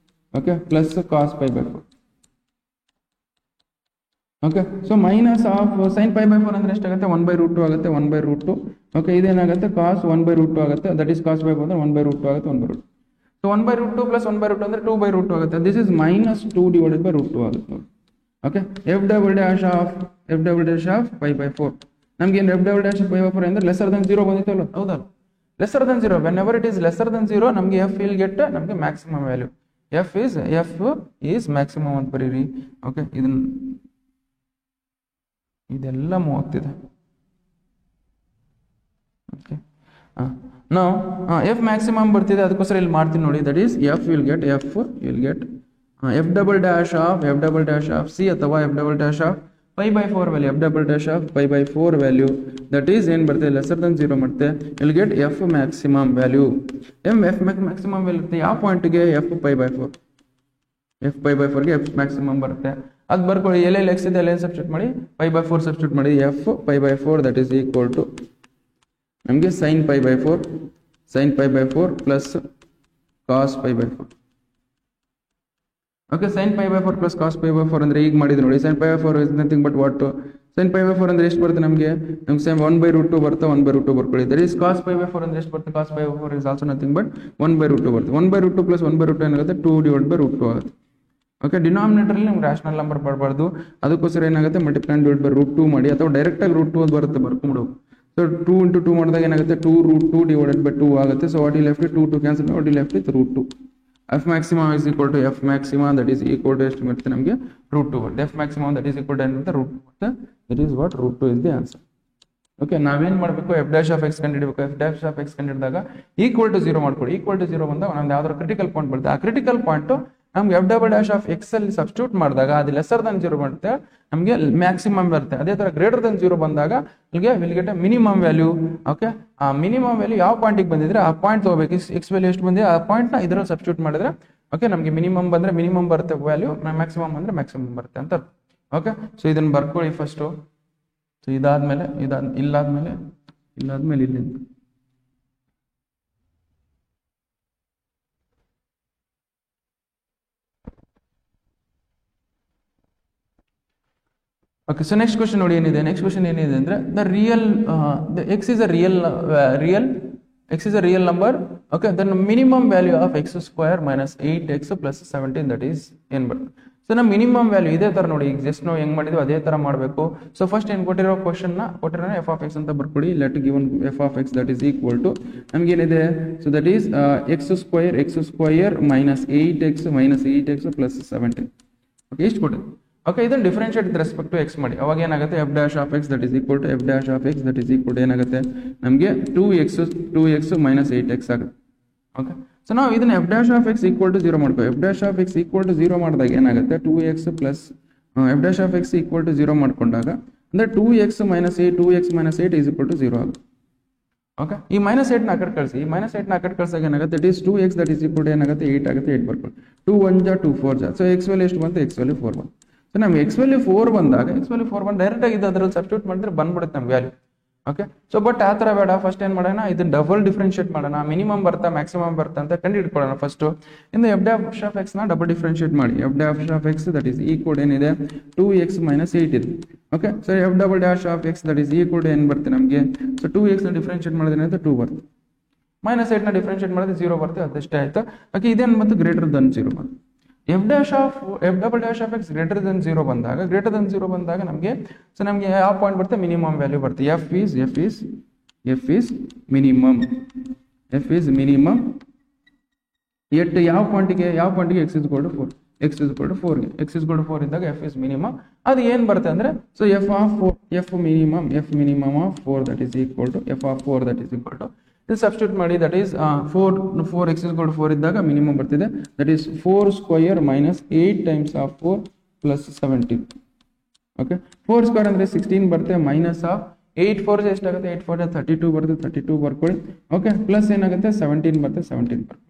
okay plus cos π/4. Okay, so minus of sine π/4 ಅಂದ್ರೆ ಎಷ್ಟಾಗುತ್ತೆ, 1/√2 ಆಗುತ್ತೆ, 1/√2. Okay, ಇದೇನಾಗುತ್ತೆ ಕಾಸ್ 1/√2 ಆಗುತ್ತೆ, ದಟ್ ಈಸ್ ಕಾಸ್ π/4 ಅಂದ್ರೆ 1/√2 ಆಗುತ್ತೆ, 1/√2. ಸೊ 1/√2 ಪ್ಲಸ್ 1/√2 ಅಂದ್ರೆ 2/√2 ಆಗುತ್ತೆ. This is minus 2 divided by √2 ಆಗುತ್ತೆ ನೋಡಿ. Okay, f double dash of π/4 ನಮ್ಗೆ ಏನು ಎಫ್ ಡಬಲ್ ಡ್ಯಾಶ್ π/4 ಅಂದ್ರೆ ಲೆಸರ್ ದನ್ 0 ಬಂದಿತ್ತಲ್ಲ, ಹೌದಾ, lesser than 0 whenever it is lesser than 0 ನಮಗೆ ಎಫ್ ವಿಲ್ ಗೆಟ್ ನಮಗೆ maximum value, F is maximum ಅಂತ ಬರೀರಿ. ಓಕೆ, ಇದೆಲ್ಲ ಹೋಗ್ತಿದೆ. ಓಕೆ, ನಾವು ಎಫ್ ಮ್ಯಾಕ್ಸಿಮಮ್ ಬರ್ತಿದೆ, ಅದಕ್ಕೋಸ್ಕರ ಇಲ್ಲಿ ಮಾಡ್ತೀನಿ ನೋಡಿ. That is f will get f double dash of c ಅಥವಾ f double dash of π/4 value, f double dash of π/4 value that is ಏನು ಬರ್ತದೆ, ಲೆಸರ್ ದನ್ 0 ಮಾಡುತ್ತೆ. Will get f maximum value. F maximum value ಇರುತ್ತೆ ಯಾವ ಪಾಯಿಂಟ್ಗೆ, f π/4ಗೆ f maximum ಬರುತ್ತೆ. ಅದು ಬರ್ಕೊಳ್ಳಿ, ಎಲ್ಲೆಲ್ಲಿ ಎಕ್ಸ್ ಇದೆ ಎಲ್ಲ ಸಬ್ಸ್ಟಿಟ್ಯೂಟ್ ಮಾಡಿ, π/4 ಸಬ್ಸ್ಟಿಟ್ಯೂಟ್ ಮಾಡಿ, f π/4 that is equal to ನಮಗೆ sine π/4 plus cos π/4. Okay, sine π/4 plus cos π/4 ಅಂದ್ರೆ ಈಗ ಮಾಡಿದ್ರು ನೋಡಿ, sine π/4 is nothing but what, sine π/4 ಅಂದ್ರೆ ಎಷ್ಟು ಬರುತ್ತೆ ನಮಗೆ ಸೇಮ್ 1/√2 ಬರುತ್ತೆ, 1/√2 ಬರ್ಕೊಳ್ಳಿ. ದಟ್ ಈಸ್ ಕಾಸ್ π/4 ಅಂದ್ರೆ ಎಷ್ಟು ಬರುತ್ತೆ, ಕಾಸ್ π/4 ಇಸ್ ಆಲ್ಸೋ ನಥಿಂಗ್ ಬಟ್ 1/√2 ಬರುತ್ತೆ. 1/√2 ಪ್ಲಸ್ 1/√2 ಏನಾಗುತ್ತೆ, 2/√2 ಆಗುತ್ತೆ. ಓಕೆ, ಡಿನಾಮಿನೇಟರಲ್ಲಿ ನಮ್ಗೆ ರ್ಯಾಷನಲ್ ನಂಬರ್ ಬರಬಾರ್ದು, ಅದಕ್ಕೋಸ್ಕರ ಏನಾಗುತ್ತೆ ಮಲ್ಟಿಪ್ಲೈ √2 ಮಾಡಿ, ಅಥವಾ ಡೈರೆಕ್ಟಾಗಿ √2 ಅದು ಬರುತ್ತೆ ಬರ್ಕೊಂಡು. ಸೊ 2 × 2 ಮಾಡಿದಾಗ ಏನಾಗುತ್ತೆ, 2√2/2 ಆಗುತ್ತೆ. ಸೊ ವಾಟ್ ಈ ಲೆಫ್ಟ್ 2 ಕ್ಯಾನ್ಸಲ್, ವಾಟ್ ಈ left with √2. F maximum is equal to f maximum that is equal to ಎಷ್ಟು ಬರುತ್ತೆ ನಮಗೆ, √2 ಬರುತ್ತೆ. F maximum that is equal to ಏನು √2 ಬರುತ್ತೆ. That is what √2 is the answer. Okay, ನಾವೇನು ಮಾಡಬೇಕು, ಎಫ್ ಡ್ಯಾಶ್ ಆಫ್ ಎಕ್ಸ್ ಕಂಡಿಡಬೇಕು. ಎಫ್ ಡ್ಯಾಶ್ ಆಫ್ ಎಕ್ಸ್ ಕಂಡಿಡಿದಾಗ ಈಕ್ವಲ್ ಟು 0 ಮಾಡ್ಕೊಳ್ಳಿ. ಈಕ್ವಲ್ ಟು 0 ಬಂದಾಗ ನಮ್ದು ಯಾವ್ದಾದ್ರು ಕ್ರಿಟಿಕಲ್ ಪಾಯಿಂಟ್ ಬರುತ್ತೆ. ಆ ಕ್ರಿಟಿಕಲ್ ಪಾಯಿಂಟ್ ನಮ್ಗೆ F double dash of X ಅಲ್ಲಿ ಸಬ್ಸ್ಟಿಟ್ಯೂಟ್ ಮಾಡಿದಾಗ ಅದು ಲೆಸರ್ ದನ್ 0 ಬರುತ್ತೆ, ನಮಗೆ ಮ್ಯಾಕ್ಸಿಮಮ್ ಬರುತ್ತೆ. ಅದೇ ತರ ಗ್ರೇಟರ್ ದನ್ 0 ಬಂದಾಗ ಇಲ್ಲಿಗೆ will get minimum value. Okay, ಆ ಮಿನಿಮಮ್ ವ್ಯಾಲ್ಯೂ ಯಾವ ಪಾಯಿಂಟಿಗೆ ಬಂದಿದ್ರೆ ಆ ಪಾಯಿಂಟ್ ತಗೋಬೇಕು. ಎಕ್ಸ್ ವ್ಯಾಲ್ಯೂ ಎಷ್ಟು ಬಂದಿದೆ ಆ ಪಾಯಿಂಟ್ ನ ಇದರಲ್ಲಿ ಸಬ್ಸ್ಟಿಟ್ಯೂಟ್ ಮಾಡಿದ್ರೆ ಓಕೆ ನಮಗೆ ಮಿನಿಮಮ್ ಬಂದ್ರೆ ಮಿನಿಮಮ್ ಬರುತ್ತೆ ವ್ಯಾಲ್ಯೂ, ಮ್ಯಾಕ್ಸಿಮಮ್ ಬಂದ್ರೆ ಮ್ಯಾಕ್ಸಿಮಮ್ ಬರುತ್ತೆ ಅಂತ. ಓಕೆ, ಸೊ ಇದನ್ನ ಬರ್ಕೊಳ್ಳಿ ಫಸ್ಟು. ಸೊ ಇದಾದ್ಮೇಲೆ ಇಲ್ಲಾದ್ಮೇಲೆ ಇಲ್ಲಿ ಓಕೆ. ಸೊ ನೆಕ್ಸ್ಟ್ ಕ್ವಶನ್ ನೋಡಿ ಏನಿದೆ. ನೆಕ್ಸ್ಟ್ ಕ್ವಶನ್ ಏನಿದೆ ಅಂದ್ರೆ x is a real number. Okay, then minimum value of x square minus 8x plus 17 that is ಏನ್ ಬರುತ್ತೆ. ಸೊ ನಮ್ಮ ಮಿನಿಮಮ್ ವ್ಯಾಲ್ಯೂ ಇದೇ ತರ ನೋಡಿ, ಈಗ ಜಸ್ಟ್ ನಾವು ಹೆಂಗ್ ಮಾಡಿದ್ವಿ ಅದೇ ತರ ಮಾಡಬೇಕು. ಸೊ ಫಸ್ಟ್ ಏನ್ ಕೊಟ್ಟಿರೋ ಎಫ್ ಆಫ್ ಎಕ್ಸ್ ಅಂತ ಬರ್ಕೊಳ್ಳಿ. Let given F of X that is equal to ನಮ್ಗೆ ಏನಿದೆ, so that is X square minus 8x plus 17. Okay, ಇಷ್ಟು ಕೊಟ್ಟಿದೆ. ಓಕೆ, ಇದನ್ನು differentiate with respect to X ಮಾಡಿ. ಅವಾಗ ಏನಾಗುತ್ತೆ, F dash of X that is equal to F dash of X that is equal to ಏನಾಗುತ್ತೆ ನಮಗೆ 2x minus 8x ಆಗುತ್ತೆ. Okay, so ನಾವು ಇದನ್ನ F dash of X equal to 0 ಮಾಡ್ಕೋ. F dash of X equal to 0 ಮಾಡಿದಾಗ ಏನಾಗುತ್ತೆ, 2x plus F dash of X equal to 0 ಮಾಡ್ಕೊಂಡಾಗ ಅಂದ್ರೆ 2x minus 8 is equal to 0 ಆಗುತ್ತೆ. ಓಕೆ, ಈ -8 ನ ಆ ಕಡೆ ಕಳಿಸಿ. ಈ -8 ನ ಆ ಕಡೆ ಕಳ್ಸಾಗ ಏನಾಗುತ್ತೆ, it is 2x that is equal to ಏನಾಗುತ್ತೆ 8 ಆಗುತ್ತೆ. 8 ಬರ್ಕೊಳ್ಳಿ. 2 1 ಜಾ 2 4 ಜಾ. ಸೊ x ವ್ಯಾಲ್ಯೂ ಎಷ್ಟು ಬಂತು, x ವ್ಯಾಲ್ಯೂ 4 ಬಂತು. ಸೊ ನಮ್ಗೆ x ವ್ಯಾಲ್ಯೂ 4 ಬಂದಾಗ ಡೈರೆಕ್ಟ್ ಆಗಿ ಅದ್ರಲ್ಲಿ ಸಬ್ಸ್ಟಿಟ್ಯೂಟ್ ಮಾಡಿದ್ರೆ ಬಂದ್ಬಿಡುತ್ತೆ ನಮ್ಗೆ ವ್ಯಾಲ್ಯೂ. ಓಕೆ, ಸೊ ಬಟ್ ಆ ಥರ ಬೇಡ. ಫಸ್ಟ್ ಏನು ಮಾಡೋಣ, ಇದನ್ನ ಡಬಲ್ ಡಿಫ್ರೆನ್ಶಿಯೇಟ್ ಮಾಡೋಣ. ಮಿನಿಮಮ್ ಬರ್ತಾ ಮ್ಯಾಕ್ಸಿಮಮ್ ಬರ್ತಾ ಅಂತ ಕಂಡು ಹಿಡ್ಕೊಳ್ಳೋಣ. ಫಸ್ಟ್ ಇಂದ ಎಫ್ ಡ್ಯಾಶ್ ಆಫ್ ಎಕ್ಸ್ ನ ಡಬಲ್ ಡಿಫ್ರೆನ್ಶಿಯೇಟ್ ಮಾಡಿ. F dash of X that is equal ಏನಿದೆ 2x - 8 ಇದೆ. Okay, so F double dash of X that is equal ಏನು ಬರುತ್ತೆ ನಮಗೆ, ಸೊ 2x ನ ಡಿಫ್ರೆನ್ಶಿಯೇಟ್ ಮಾಡಿದ್ರೆ ಅಂತ 2 ಬರುತ್ತೆ. -8 ನ ಡಿಫ್ರೆನ್ಶಿಯೇಟ್ ಮಾಡಿದ್ರೆ 0 ಬರುತ್ತೆ. ಅದಷ್ಟೇ ಆಯ್ತು. ಓಕೆ, ಇದೇನು ಮತ್ತು ಗ್ರೇಟರ್ ದನ್ 0 ಬಂತು. F double dash of X greater than 0 ಬಂದಾಗ ನಮಗೆ ಸೊ ನಮಗೆ ಯಾವ ಪಾಯಿಂಟ್ ಬರುತ್ತೆ, ಮಿನಿಮಮ್ ವ್ಯಾಲ್ಯೂ ಬರುತ್ತೆ. ಎಫ್ ಈಸ್ ಮಿನಿಮಮ್ ಎಟ್ ಯಾವ ಪಾಯಿಂಟಿಗೆ x = 4. x = 4 ಇದ್ದಾಗ ಎಫ್ ಇಸ್ ಮಿನಿಮಮ್. ಅದು ಏನು ಬರುತ್ತೆ ಅಂದ್ರೆ, so F minimum of 4 that is equal to F of 4 that is equal to substitute ಮಾಡಿ. ದಟ್ ಈಸ್ 4x = 4 ಇದ್ದಾಗ ಮಿನಿಮಮ್ ಬರ್ತಿದೆ. That is 4 square - 8 times of 4 plus 17. Okay, 4 square ಅಂದ್ರೆ 16 ಬರುತ್ತೆ. ಮೈನಸ್ ಆಫ್ 8 4 ಎಷ್ಟಾಗುತ್ತೆ, 8 4 32 ಬರುತ್ತೆ. 32 ಬರ್ಕೊಳ್ಳಿ. ಓಕೆ, ಪ್ಲಸ್ ಏನಾಗುತ್ತೆ 17 ಬರುತ್ತೆ. 17 ಬರ್ಕೊಳ್ಳಿ.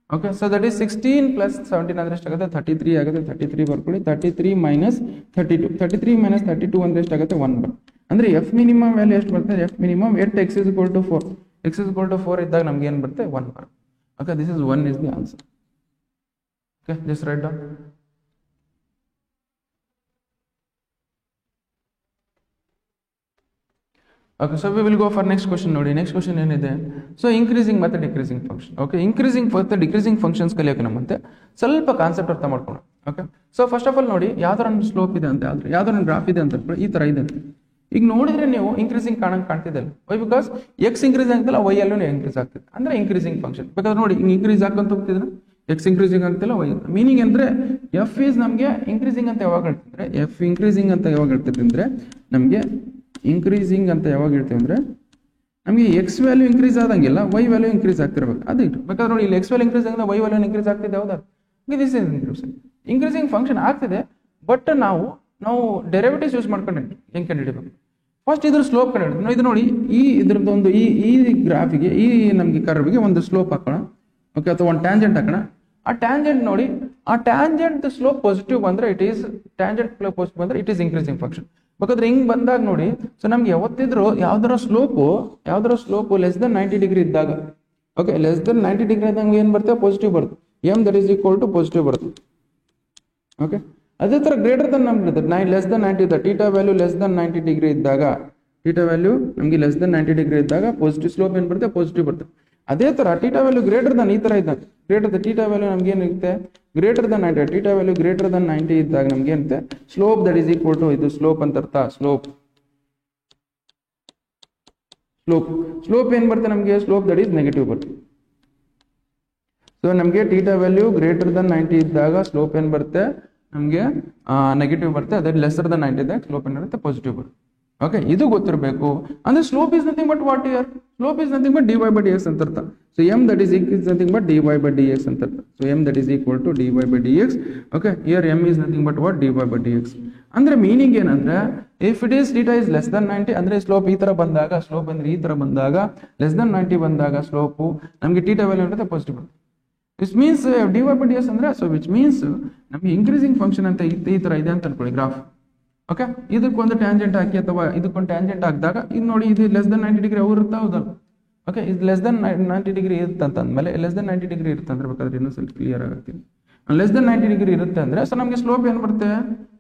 Okay, so that is 16 plus 17 ಅಂದ್ರೆ ಎಷ್ಟಾಗುತ್ತೆ, 33 ಆಗುತ್ತೆ. 33 ಬರ್ಕೊಳ್ಳಿ. 33 - 32 33 - 32 ಅಂದ್ರೆ ಎಷ್ಟಾಗುತ್ತೆ, 1 ಬರುತ್ತೆ. ಅಂದ್ರೆ ಎಫ್ ಮಿನಿಮಮ್ ವ್ಯಾಲ್ಯೂ ಎಷ್ಟು ಬರ್ತದೆ, ಎಫ್ ಮಿನಿಮಮ್ ಎಟ್ x = 4. x = 4 ಇದ್ದಾಗ ನಮ್ಗೆ ಏನು ಬರುತ್ತೆ, 1 ಬರುತ್ತೆ. Okay, this is 1 is the answer. Okay, just write down. Okay, so we will go for next question. ನೋಡಿ, ನೆಕ್ಸ್ಟ್ ಕ್ವಶನ್ ಏನಿದೆ, ಸೊ ಇನ್ಕ್ರೀಸಿಂಗ್ ಮತ್ತೆ ಡಿಕ್ರೀಸಿಂಗ್ ಫಂಕ್ಷನ್. ಓಕೆ, ಇನ್ಕ್ರೀಸಿಂಗ್ ಮತ್ತೆ ಡಿಕ್ರೀಸಿಂಗ್ ಫಂಕ್ಷನ್ಸ್ ಕಲಿಯೋಕೆ ನಮ್ಮಂತೆ ಸ್ವಲ್ಪ ಕಾನ್ಸೆಪ್ಟ್ ಅರ್ಥ ಮಾಡ್ಕೊಂಡು. Okay, so first of all ನೋಡಿ, ಯಾವ್ದಾರ ಒಂದು ಸ್ಲೋಪ್ ಇದೆ ಅಂತ ಆದ್ರೆ, ಯಾವ್ದಾರ ಒಂದು ಗ್ರಾಫ್ ಇದೆ ಅಂತ ಈ ತರ ಇದೆ. ಈಗ ನೋಡಿದ್ರೆ ನೀವು ಇನ್ಕ್ರೀಸಿಂಗ್ ಕಾಣ್ತಿದೆ. ವೈ? ಬಿಕಾಸ್ ಎಕ್ಸ್ ಇನ್ಕ್ರೀಸ್ ಆಗ್ತಿಲ್ಲ, ವೈ ಅಲ್ಲೂ ಇನ್ಕ್ರೀಸ್ ಆಗ್ತಿದೆ. ಅಂದ್ರೆ ಇನ್ಕ್ರೀಸಿಂಗ್ ಫಂಕ್ಷನ್. ಬೇಕಾದ್ರೆ ನೋಡಿ, ಇನ್ಕ್ರೀಸ್ ಆಗ್ಕೊಂತ ಹೋಗ್ತಿದ್ರೆ ಎಕ್ಸ್ ಇನ್ಕ್ರೀಸಿಂಗ್ ಆಗ್ತಿಲ್ಲ, ವೈ. ಮೀನಿಂಗ್ ಅಂದ್ರೆ ಎಫ್ ಈಸ್ ನಮಗೆ ಇನ್ಕ್ರೀಸಿಂಗ್ ಅಂತ ಯಾವಾಗ ಹೇಳ್ತಿದ್ರೆ, ಎಫ್ ಇನ್ಕ್ರೀಸಿಂಗ್ ಅಂತ ಯಾವಾಗ ಹೇಳ್ತಿದ್ರೆ ಅಂದ್ರೆ ನಮಗೆ ಇನ್ಕ್ರೀಸಿಂಗ್ ಅಂತ ಯಾವಾಗ ಹೇಳ್ತೀವಿ ಅಂದ್ರೆ ನಮಗೆ ಎಕ್ಸ್ ವ್ಯಾಲ್ಯೂ ಇನ್ಕ್ರೀಸ್ ಆದಂಗಿಲ್ಲ, ವೈ ವ್ಯಾಲ್ಯೂ ಇನ್ಕ್ರೀಸ್ ಆಗ್ತಿರ್ಬೇಕು. ಅದು ಬೇಕಾದ್ರೆ ನೋಡಿ, ಇಲ್ಲಿ ಎಕ್ಸ್ ವ್ಯಾಲ್ಯೂ ಇನ್ಕ್ರೀಸ್ ಆಗಿದ್ರೆ ವೈ ವ್ಯಾಲ್ಯೂ ಇನ್ಕ್ರೀಸ್ ಆಗ್ತಿದೆ. ಹೌದಾ? ದಿಸ್ ಇಸ್ ಇನ್ಕ್ರೀಸಿಂಗ್ ಫಂಕ್ಷನ್ ಆಗ್ತಿದೆ. ಬಟ್ ನಾವು ಡೆರಿವೇಟಿವ್ಸ್ ಯೂಸ್ ಮಾಡ್ಕೊಂಡು ಹೆಂಗೆ ಕಂಡುಹಿಡಿಬೇಕು, ಫಸ್ಟ್ ಇದ್ರ ಸ್ಲೋಪ್ ಕಂಡುಹಿಡಿದು. ಇದು ನೋಡಿ, ಇದ್ರದ್ದು ಒಂದು ಈ ಗ್ರಾಫಿಗೆ, ಈ ನಮಗೆ ಕರ್ವ್ಗೆ ಒಂದು ಸ್ಲೋಪ್ ಹಾಕೋಣ. ಓಕೆ, ಅಥವಾ ಒಂದು ಟ್ಯಾಂಜೆಂಟ್ ಹಾಕೋಣ. ಆ ಟ್ಯಾಂಜೆಂಟ್ ನೋಡಿ, ಆ ಟ್ಯಾಂಜೆಂಟ್ ಸ್ಲೋಪ್ ಪಾಸಿಟಿವ್ ಬಂದ್ರೆ ಇಟ್ ಈಸ್ ಟ್ಯಾಂಜೆಂಟ್ ಪಾಸಿಟಿವ್ ಬಂದ್ರೆ ಇಟ್ ಈಸ್ ಇನ್ಕ್ರೀಸಿಂಗ್ ಫಂಕ್ಷನ್. ಬೇಕಾದ್ರೆ ಹಿಂಗ್ ಬಂದಾಗ ನೋಡಿ, ಸೊ ನಮ್ಗೆ ಯಾವತ್ತಿದ್ರು ಯಾವ್ದಾರ ಸ್ಲೋಪು ಲೆಸ್ ದನ್ 90 ಡಿಗ್ರಿ ಇದ್ದಾಗ, ಓಕೆ, ಲೆಸ್ ದನ್ 90 ಡಿಗ್ರಿ ಇದ್ದಾಗ ಏನ್ ಬರುತ್ತೆ, ಪಾಸಿಟಿವ್ ಬರುತ್ತೆ. M that is equal to positive ಬರುತ್ತೆ. ಓಕೆ, ಅದೇ ತರ ಗ್ರೇಟರ್ ದನ್ ನಮ್ಗೆ ಲೆಸ್ ದನ್ 90 ಇದೆ. Theta value less than 90 degree ಇದ್ದಾಗ, ಟೀಟಾ ವ್ಯಾಲ್ಯೂ ನಮಗೆ ಲೆಸ್ ದನ್ 90 ಡಿಗ್ರಿ ಇದ್ದಾಗ ಪಾಸಿಟಿವ್ ಸ್ಲೋಪ್ ಏನ್ ಬರುತ್ತೆ, ಪಾಸಿಟಿವ್ ಬರುತ್ತೆ. ಅದೇ ತರ ಟೀಟಾ ವ್ಯಾಲ್ಯೂ ಗ್ರೇಟರ್ ದನ್ ಈ ತರ ಇದ್ದಾಗ, ಟೀಟಾ ವ್ಯಾಲ್ಯೂ ನಮ್ಗೆ ಏನಿರುತ್ತೆ, greater than 90, theta value greater than 90 ಇದ್ದಾಗ ನಮ್ಗೆ ಏನಿರುತ್ತೆ, slope that is equal to, ಇದು ಸ್ಲೋಪ್ ಅಂತ ಅರ್ಥ. ಸ್ಲೋಪ್ ಏನ್ ಬರುತ್ತೆ ನಮಗೆ, ಸ್ಲೋಪ್ ದಟ್ ಈಸ್ ನೆಗೆಟಿವ್ ಬರುತ್ತೆ. ಸೊ ನಮಗೆ ಟೀಟಾ ವ್ಯಾಲ್ಯೂ ಗ್ರೇಟರ್ ದನ್ 90 ಇದ್ದಾಗ ಸ್ಲೋಪ್ ಏನ್ ಬರುತ್ತೆ ನಮಗೆ ನೆಗೆಟಿವ್ ಬರುತ್ತೆ. ಅದೇ ಲೆಸರ್ ದನ್ 90 ಇದ್ದಾಗ ಸ್ಲೋಪ್ ಏನಿರುತ್ತೆ, ಪಾಸಿಟಿವ್ ಬರುತ್ತೆ. ಓಕೆ, ಇದು ಗೊತ್ತಿರಬೇಕು. ಅಂದ್ರೆ slope is nothing but what here, slope is nothing but dy by dx ಅಂತ ಅರ್ಥ. So M that is nothing but dy by dx ಅಂತ ಅರ್ಥ. So M that is equal to dy by dx. Okay, here M is nothing but what, dy by dx. ಅಂದ್ರೆ meaning ಏನಂದ್ರೆ, if it is theta is less than 90 ಅಂದ್ರೆ slope ಈ ತರ ಬಂದಾಗ, slope ಅಂದ್ರೆ ಈ ತರ ಬಂದಾಗ, ಲೆಸ್ ದನ್ 90 ಬಂದಾಗ ಸ್ಲೋಪು ನಮಗೆ ಟೀಟಾ ವ್ಯಾಲ್ಯೂ ಇರುತ್ತೆ, ಪಾಸಿಟಿವ್ ಬರುತ್ತೆ. Which means dy by dx ಅಂದ್ರೆ, ಸೊ ವಿಚ್ ಮೀನ್ಸ್ ನಮಗೆ ಇನ್ಕ್ರೀಸಿಂಗ್ ಫಂಕ್ಷನ್ ಅಂತ ಈ ತರ ಇದೆ ಅಂತ ಅನ್ಕೊಳ್ಳಿ ಗ್ರಾಫ್. ಓಕೆ, ಇದಕ್ಕೊಂದು ಟ್ಯಾಂಜೆಂಟ್ ಹಾಕಿ ಅಥವಾ ಇದಕ್ಕೊಂದು ಟ್ಯಾಂಜೆಂಟ್ ಹಾಕಿದಾಗ ಇದು ನೋಡಿ, ಇದು ಲೆಸ್ ದನ್ 90 ಡಿಗ್ರಿ ಇರುತ್ತಾ, ಹೌದಲ್ಲ? ಓಕೆ, ಇದು ಲೆಸ್ ದನ್ 90 ಡಿಗ್ರಿ ಇರುತ್ತೆ ಅಂತ ಅಂದಮೇಲೆ, ಲೆಸ್ ದನ್ 90 ಡಿಗ್ರಿ ಇರುತ್ತೆ ಅಂದ್ರೆ ಬೇಕಾದ್ರೆ ಇನ್ನೂ ಸ್ವಲ್ಪ ಕ್ಲಿಯರ್ ಆಗುತ್ತೆ. ಲೆಸ್ ದನ್ 90 ಡಿಗ್ರಿ ಇರುತ್ತೆ ಅಂದ್ರೆ, ಸೊ ನಮಗೆ ಸ್ಲೋಪ್ ಏನ್ ಬರುತ್ತೆ,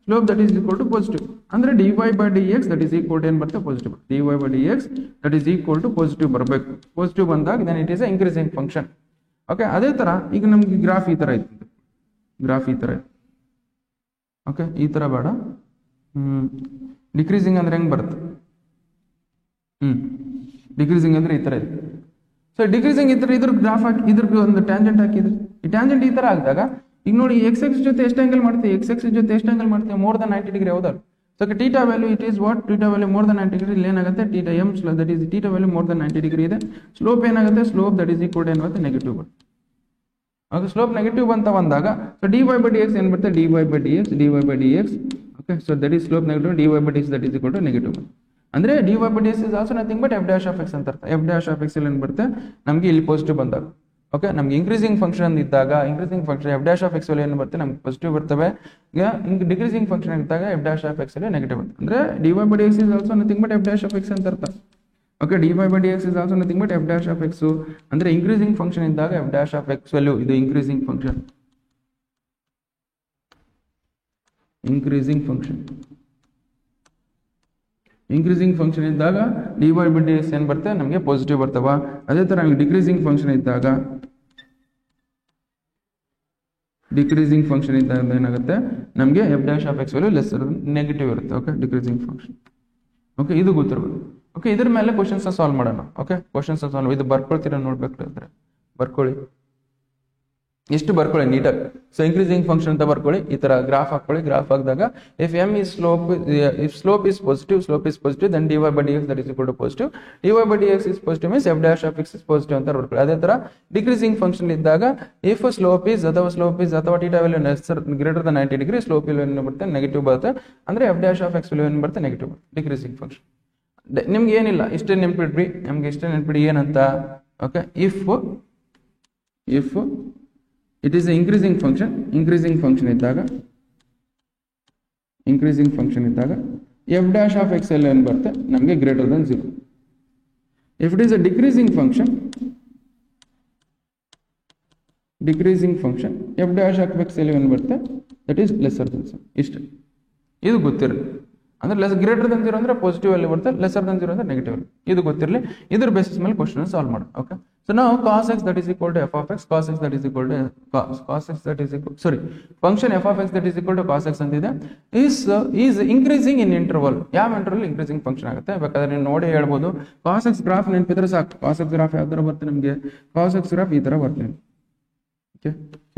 slope that is equal to positive. ಅಂದ್ರೆ dy by dx that is equal to ಏನ್ ಬರುತ್ತೆ, positive. dy by dx that is equal to positive ಬರಬೇಕು. ಪಾಸಿಟಿವ್ ಬಂದಾಗ then it is increasing function. Okay, ಅದೇ ತರ ಈಗ ನಮ್ಗೆ ಗ್ರಾಫ್ ಈ ತರ ಇತ್ತು, ಓಕೆ, ಈ ತರ ಬೇಡ. ಡಿಕ್ರೀಸಿಂಗ್ ಅಂದ್ರೆ ಹೆಂಗ್ ಬರುತ್ತೆ, ಡಿಕ್ರೀಸಿಂಗ್ ಅಂದ್ರೆ ಈ ತರ ಇದೆ. ಸೊ ಡಿಕ್ರೀಸಿಂಗ್ ಇದ್ರ ಗ್ರಾಫ್ ಹಾಕಿ, ಇದ್ರ ಒಂದು ಟ್ಯಾಂಜೆಂಟ್ ಹಾಕಿದ್ರೆ, ಈ ಟ್ಯಾಂಜೆಂಟ್ ಈ ತರ ಆಗಿದಾಗ ಈಗ ನೋಡಿ, ಎಕ್ಸ್ ಜೊತೆ ಎಷ್ಟು ಆಂಗಲ್ ಮಾಡ್ತೀವಿ, ಮೋರ್ ದನ್ 90 ಡಿಗ್ರಿ. ಹೌದಲ್ಲ? So theta value it is what, theta value more than 90 degree. ಇಲ್ಲಿ ಏನಾಗುತ್ತೆ, theta M that is theta value more than 90 degree ಇದೆ. ಸ್ಲೋಪ್ ಏನಾಗುತ್ತೆ, slope that is equal to ಏನಾಗುತ್ತೆ, negative ಬರುತ್ತೆ. Okay, slope negative ಅಂತ ಬಂದಾಗ so dy by dx ಏನ್ ಬರುತ್ತೆ, dy by dx. Okay, so that is slope negative, dy by dx that is equal to negative. ಅಂದ್ರೆ dy by dx is also nothing but f dash of x ಅಂತ ಅರ್ಥ. f dash of x ಇಲ್ಲಿ ಏನು ಬರುತ್ತೆ ನಮಗೆ ಇಲ್ಲಿ positive ಬಂದಾಗ. Okay, ನಮ್ಗೆ ಇಂಕ್ರೀಸಿಂಗ್ ಫಂಕ್ಷನ್ ಇದ್ದಾಗ increasing function f dash of x value ಏನು ಬರುತ್ತೆ ನಮ್ಗೆ ಪಾಸಿಟಿವ್ ಬರ್ತವೆ. ಈಗ ಡಿಕ್ರೀಸಿಂಗ್ ಫಂಕ್ಷನ್ ಇದ್ದಾಗ f dash of x value negative ಬರುತ್ತೆ. ಅಂದ್ರೆ dy by dx is also nothing but f dash of x ಅಂತ ಅರ್ಥ. Okay, dy by dx is also nothing but f dash of x. ಅಂದ್ರೆ increasing function ಇದ್ದಾಗ f dash of x value ಇದು increasing function. Increasing function ಇದ್ದಾಗ dy by dx ಏನು ಬರುತ್ತೆ ನಮಗೆ positive ಬರ್ತವ. ಅದೇ ತರ ಡಿಕ್ರೀಸಿಂಗ್ ಫಂಕ್ಷನ್ ಇದ್ದಾಗ ಏನಾಗುತ್ತೆ ನಮಗೆ f dash of x value lesser negative ಇರುತ್ತೆ. Okay, decreasing function. ಓಕೆ, ಇದು ಗೊತ್ತಿರಬೇಕು. ಓಕೆ, ಇದ್ರ ಮೇಲೆ ಕ್ವಶನ್ಸ್ ಸಾಲ್ವ್ ಮಾಡೋಣ. ಓಕೆ, ಕ್ವಶನ್ಸ್ ಸಾಲ್ವ್ ಇದು ಬರ್ಕೊಳ್ತೀರಾ ನೋಡ್ಬೇಕಾದ್ರೆ ಬರ್ಕೊಳ್ಳಿ, ಎಷ್ಟು ಬರ್ಕೊಳ್ಳಿ ನೀಟಾಗಿ. ಸೊ ಇಂಕ್ರೀಸಿಂಗ್ ಫಂಕ್ಷನ್ ಅಂತ ಬರ್ಕೊಳ್ಳಿ, ಈ ತರ ಗ್ರಾಫ್ ಹಾಕೊಳ್ಳಿ. ಗ್ರಾಫ್ ಹಾಕಿದಾಗ if m is slope is positive then dy by dx that is equal to positive. dy by dx is positive means f dash of x is positive ಅಂತ ಬರ್ಕೊಳ್ಳಿ. ಅದೇ ತರ ಡಿಕ್ರೀಸಿಂಗ್ ಫಂಕ್ಷನ್ ಇದ್ದಾಗ if slope is ಅಥವಾ θ value greater than 90 degree slope value ಬರುತ್ತೆ negative ಬರುತ್ತೆ. ಅಂದ್ರೆ f dash of x value ಏನು ಬರುತ್ತೆ ನೆಗೆಟಿವ್ ಬರುತ್ತೆ ಡಿಕ್ರೀಸಿಂಗ್ ಫಂಕ್ಷನ್. ನಿಮ್ಗೆ ಏನಿಲ್ಲ ಇಷ್ಟೇ ನೆನ್ಪಿಡ್ರಿ, ನಮ್ಗೆ ಇಷ್ಟೇ ನೆನ್ಪಿಡಿ ಏನಂತ. Okay, if it is increasing function ಇದ್ದಾಗ f dash of x ಏನು ಬರುತ್ತೆ ನಮಗೆ greater than 0. if it is a decreasing function f dash of x ಏನು ಬರುತ್ತೆ that is lesser than 0. ಇಷ್ಟೇ, ಇದು ಗೊತ್ತಿರಲಿ. ಅಂದ್ರೆ ಗ್ರೇಟರ್ ದನ್ 0 ಅಂದ್ರೆ ಪಾಸಿಟಿವ್ ವ್ಯಾಲ್ಯೂ ಬರುತ್ತೆ, ಲೆಸರ್ ದನ್ 0 ಅಂದ್ರೆ ನೆಗೆಟಿವ್ ವ್ಯಾಲ್ಯೂ. ಇದು ಗೊತ್ತಿರಲಿ. ಇದ್ರ ಬೇಸಿಸ್ ಮೇಲೆ ಕ್ವಶನ್ ಸಾಲ್ವ್ ಮಾಡೋಣ. ಓಕೆ, ಸೊ ನಾವು cos x that is equal to f of x, function f of x that is equal to cos x ಅಂತಿದೆ is increasing in interval. ಯಾವ interval increasing function ಆಗುತ್ತೆ ಬೇಕಾದ್ರೆ ನೀವು ನೋಡಿ ಹೇಳ್ಬೋದು. cos x ಗ್ರಾಫ್ ನೆನಪಿದ್ರೆ ಸಾಕು. cos x graph ಯಾವ ತರ ಬರುತ್ತೆ ನಮಗೆ, cos x ಗ್ರಾಫ್ ಈ ತರ ಬರುತ್ತೆ. ಓಕೆ,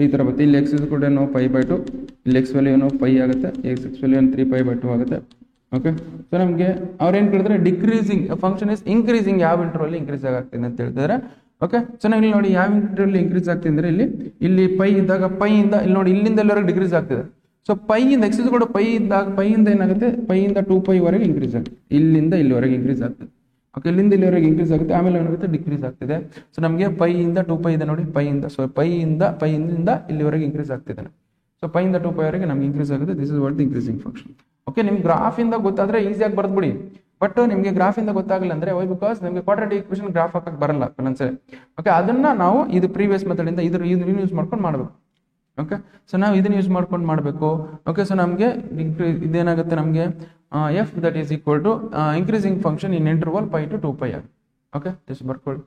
ಈ ತರ ಬರುತ್ತೆ. ಇಲ್ಲಿ x is equal to ಏನೋ π/2, ಇಲ್ಲಿ x ವ್ಯಾಲ್ಯೂ ಏನೋ π ಆಗುತ್ತೆ, x ವ್ಯಾಲ್ಯೂ 3π/2 ಆಗುತ್ತೆ. ಓಕೆ, ಸೊ ನಮಗೆ ಅವ್ರೇನ್ ಕೇಳಿದ್ರೆ ಡಿಕ್ರೀಸಿಂಗ್ ಫಂಕ್ಷನ್ ಇಸ್ ಇಂಕ್ರೀಸಿಂಗ್ ಯಾವ ಇಂಟರ್ವಲ್ ಇನ್ಕ್ರೀಸ್ ಆಗ್ತಿದೆ ಅಂತ ಹೇಳ್ತಿದ್ದಾರೆ. ಓಕೆ, ಸೊ ನಾವು ಇಲ್ಲಿ ನೋಡಿ ಯಾವ ಇಂಟರ್ವಲ್ ಇನ್ಕ್ರೀಸ್ ಆಗ್ತಿದೆ ಅಂದ್ರೆ ಇಲ್ಲಿ ಪೈ ಇದ್ದಾಗ ಪೈ ಇಂದ ಇಲ್ಲಿ ನೋಡಿ ಇಲ್ಲಿಂದ ಎಲ್ಲವರೆಗೆ ಡಿಕ್ರೀಸ್ ಆಗ್ತಿದೆ. ಸೊ ಪೈ ಇಂದ ಎಕ್ಸ್ ಕೂಡ ಪೈ ಇದ್ದಾಗ ಪೈ ಇಂದ ಏನಾಗುತ್ತೆ, ಪೈ ಇಂದ 2π ವರೆಗೆ ಇನ್ಕ್ರೀಸ್ ಆಗುತ್ತೆ. ಇಲ್ಲಿಂದ ಇಲ್ಲಿವರೆಗೆ ಇನ್ಕ್ರೀಸ್ ಆಗ್ತದೆ. ಓಕೆ, ಇಲ್ಲಿಂದ ಇಲ್ಲಿವರೆಗೆ ಇನ್ಕ್ರೀಸ್ ಆಗುತ್ತೆ, ಆಮೇಲೆ ಏನಾಗುತ್ತೆ ಡಿಕ್ರೀಸ್ ಆಗ್ತಿದೆ. ಸೊ ನಮಗೆ ಪೈ ಇಂದ 2π ಇದೆ ನೋಡಿ, ಪೈ ಇಂದ ಇಲ್ಲಿವರೆಗೆ ಇನ್ಕ್ರೀಸ್ ಆಗ್ತಿದೆ. ಸೊ ಪೈ ಇಂದ 2π ವರೆಗೆ ನಮ್ಗೆ ಇನ್ಕ್ರೀಸ್ ಆಗುತ್ತೆ. This is what the increasing function. Okay, ನಿಮ್ಗೆ ಗ್ರಾಫ್ ಇಂದ ಗೊತ್ತಾದ್ರೆ ಈಸಿಯಾಗಿ ಬರ್ದ್ಬಿಡಿ. ಬಟ್ ನಿಮಗೆ ಗ್ರಾಫ್ ಇಂದ ಗೊತ್ತಾಗಲ್ಲ ಅಂದ್ರೆ ವೈ ಬಿಕಾಸ್ ನಿಮಗೆ ಕ್ವಾಡ್ರಾಟಿಕ್ ಈಕ್ವೇಷನ್ ಗ್ರಾಫ್ ಹಾಕಕ್ ಬರಲ್ಲ ಒಂದೊಂದ್ಸರಿ. ಓಕೆ, ಅದನ್ನ ನಾವು ಇದು ಪ್ರೀವಿಯಸ್ ಮೆಥಡ್ ಇಂದ ಇದನ್ನ ಯೂಸ್ ಮಾಡ್ಕೊಂಡು ಮಾಡಬೇಕು. ಓಕೆ, ಸೊ ನಾವು ಇದನ್ನ ಯೂಸ್ ಮಾಡ್ಕೊಂಡು ಮಾಡಬೇಕು. ಓಕೆ, ಸೊ ನಮಗೆ ಇದೇನಾಗುತ್ತೆ ನಮಗೆ f that is equal to increasing function in interval π to 2π ಆಗುತ್ತೆ. ಓಕೆ, ಜಸ್ಟ್ ಬರ್ಕೊಳ್ಳಿ.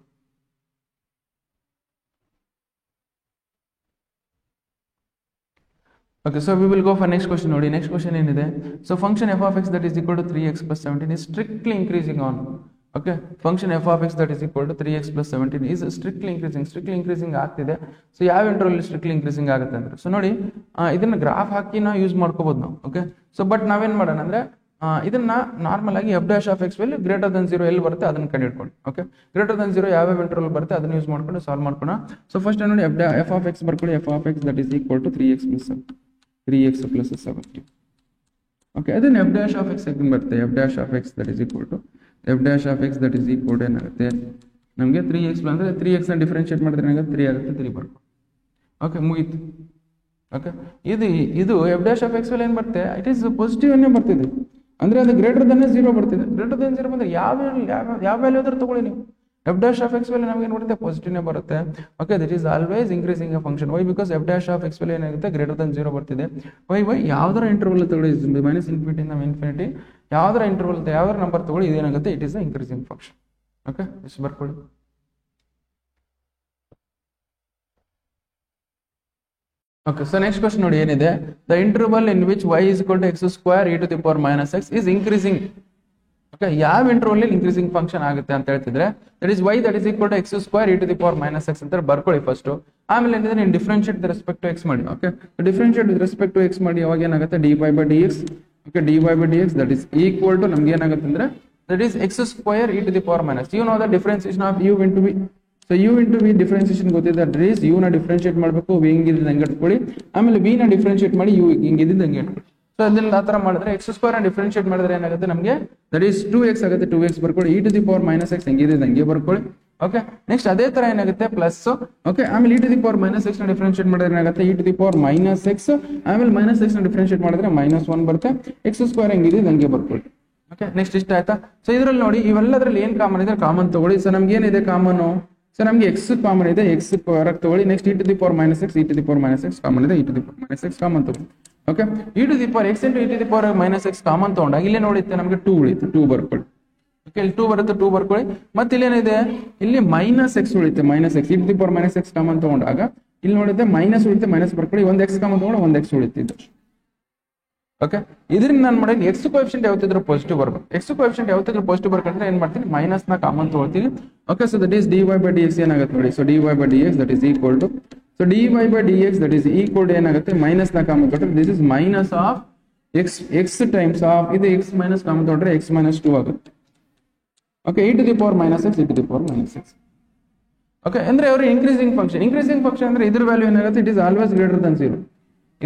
Okay, so we will go for next question. ನೋಡಿ next question ಏನಿದೆ. So function f of x that is equal to 3x plus 17 is strictly increasing on. Okay, function f of x that is equal to 3x plus 17 is strictly increasing ಆಗ್ತಿದೆ. So ಯಾವ interval strictly increasing ಆಗುತ್ತೆ ಅಂದ್ರೆ, so ನೋಡಿ ಇದನ್ನ graph ಹಾಕಿ ನಾವು use ಮಾಡ್ಕೋಬಹುದು ನಾವು. Okay, so but ನಾವೇನ್ ಮಾಡೋಣ ಅಂದ್ರೆ ಇದನ್ನ ನಾರ್ಮಲ್ ಆಗಿ f dash of x value greater than 0 ಎಲ್ಲಿ ಬರುತ್ತೆ ಅದನ್ನ ಕಂಡುಹಿಡ್ಕೊಳ್ಳಿ. ಓಕೆ, ಗ್ರೇಟರ್ ದನ್ 0 ಯಾವ ಇಂಟರ್ವಲ್ ಬರುತ್ತೆ ಅದನ್ನ ಯೂಸ್ ಮಾಡ್ಕೊಂಡು ಸಾಲ್ವ್ ಮಾಡ್ಕೋಣ. ಸೊ ಫಸ್ಟ್ ನೋಡಿ f of x ಬರ್ಕೊಳ್ಳಿ. f of x that is equal to 3x plus 17. Okay, ಅದನ್ನ f dash of x ಹೇಗೆ ಬರುತ್ತೆ, f dash of x that is equal to ಏನಾಗುತ್ತೆ ನಮಗೆ 3x ಅಂದ್ರೆ 3x ನ ಡಿಫರೆನ್ಶಿಯೇಟ್ ಮಾಡಿದ್ರೆ ಏನಾಗುತ್ತೆ 3 ಆಗುತ್ತೆ, 3 ಬರ್ಕೊಳ್ಳಿ. ಓಕೆ, ಮುಗೀತು. ಓಕೆ, ಇದು f dash of x value ಏನು ಬರುತ್ತೆ, ಇಟ್ ಈಸ್ ಪಾಸಿಟಿವ್ ಅನ್ನೇ ಬರ್ತಿದೆ. ಅಂದ್ರೆ ಅದು ಗ್ರೇಟರ್ ದನ್ 0 ಬರ್ತಿದೆ. ಗ್ರೇಟರ್ ದನ್ 0 ಬಂದ್ರೆ ಯಾವ ವ್ಯಾಲ್ಯೂ ಆದ್ರೂ ತಗೊಳ್ಳಿ ನೀವು, f dash of x value ನಮಗೆ ಏನು ಬರುತ್ತೆ ಪಾಸಿಟಿವ್ನೇ ಬರುತ್ತೆ. Okay, that is always increasing a function. Why because f dash of x value ಏನಾಗುತ್ತೆ ಗ್ರೇಟರ್ ದನ್ 0 ಬರ್ತಿದೆ. ವೈ ಯಾವ್ದಾರ ಇಂಟರ್ವಲ್ ತಗೊಳ್ಳಿ, ಮೈನಸ್ ಇನ್ಫಿನಿಟಿ ಇಂದ ಇನ್ಫಿನಿಟಿ ಯಾವ್ದಾರ ಇಂಟರ್ವಲ್ ಯಾವ್ದಾರ ನಂಬರ್ ತಗೊಳ್ಳಿ, ಇದೇನಾಗುತ್ತೆ it is a increasing function. Okay, ಇಷ್ಟು ಬರ್ಕೊಳ್ಳಿ. ಓಕೆ, ಸೊ ನೆಕ್ಸ್ಟ್ ಕ್ವಶನ್ ನೋಡಿ ಏನಿದೆ. The interval in which y is equal to x square e to the power minus x is increasing. ಓಕೆ, ಯಾವ ಇಂಟರ್ವಲ್ ಅಲ್ಲಿ ಇನ್ಕ್ರೀಸಿಂಗ್ ಫಂಕ್ಷನ್ ಆಗುತ್ತೆ ಅಂತ ಹೇಳ್ತಿದ್ರೆ that is y that is equal to x square e to the power minus x ಅಂತ ಬರ್ಕೊಳ್ಳಿ first. ಆಮೇಲೆ ಏನಿದೆ ನೀವು differentiate with respect to x ಮಾಡಿ. Okay, differentiate with respect to x ಮಾಡಿ ಅವಾಗ ಏನಾಗುತ್ತೆ dy by dx. Okay, dy by dx that is equal to ನಮ್ಗೆ ಏನಾಗುತ್ತೆ ಅಂದ್ರೆ that is x square e to the power minus. You know the differentiation of u into v. So u into v differentiation ಗೊತ್ತಿದೆ. That is u ನ differentiate ಮಾಡಬೇಕು, v ಹಿಂಗಿದ್ದು ಹಂಗೆ ಇಟ್ಕೊಳ್ಳಿ. ಆಮೇಲೆ v ನ ಡಿಫರೆನ್ಶಿಯೇಟ್ ಮಾಡಿ u ಹಿಂಗಿದ್ದು ಹಂಗೆ ಇಟ್ಕೊಳ್ಳಿ. ಸೊ ಅದನ್ನ ಆ ಥರ ಮಾಡಿದ್ರೆ ಎಕ್ಸ್ ಸ್ಕ್ವೇರ್ ಡಿಫ್ರೆನ್ಶಿಯೇಟ್ ಮಾಡಿದ್ರೆ ಏನಾಗುತ್ತೆ ನಮಗೆ ದಟ್ ಈಸ್ 2x ಆಗುತ್ತೆ. 2x ಬರ್ಕೊಳ್ಳಿ, e to the power minus x ಹೆಂಗಿದೆ ಹಂಗೆ ಬರ್ಕೊಳ್ಳಿ. ಓಕೆ, ನೆಕ್ಸ್ಟ್ ಅದೇ ತರ ಏನಾಗುತ್ತೆ ಪ್ಲಸ್. ಓಕೆ, ಆಮೇಲೆ e to the power minus x ನ ಡಿಫ್ರೆನ್ಶಿಯೇಟ್ ಮಾಡಿದ್ರೆ ಏನಾಗುತ್ತೆ e to the power minus x, ಆಮೇಲೆ ಮೈನಸ್ ಎಕ್ಸ್ ನ ಡಿಫ್ರೆನ್ಶಿಯೇಟ್ ಮಾಡಿದ್ರೆ -1 ಬರುತ್ತೆ. ಎಕ್ಸ್ ಸ್ಕ್ವೇರ್ ಹೆಂಗಿದೆ ಹಂಗೆ ಬರ್ಕೊಳ್ಳಿ. ಓಕೆ, ನೆಕ್ಸ್ಟ್ ಇಷ್ಟ ಆಯ್ತಾ. ಸೊ ಇದ್ರಲ್ಲಿ ನೋಡಿ ಇವೆಲ್ಲದ್ರಲ್ಲಿ ಏನ್ ಕಾಮನ್ ಇದೆ ಕಾಮನ್ ತಗೊಳ್ಳಿ. ಸೊ ನಮ್ಗೆ ಏನಿದೆ ಕಾಮನ್, ಸೊ ನಮಗೆ ಎಕ್ಸ್ ಕಾಮನ್ ಇದೆ, ಎಕ್ಸ್ ಹೊರಗೆ ತಗೊಳ್ಳಿ. Next e to the power minus x, e to the power minus x common ಇದೆ, e to the power minus x common ತಗೊಳ್ಳಿ. Okay, e to the power x into e to the power minus x common ತಗೊಂಡಾಗ ಇಲ್ಲಿ ನೋಡಿತ್ತೆ ನಮಗೆ 2 ಉಳಿತು, 2 ಬರ್ಕೊಳ್ಳಿ. Okay, ಇಲ್ಲಿ 2 ಬರುತ್ತೆ, 2 ಬರ್ಕೊಳ್ಳಿ. ಮತ್ತೆ ಇಲ್ಲೇನಿದೆ ಇಲ್ಲಿ ಮೈನಸ್ ಎಕ್ಸ್ ಉಳಿತೆ, minus x e to the power minus x common ತಗೊಂಡಾಗ ಇಲ್ಲಿ ನೋಡಿದ್ರೆ ಮೈನಸ್ ಉಳಿತೆ, ಮೈನಸ್ ಬರ್ಕೊಳ್ಳಿ. ಒಂದು ಎಕ್ಸ್ ಕಾಮನ್ ತಗೊಂಡು ಒಂದು ಎಕ್ಸ್ ಉಳಿತಿದ್ದು. ಓಕೆ, ಇದರಿಂದ ನಾನು ಮಾಡಿ ಎಕ್ಸ್ ಕೋಎಫಿಷಿಯಂಟ್ ಯಾವತ್ತಿದ್ರು ಪಾಸಿಟಿವ್ ಬರ್ಬೇಕು. ಎಕ್ಸ್ ಕೋಎಫಿಷಿಯಂಟ್ ಯಾವತ್ತಿದ್ರು ಪಾಸಿಟಿವ್ ಬರ್ಕೊಂಡ್ರೆ ಏನ್ ಮಾಡ್ತೀನಿ ಮೈನಸ್ ನ ಕಾಮನ್ ತಗೊಳ್ತೀನಿ. Okay, so that is dy by dx ಏನಾಗುತ್ತೆ ನೋಡಿ. So dy by dx that is equal to, so dy by dx that is equal to ಏನಾಗುತ್ತೆ ಮೈನಸ್ ನ ಕಾಮನ್ ತಗೊಂಡ್ರೆ this is minus of x times of ಇದು x minus common ತಗೊಂಡ್ರೆ x minus 2 ಆಗುತ್ತೆ. Okay, e to the power minus x, e to the power minus x. Okay, ಅಂದ್ರೆ ಅವರು increasing function ಅಂದ್ರೆ ಇದ್ರ ವ್ಯಾಲ್ಯೂ ಏನಾಗುತ್ತೆ it is always greater than 0.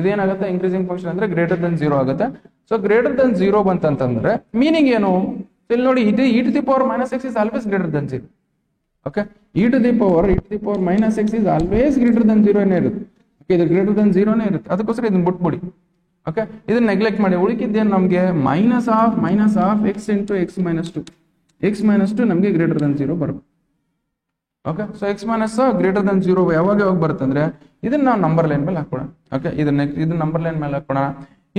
ಇದೇನಾಗುತ್ತೆ increasing function ಅಂದ್ರೆ ಗ್ರೇಟರ್ ದನ್ 0 ಆಗುತ್ತೆ. ಸೊ ಗ್ರೇಟರ್ ದನ್ 0 ಬಂತಂತಂದ್ರೆ ಮೀನಿಂಗ್ ಏನು ಇಲ್ಲಿ ನೋಡಿ, ಇದು e to the power minus x is always greater than 0. ಓಕೆ, e to the power minus x is always greater than 0 ನೇ ಇರುತ್ತೆ. ಓಕೆ, ಇದು ಗ್ರೇಟರ್ ದನ್ 0 ನೇ ಇರುತ್ತೆ, ಅದಕ್ಕೋಸ್ಕರ ಇದನ್ನ ಬಿಟ್ಬಿಡಿ. ಓಕೆ, ಇದನ್ನ ನೆಗ್ಲೆಕ್ಟ್ ಮಾಡಿ. ಉಳಿಕಿದ್ದೇನು ನಮಗೆ minus of X into x minus 2. X minus 2 ನಮಗೆ ಗ್ರೇಟರ್ ದನ್ 0 ಬರಬೇಕು. Okay, so X minus greater than 0 ಯಾವಾಗ ಬರುತ್ತೆ ಅಂದ್ರೆ ಇದನ್ನ ನಾವು ನಂಬರ್ ಲೈನ್ ಮೇಲೆ ಹಾಕೋಣ. ಓಕೆ, ಇದನ್ನ ನಂಬರ್ ಲೈನ್ ಮೇಲೆ ಹಾಕೋಣ.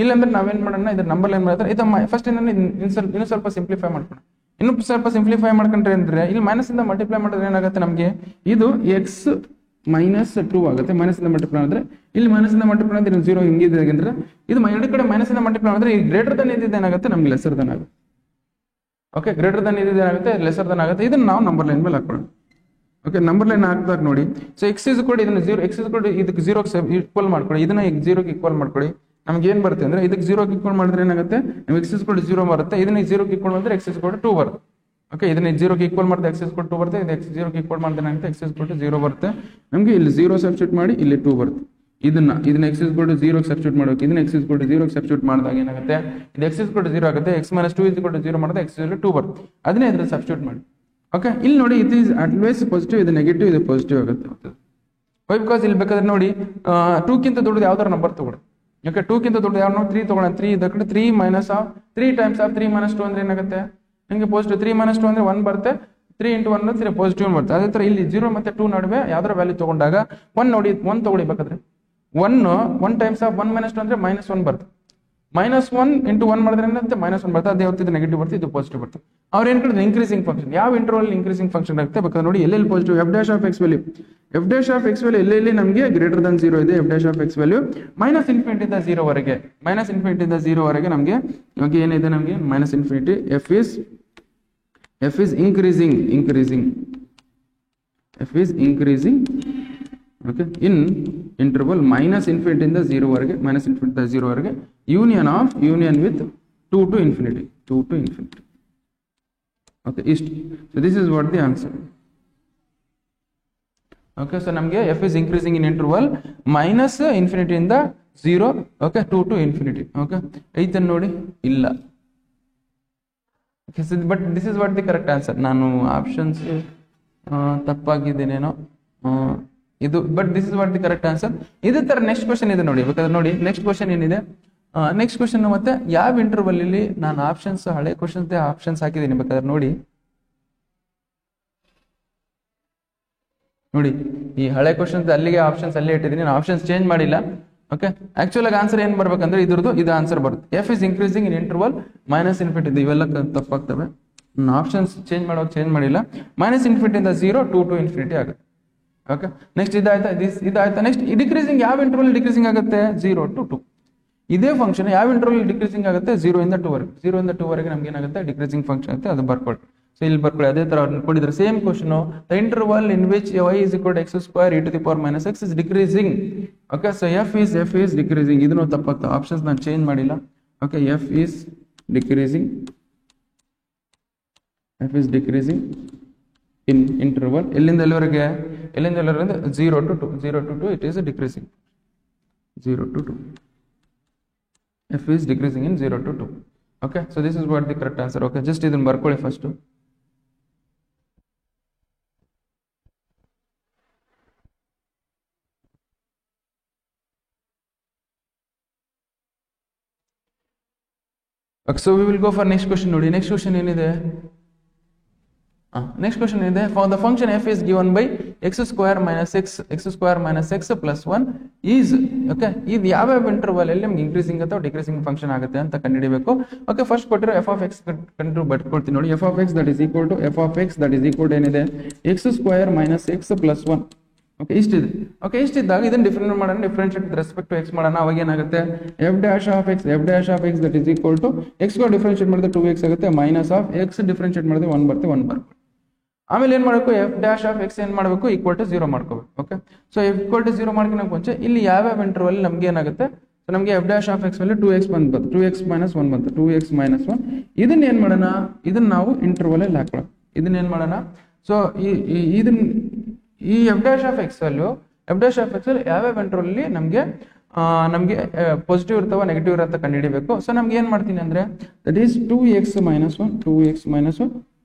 ಇಲ್ಲಾಂದ್ರೆ ನಾವೇನ್ ಮಾಡೋಣ, ಇದ್ರ ನಂಬರ್ ಲೈನ್ ಮೇಲೆ ಇದು ಫಸ್ಟ್ ಇನ್ನೂ ಸ್ವಲ್ಪ ಸಿಂಪ್ಲಿಫೈ ಮಾಡ್ಕೋಣ. ಇನ್ನು ಸ್ವಲ್ಪ ಸಿಂಪ್ಲಿಫೈ ಮಾಡ್ಕೊಂಡ್ರೆ ಅಂದ್ರೆ ಇಲ್ಲಿ ಮೈನಸ್ ಇಂದ ಮಲ್ಟಿಪ್ಲೈ ಮಾಡಿದ್ರೆ ಏನಾಗುತ್ತೆ ನಮಗೆ ಇದು ಎಕ್ಸ್ ಮೈನಸ್ 2 ಆಗುತ್ತೆ. ಮೈನಸ್ ಇಂದ ಮಲ್ಟಿಪ್ಲೈ ಮಾಡಿದ್ರೆ ಇಲ್ಲಿ ಮೈನಸ್ ಇಂದ ಮಲ್ಟಿಪ್ಲೈ ಅಂದ್ರೆ 0 ಹಿಂಗಿದೆ ಅಂದ್ರೆ ಇದು ಎರಡು ಕಡೆ ಮೈನಸ್ ಇಂದ ಮಲ್ಟಿಪ್ಲೈ ಮಾಡಿದ್ರೆ ಈ ಗ್ರೇಟರ್ ದನ್ ಇದ್ದಿದ್ದು ಏನಾಗುತ್ತೆ ನಮ್ಗೆ ಲೆಸರ್ ದನ್ ಆಗುತ್ತೆ. ಓಕೆ, ಗ್ರೇಟರ್ ದನ್ ಇದ್ದಿದ್ದು ಏನಾಗುತ್ತೆ ಲೆಸರ್ ದನ್ ಆಗುತ್ತೆ. ಇದನ್ನ ನಾವು ನಂಬರ್ ಲೈನ್ ಮೇಲೆ ಹಾಕೋಣ. ಓಕೆ, ನಂಬರ್ ಲೈನ್ ಹಾಕಿದಾಗ ನೋಡಿ, ಸೊ ಎಕ್ಸ್ ಇಸ್ ಕೂಡ ಇದನ್ನ 0, ಎಕ್ಸ್ ಇಸ್ ಕೂಡ ಇದಕ್ಕೆ 0 ಈಕ್ವಲ್ ಮಾಡ್ಕೊಳ್ಳಿ, ಇದನ್ನ 0 ಈಕ್ವಲ್ ಮಾಡ್ಕೊಳ್ಳಿ. ನಮ್ಗೆ ಏನ್ ಬರುತ್ತೆ ಅಂದ್ರೆ ಇದಕ್ಕೆ 0 ಈಕ್ವಲ್ ಮಾಡಿದ್ರೆ ಏನಾಗುತ್ತೆ ನಮ್ಗೆ ಎಕ್ಸ್ ಇಸ್ ಕೂಡ 0 ಬರುತ್ತೆ. ಇದನ್ನ 0 ಈಕ್ವಲ್ ಮಾಡಿದ್ರೆ ಎಕ್ಸ್ ಇಸ್ ಕೂಡ 2 ಬರುತ್ತೆ. ಓಕೆ, ಇದನ್ನ 0 ಈಕ್ವಲ್ ಮಾಡಿದ್ರೆ ಎಕ್ಸ್ ಇಸ್ ಕೂಡ 2 ಬರುತ್ತೆ. ಇದು ಎಕ್ಸ್ 0 ಈಕ್ವಲ್ ಮಾಡಿದ್ರೆ ಏನಾಗುತ್ತೆ ಎಕ್ಸ್ ಇಸ್ ಕೂಡ 0 ಬರುತ್ತೆ. ನಮ್ಗೆ ಇಲ್ಲಿ 0 ಸಬ್ಸ್ಟಿಟ್ಯೂಟ್ ಮಾಡಿ ಇಲ್ಲಿ 2 ಬರುತ್ತೆ. ಇದನ್ನ ಎಕ್ಸ್ ಇಸ್ ಕೂಡ 0 ಸಬ್ಸ್ಟಿಟ್ಯೂಟ್ ಮಾಡಬೇಕು. ಇದನ್ನ ಎಕ್ಸ್ ಇಸ್ ಕೂಡ 0 ಸಬ್ಸ್ಟಿಟ್ಯೂಟ್ ಮಾಡಿದಾಗ ಏನಾಗುತ್ತೆ ಇದು ಎಕ್ಸ್ ಇಸ್ ಕೂಡ 0 ಆಗುತ್ತೆ. ಎಕ್ಸ್ ಮೈನಸ್ 2 ಇಸ್ ಕೂಡ 0 ಮಾಡಿದ್ರೆ ಎಕ್ಸ್ ಇಸ್ 2 ಬರುತ್ತೆ. ಅದನ್ನೇ ಇದ್ರ ಸಬ್ಸ್ಟಿಟ್ಯೂಟ್ ಮಾಡಿ. ಓಕೆ, ಇಲ್ಲಿ ನೋಡಿ ಇಟ್ ಈಸ್ ಆಲ್ವೇಸ್ ಪಾಸಿಟಿವ್, ಇದು ನೆಗೆಟಿವ್, ಇದು ಪಾಸಿಟಿವ್ ಆಗುತ್ತೆ. ವೈ ಬಿಕಾಸ್ ಇಲ್ಲಿ ಬೇಕಾದ್ರೆ ನೋಡಿ 2 ಕಿಂತ ದೊಡ್ಡದು ಯಾವ್ದಾರ ನಂಬರ್ ತಗೊಳ್ಳಿ. ಓಕೆ, 2 ಕಿಂತ ದೊಡ್ಡದು ಯಾವ 3 ತಗೊಳ್ಳೋಣ. 3 ಇದ ಕಡೆ 3 minus of 3 times of 3 minus 2 ಅಂದ್ರೆ ಏನಾಗುತ್ತೆ ನಿಮಗೆ ಪಾಸಿಟಿವ್. 3 ಮೈನಸ್ 2 ಅಂದ್ರೆ 1 ಬರುತ್ತೆ. 3 ಇಂಟು 1 3 ಪಾಸಿಟಿವ್ ಬರುತ್ತೆ. ಅದೇ ತರ ಇಲ್ಲಿ 0 ಮತ್ತೆ 2 ನಡುವೆ ಯಾವ್ದಾರ ವ್ಯಾಲ್ಯೂ ತಗೊಂಡಾಗ 1 ನೋಡಿ 1 ತಗೊಳ್ಳಿ ಬೇಕಾದ್ರೆ 1 ಟೈಮ್ಸ್ ಆಫ್ 1 ಮೈನಸ್ 2 ಅಂದ್ರೆ -1 ಬರುತ್ತೆ. -1 ಇಂಟು 1 ಮಾಡಿದ್ರೆ ಏನಂತೆ -1 ಬರುತ್ತೆ. ಅದೇ ಯಾವತ್ತಿದ್ದು ನೆಗೆಟಿವ್ ಬರುತ್ತೆ, ಇದು ಪಾಸಿಟಿವ್ ಬರುತ್ತೆ. ಅವ್ರು ಏನ್ ಕಡಿದ್ರೆ ಇನ್ಕ್ರೀಸಿಂಗ್ ಫಂಕ್ಷನ್ ಯಾವ ಇಂಟರ್ವಲ್ ಇನ್ಕ್ರೀಸಿಂಗ್ ಫಂಕ್ಷನ್ ಆಗುತ್ತೆ ಬೇಕಾದ್ರೆ ನೋಡಿ ಎಲ್ಲೆಲ್ಲಿ positive F dash of X value ಎಲ್ಲೆಲ್ಲಿ ನಮಗೆ ಗ್ರೇಟರ್ ದನ್ 0 ಇದೆ. F dash of X value minus infinity ಇಂದ 0 ವರೆಗೆ ನಮಗೆ ಇವಾಗ ಏನಿದೆ ನಮಗೆ minus infinity F is increasing okay in interval minus infinity ಇಂದ 0 ವರೆಗೆ union with 2 to infinity. Okay, so this is what the answer. Okay, so ನಮಗೆ f is increasing in interval minus infinity ಇಂದ 0 okay 2 to infinity. Okay, ಐತನ್ ನೋಡಿ ಇಲ್ಲ. Okay, so but this is what the correct answer. ನಾನು options ತಪ್ಪಾಗಿದ್ದೇನೇನೋ ಇದು, but this is what the correct answer. ಇದೇ ತರ next question ಇದೆ ನೋಡಿ. ಬೇಕಾದ್ರೆ ನೋಡಿ ನೆಕ್ಸ್ಟ್ ಕ್ವಶನ್ ಏನಿದೆ, ನೆಕ್ಸ್ಟ್ ಕ್ವಶನ್ ಮತ್ತೆ ಯಾವ ಇಂಟರ್ವಲ್ ಇಲ್ಲಿ ನಾನು ಆಪ್ಷನ್ಸ್ ಹಳೆ ಕ್ವಶನ್ಸ್ ಆಪ್ಷನ್ಸ್ ಹಾಕಿದ್ದೀನಿ. ಬೇಕಾದ್ರೆ ನೋಡಿ ಈ ಹಳೆ ಕ್ವಶನ್ಸ್ ಅಲ್ಲಿಗೆ ಆಪ್ಷನ್ಸ್ ಅಲ್ಲೇ ಇಟ್ಟಿದ್ದೀನಿ, ನಾನು ಆಪ್ಷನ್ಸ್ ಚೇಂಜ್ ಮಾಡಿಲ್ಲ. ಓಕೆ, ಆಕ್ಚುಲ್ ಆಗಿ ಆನ್ಸರ್ ಏನ್ ಬರ್ಬೇಕಂದ್ರೆ ಇದ್ರದ್ದು ಇದು ಆನ್ಸರ್ ಬರುತ್ತೆ. F is increasing in interval minus infinity. ಇವೆಲ್ಲ ತಪ್ಪಾಗ್ತವೆ. ಆಪ್ಷನ್ಸ್ ಚೇಂಜ್ ಮಾಡಿಲ್ಲ. ಮೈನಸ್ ಇನ್ಫಿನಿಟಿ ಇಂದ 0 2 to infinity ಆಗುತ್ತೆ. ಓಕೆ, ನೆಕ್ಸ್ಟ್ ಇದಾಯ್ತಾ. ನೆಕ್ಸ್ಟ್ ಡಿಕ್ರೀಸಿಂಗ್ ಯಾವ ಇಂಟರ್ವಲ್ ಡಿಕ್ರೀಸಿಂಗ್ ಆಗುತ್ತೆ 0 to 2. ಇದೇ ಫಂಕ್ಷನ್ ಯಾವ ಇಂಟರ್ವಲ್ ಡಿಕ್ರೀಸಿಂಗ್ ಆಗುತ್ತೆ 0 ಇಂದ 2 ವರೆಗೆ. 0 ಇಂದ 2 ವರೆಗೆ ನಮ್ಗೆ ಏನಾಗುತ್ತೆ ಡಿಕ್ರೀಸಿಂಗ್ ಫಂಕ್ಷನ್ ಆಗುತ್ತೆ, ಅದು ಬರ್ಕೊಳ್ಳಿ. ಸೊ ಇಲ್ಲಿ ಬರ್ಕೊಳ್ಳಿ. ಅದೇ ತರ ಕೊಟ್ಟಿದ್ರೆ same question, the interval in which y is equal to x square e to the power minus x is decreasing. Okay, so F is decreasing. ಇದನ್ನು ತಪ್ಪಾಗ್ತದೆ, ಆಪ್ಷನ್ಸ್ ನಾನು ಚೇಂಜ್ ಮಾಡಿಲ್ಲ. Okay, F is decreasing in interval ಎಲ್ಲಿಂದ ಎಲ್ಲಿವರೆಗೆ 0 to 2 it is decreasing 0 to 2. f is decreasing in 0 to 2. Okay, so this is what the correct answer. Okay, just ಇದನ್ನ ಬರ್ಕೊಳ್ಳಿ first. Okay, so we will go for next question ನೋಡಿ. Next question ಏನಿದೆ? Next question is for the function f is given by x square minus x plus 1 is okay ಇದು ಯಾವ interval ಅಲ್ಲಿ ನಮಗೆ increasing ಅಥವಾ decreasing function ಆಗುತ್ತೆ ಅಂತ ಕಂಡುಹಿಡಿಯಬೇಕು. ಓಕೆ, ಫಸ್ಟ್ ಕೊಟ್ಟಿರೋ f of x ಕಂಡು ಬರ್ಕೊಳ್ತೀನಿ ನೋಡಿ. f of x that is equal to ಏನಿದೆ x square minus x plus 1. Okay, ಇಷ್ಟಿದೆ. ಓಕೆ, ಇಷ್ಟಿದ್ದಾಗ ಇದನ್ನ ಡಿಫರೆನ್ಷಿಯೇಟ್ ಮಾಡೋಣ. Differentiate with respect to x ಮಾಡೋಣ. ಅವಾಗ ಏನಾಗುತ್ತೆ f dash of x that is equal to x ಗೆ ಡಿಫರೆನ್ಷಿಯೇಟ್ ಮಾಡಿದ್ರೆ 2x ಆಗುತ್ತೆ, ಮೈನಸ್ ಆಫ್ x ಡಿಫರೆನ್ಷಿಯೇಟ್ ಮಾಡಿದ್ರೆ 1 ಬರುತ್ತೆ. ಆಮೇಲೆ ಏನ್ ಮಾಡಬೇಕು f dash of x ಏನ್ ಮಾಡಬೇಕು ಈಕ್ವಲ್ ಟು 0 ಮಾಡ್ಕೋಬೇಕು. ಓಕೆ, ಸೊ ಈಕ್ವಲ್ ಟು 0 ಮಾಡ್ಕೊಳ್ಳೋಕೆ ಮುಂಚೆ ಇಲ್ಲಿ ಯಾವ ಇಂಟರ್ವಲ್ ನಮಗೆ ಏನಾಗುತ್ತೆ, ಸೊ ನಮಗೆ f dash of x ಮೇಲೆ 2x ಬಂತು, 2x minus 1 ಬಂತು, 2x minus 1. ಇದನ್ನ ಏನ್ ಮಾಡೋಣ, ಇದನ್ನ ನಾವು ಇಂಟರ್ವಲ್ ಅಲ್ಲಿ ಹಾಕೋಣ. ಇದನ್ನ ಏನ್ ಮಾಡೋಣ, ಸೊ ಈ f dash of x value ಯಾವ ಇಂಟರ್ವಲ್ ಅಲ್ಲಿ ನಮಗೆ ಪಾಸಿಟಿವ್ ಇರ್ತಾವ ನೆಗೆಟಿವ್ ಇರತ್ತ ಕಂಡುಹಿಡಿಬೇಕು. ಸೊ ನಮ್ಗೆ ಏನ್ ಮಾಡ್ತೀನಿ ಅಂದ್ರೆ that is 2x minus 1.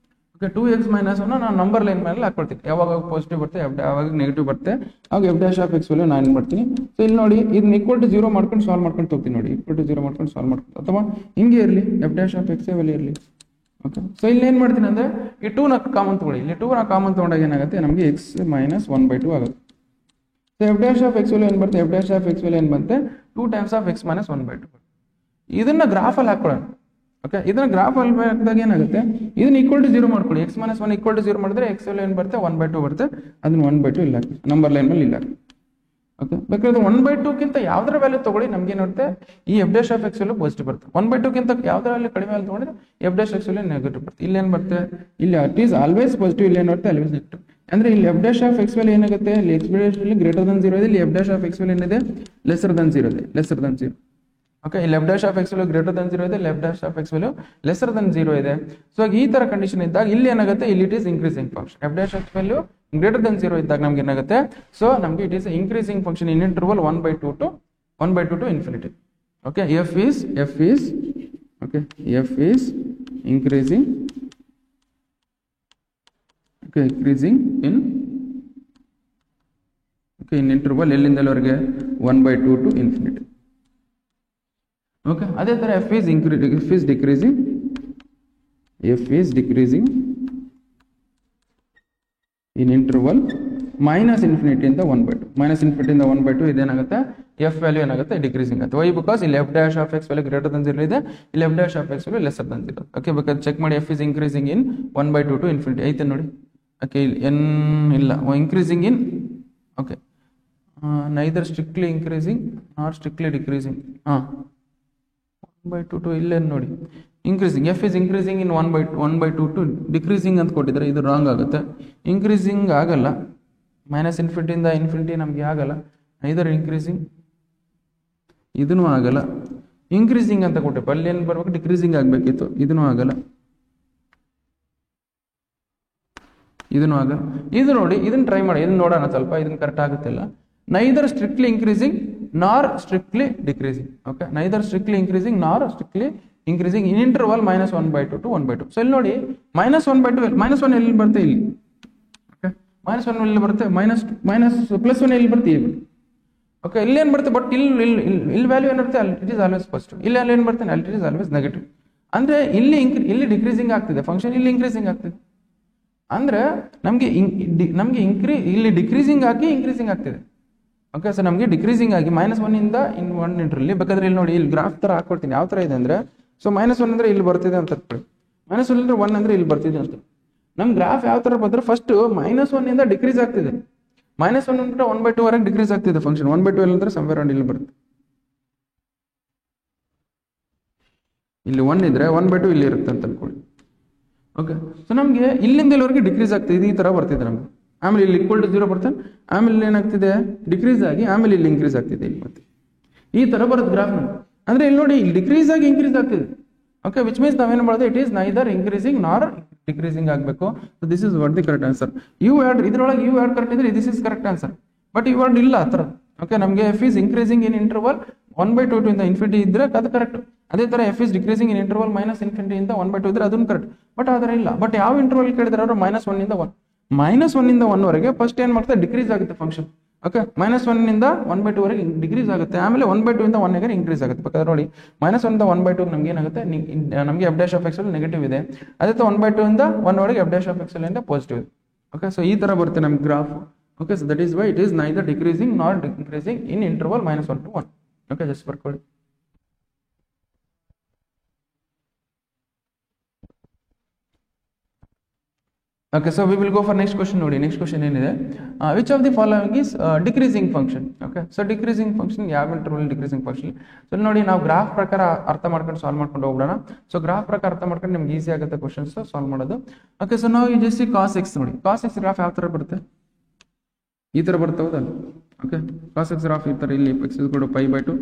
Okay, 2x minus 1 ನಾನು ನಂಬರ್ ಲೈನ್ ಮೇಲೆ ಹಾಕೊಳ್ತೀನಿ. ಯಾವಾಗ ಪಾಸಿಟಿವ್ ಬರುತ್ತೆ, ಯಾವಾಗ ನೆಗೆಟಿವ್ ಬರುತ್ತೆ, ಆಗ f dash of x value ನಾನು ಏನು ಮಾಡ್ತೀನಿ. ಸೊ ಇಲ್ಲಿ ನೋಡಿ, ಇದನ್ನ ಈಕ್ವಲ್ ಟು 0 ಮಾಡ್ಕೊಂಡು ಸಾಲ್ವ್ ಮಾಡ್ಕೊಂಡು ಹೋಗ್ತೀನಿ ನೋಡಿ. ಈಕ್ವಲ್ ಟು 0 ಮಾಡ್ಕೊಂಡು ಸಾಲ್ವ್ ಮಾಡ್ಕೊಂಡು, ಅಥವಾ ಹಿಂಗೆ ಇರಲಿ f dash of x value ಇರಲಿ. ಓಕೆ, ಸೊ ಇಲ್ಲಿ ಏನು ಮಾಡ್ತೀನಿ ಅಂದ್ರೆ ಈ 2 ನ ಕಾಮನ್ ತಗೊಳ್ಳಿ. ಇಲ್ಲಿ 2 ನ ಕಾಮನ್ ತಗೊಂಡಾಗ ಏನಾಗುತ್ತೆ, ನಮಗೆ x minus 1/2 ಆಗುತ್ತೆ. So f dash of x value ಏನು ಬರುತ್ತೆ, f dash of x value ಏನು ಬಂತೆ 2 times of x minus 1/2. ಇದನ್ನ ಗ್ರಾಫ್ ಅಲ್ಲಿ ಹಾಕೊಳ್ಳೋಣ. ಓಕೆ, ಇದನ್ನ ಗ್ರಾಫ್ ಅಲ್ಲಿ ಹಾಕಿದಾಗ ಏನಾಗುತ್ತೆ, ಇದನ್ನ ಈಕ್ವಲ್ ಟು 0 ಮಾಡ್ಕೊಳ್ಳಿ. x minus 1 ಈಕ್ವಲ್ ಟು 0 ಮಾಡಿದ್ರೆ x ವ್ಯಾಲ್ಯೂ ಏನು ಬರುತ್ತೆ 1/2 ಬರುತ್ತೆ. ಅದನ್ನ 1/2 ಇಲ್ಲ ಹಾಕಿ, ನಂಬರ್ ಲೈನ್ ಮೇಲೆ ಇಲ್ಲ ಹಾಕಿ. ಓಕೆ, ಬೇಕಾದ್ರೆ 1/2 ಗಿಂತ ಯಾವ್ದರ ವ್ಯಾಲ್ಯೂ ತಗೊಳ್ಳಿ, ನಮ್ಗೆ ಏನಿರುತ್ತೆ ಈ f dash of x value positive ಬರುತ್ತೆ. 1/2 ಗಿಂತ ಯಾವ್ದರ ವ್ಯಾಲ್ಯೂ ಕಡಿಮೆ ವ್ಯಾಲ್ಯೂ ತಗೊಂಡ್ರೆ f dash of x value negative ಬರುತ್ತೆ. ಇಲ್ಲಿ ಏನು ಬರುತ್ತೆ, ಇಲ್ಲಿ ಇಟ್ ಈಸ್ ಆಲ್ವೇಸ್ ಪಾಸಿಟಿವ್, ಇಲ್ಲಿ ಏನು ಬರುತ್ತೆ ಆಲ್ವೇಸ್ ನೆಗೆಟಿವ್. ಅಂದ್ರೆ ಇಲ್ಲಿ f dash of x value ಏನಾಗುತ್ತೆ, ಇಲ್ಲಿ ಎಕ್ಸ್ಪ್ರೆಷನ್ ಅಲ್ಲಿ ಗ್ರೇಟರ್ ದನ್ 0 ಇದೆ, ಇಲ್ಲಿ f dash of x value ಏನಿದೆ ಲೆಸರ್ ದನ್ 0 ಇದೆ, ಲೆಸರ್ ದನ್ 0. ಓಕೆ, ಇಲ್ಲಿ f dash of x value greater than 0 ಇದೆ, f dash of x value lesser than 0 ಇದೆ. ಸೊ ಈ ತರ ಕಂಡೀಷನ್ ಇದ್ದಾಗ ಇಲ್ಲಿ ಏನಾಗುತ್ತೆ, ಇಲ್ಲಿ it is increasing function. f dash of x value greater than 0 ಇದ್ದಾಗ ನಮ್ಗೆ ಏನಾಗುತ್ತೆ, ಸೊ ನಮ್ಗೆ it is increasing function in interval 1/2 to infinity. Okay, f is increasing, okay, increasing in interval ಎಲ್ಲಿಂದ ಎಲ್ಲಿವರೆಗೆ 1/2 to infinity. ಓಕೆ, ಅದೇ ತರ f is decreasing in interval minus infinity ಇಂದ 1/2 ಇದೇನಾಗುತ್ತೆ, f ವ್ಯಾಲ್ಯೂ ಏನಾಗುತ್ತೆ ಡಿಕ್ರೀಸಿಂಗ್ ಆಗುತ್ತೆ. ವೈ, ಬಿಕಾಸ್ ಇಲ್ಲಿ f dash of x value greater than 0 ಇದೆ, ಇಲ್ಲಿ f dash of x value lesser than 0. Okay, ಬೇಕಾದ್ರೆ ಚೆಕ್ ಮಾಡಿ, f is increasing in 1/2 to infinity ಐತೆ ನೋಡಿ. ಓಕೆ, ಇಲ್ಲಿ n ಇಲ್ಲ, increasing in, okay, neither strictly increasing nor strictly decreasing. 1/2 to ಇಲ್ಲೇನು ನೋಡಿ increasing, f is increasing in 1/2 to decreasing ಅಂತ ಕೊಟ್ಟಿದ್ರೆ ಇದು ರಾಂಗ್ ಆಗುತ್ತೆ. increasing ಆಗಲ್ಲ, ಮೈನಸ್ ಇನ್ಫಿನಿಟಿ ಇಂದ ಇನ್ಫಿನಿಟಿ ನಮಗೆ ಆಗಲ್ಲ. neither increasing, ಇದನ್ನು ಆಗಲ್ಲ. increasing ಅಂತ ಕೊಟ್ಟೆ, ಅಲ್ಲಿ ಏನು ಬರ್ಬೇಕು ಡಿಕ್ರೀಸಿಂಗ್ ಆಗಬೇಕಿತ್ತು, ಇದನ್ನು ಆಗಲ್ಲ, ಇದನ್ನು ಆಗಲ್ಲ. ಇದು ನೋಡಿ, ಇದನ್ನ ಟ್ರೈ ಮಾಡಿ, ಇದನ್ನ ನೋಡೋಣ ಸ್ವಲ್ಪ, ಇದನ್ನ ಕರೆಕ್ಟ್ ಆಗುತ್ತಿಲ್ಲ. neither strictly increasing nor strictly decreasing. Okay, neither strictly increasing nor strictly increasing in interval minus 1/2 to 1/2. So ಇಲ್ಲಿ ನೋಡಿ minus 1/2, minus 1 ಎಲ್ಲಿ ಬರುತ್ತೆ ಇಲ್ಲಿ. ಓಕೆ, minus 1 ಎಲ್ಲಿ ಬರುತ್ತೆ, minus plus 1 ಎಲ್ಲಿ ಬರುತ್ತೆ ಇಲ್ಲಿ. ಓಕೆ, ಇಲ್ಲಿ ಏನು ಬರುತ್ತೆ, ಬಟ್ ಇಲ್ಲಿ ವ್ಯಾಲ್ಯೂ ಏನಿರುತ್ತೆ ಇಟ್ ಈಸ್ ಆಲ್ವೇಸ್ ಪಾಸಿಟಿವ್. ಇಲ್ಲಿ ಏನು ಬರುತ್ತೆ ಇಟ್ ಈಸ್ ಆಲ್ವೇಸ್ ನೆಗೆಟಿವ್. ಅಂದ್ರೆ ಇಲ್ಲಿ ಡಿಕ್ರೀಸಿಂಗ್ ಆಗ್ತಿದೆ ಫಂಕ್ಷನ್, ಇಲ್ಲಿ ಇನ್ಕ್ರೀಸಿಂಗ್ ಆಗ್ತಿದೆ. ಅಂದ್ರೆ ನಮಗೆ ಇಲ್ಲಿ ಡಿಕ್ರೀಸಿಂಗ್ ಆಗಿ ಇನ್ಕ್ರೀಸಿಂಗ್ ಆಗ್ತಿದೆ. ಓಕೆ, ಸೊ ನಮಗೆ ಡಿಕ್ರೀಸಿಂಗ್ ಆಗಿ -1 ಇಂದ -1 ಇಂಟ್ರಲ್ಲಿ ಬೇಕಾದ್ರೆ ಇಲ್ಲಿ ನೋಡಿ, ಇಲ್ಲಿ ಗ್ರಾಫ್ ತರ ಹಾಕೊಡ್ತೀನಿ. ಯಾವ ತರ ಇದೆ ಅಂದ್ರೆ, ಸೊ -1 ಅಂದ್ರೆ ಇಲ್ಲಿ ಬರ್ತಿದೆ ಅಂತ -1 ಅಂದ್ರೆ 1 ಅಂದ್ರೆ ಇಲ್ಲಿ ಬರ್ತಿದೆ ಅಂತ. ನಮ್ ಗ್ರಾಫ್ ಯಾವ ತರ ಬಂದ್ರೆ ಫಸ್ಟ್ -1 ಇಂದ ಡಿಕ್ರೀಸ್ ಆಗ್ತಿದೆ, -1 ಅಂದ್ರೆ 1/2 ವರೆಗೆ ಡಿಕ್ರೀಸ್ ಆಗ್ತಿದೆ ಫಂಕ್ಷನ್. 1/2 ಅಂದ್ರೆ ಸಮ್ವೇರ್ ಅರೌಂಡ್ ಇಲ್ಲಿ ಬರುತ್ತೆ. ಇಲ್ಲಿ 1 ಇದ್ರೆ 1/2 ಇಲ್ಲಿ ಇರುತ್ತೆ ಅಂತ ಅನ್ಕೊಳ್ಳಿ. ಓಕೆ, ಸೊ ನಮ್ಗೆ ಇಲ್ಲಿಂದ ಇಲ್ಲಿವರೆಗೆ ಡಿಕ್ರೀಸ್ ಆಗ್ತಿದೆ, ಈ ತರ ಬರ್ತಿದೆ ನಮ್ಗೆ. ಆಮೇಲೆ ಇಲ್ಲಿ ಈಕ್ವಲ್ ಟು 0 ಬರ್ತೇನೆ, ಆಮೇಲೆ ಏನಾಗ್ತಿದೆ ಡಿಕ್ರೀಸ್ ಆಗಿ, ಆಮೇಲೆ ಇಲ್ಲಿ ಇನ್ಕ್ರೀಸ್ ಆಗ್ತಿದೆ ಇಲ್ಲಿ ಮತ್ತೆ ಈ ತರ ಬರುತ್ತೆ ಗ್ರಾಫ್. ಅಂದ್ರೆ ಇಲ್ಲಿ ನೋಡಿ, ಇಲ್ಲಿ ಡಿಕ್ರೀಸ್ ಆಗಿ ಇನ್ಕ್ರೀಸ್ ಆಗ್ತಿದೆ. ಓಕೆ, ವಿಚ್ ಮೀನ್ಸ್ ನಾವೇನು ಮಾಡೋದು, it is neither increasing nor decreasing ಆಗಬೇಕು. So this is what the correct answer. You add ಇದ್ರೊಳಗೆ ಯು ಆ್ಯಡ್ ಕರೆಕ್ಟ್ ಇದ್ರೆ this is correct answer, but you add ಇಲ್ಲ ಆ ಥರ. ಓಕೆ, ನಮಗೆ f is increasing in interval 1/2 ಇಂದ infinity ಇದ್ರೆ ಅದು ಕರೆಕ್ಟ್. ಅದೇ ತರ f is decreasing in interval minus infinity ಇಂದ 1/2 ಇದ್ರೆ ಅದನ್ನು ಕರೆಕ್ಟ್. ಬಟ್ ಆದರೆ ಇಲ್ಲ. ಬಟ್ ಯಾವ ಇಂಟರ್ವಲ್ ಕೇಳಿದ್ರೆ ಅವರು -1 ಇಂದ 1 -1 ಇಂದ 1 ವರೆಗೆ ಫಸ್ಟ್ ಏನ್ ಮಾಡ್ತಾರೆ, ಡಿಕ್ರೀಸ್ ಆಗುತ್ತೆ ಫಂಕ್ಷನ್. ಓಕೆ, -1 ಇಂದ 1/2 ವರೆಗೆ ಡಿಕ್ರೀಸ್ ಆಗುತ್ತೆ. ಆಮೇಲೆ 1/2 ಇಂದ 1 ಗೆ ಇನ್ಕ್ರೀಸ್ ಆಗುತ್ತೆ. ಬೇಕಾದ್ರೆ ನೋಡಿ -1 ಇಂದ 1/2 ನಮ್ಗೆ ಏನಾಗುತ್ತೆ, ನಮಗೆ ಎಫ್ ಡ್ಯಾಶ್ ಆಫ್ ಎಕ್ಸ್ ಅಲ್ಲಿ ನೆಗೆಟಿವ್ ಇದೆ. ಅದೇ 1/2 ಇಂದ 1 ವರೆಗೆ ಎಫ್ ಡ್ಯಾಶ್ ಆಫ್ ಎಕ್ಸ್ ಅಲ್ಲಿ ಪಾಸಿಟಿವ್ ಇದೆ. ಓಕೆ, ಸೊ ಈ ತರ ಬರುತ್ತೆ ನಮ್ಗೆ graph. Okay, so that is why it is neither decreasing not decreasing in interval -1 to 1. Okay, just ಬರ್ಕೊಳ್ಳಿ. Okay, so we will go for next question. ನೋಡಿ next question ಏನಿದೆ, which of the following is decreasing function? Okay, so decreasing function ಯಾವ interval decreasing function? So ನೋಡಿ ನಾವು graph ಪ್ರಕಾರ ಅರ್ಥ ಮಾಡ್ಕೊಂಡು solve ಮಾಡ್ಕೊಂಡು ಹೋಗೋಣ. ಸೊ ಗ್ರಾಫ್ ಪ್ರಕಾರ ಅರ್ಥ ಮಾಡ್ಕೊಂಡು ನಿಮ್ಗೆ ಈಸಿ ಆಗುತ್ತೆ ಕ್ವಶನ್ಸ್ ಸಾಲ್ವ್ ಮಾಡೋದು. ಓಕೆ, ಸೊ ನಾವು ಈ ಜಸ್ಟ್ ಕಾಸ್ ಎಕ್ಸ್ ನೋಡಿ, ಕಾಸ್ ಎಕ್ಸ್ ಗ್ರಾಫ್ ಯಾವ ತರ ಬರುತ್ತೆ, ಈ ತರ ಬರುತ್ತೆ ಹೌದಲ್ಲ. ಓಕೆ, ಕಾಸ್ ಎಕ್ಸ್ ಗ್ರಾಫ್ ಈ ತರ, ಇಲ್ಲಿ x = π/2.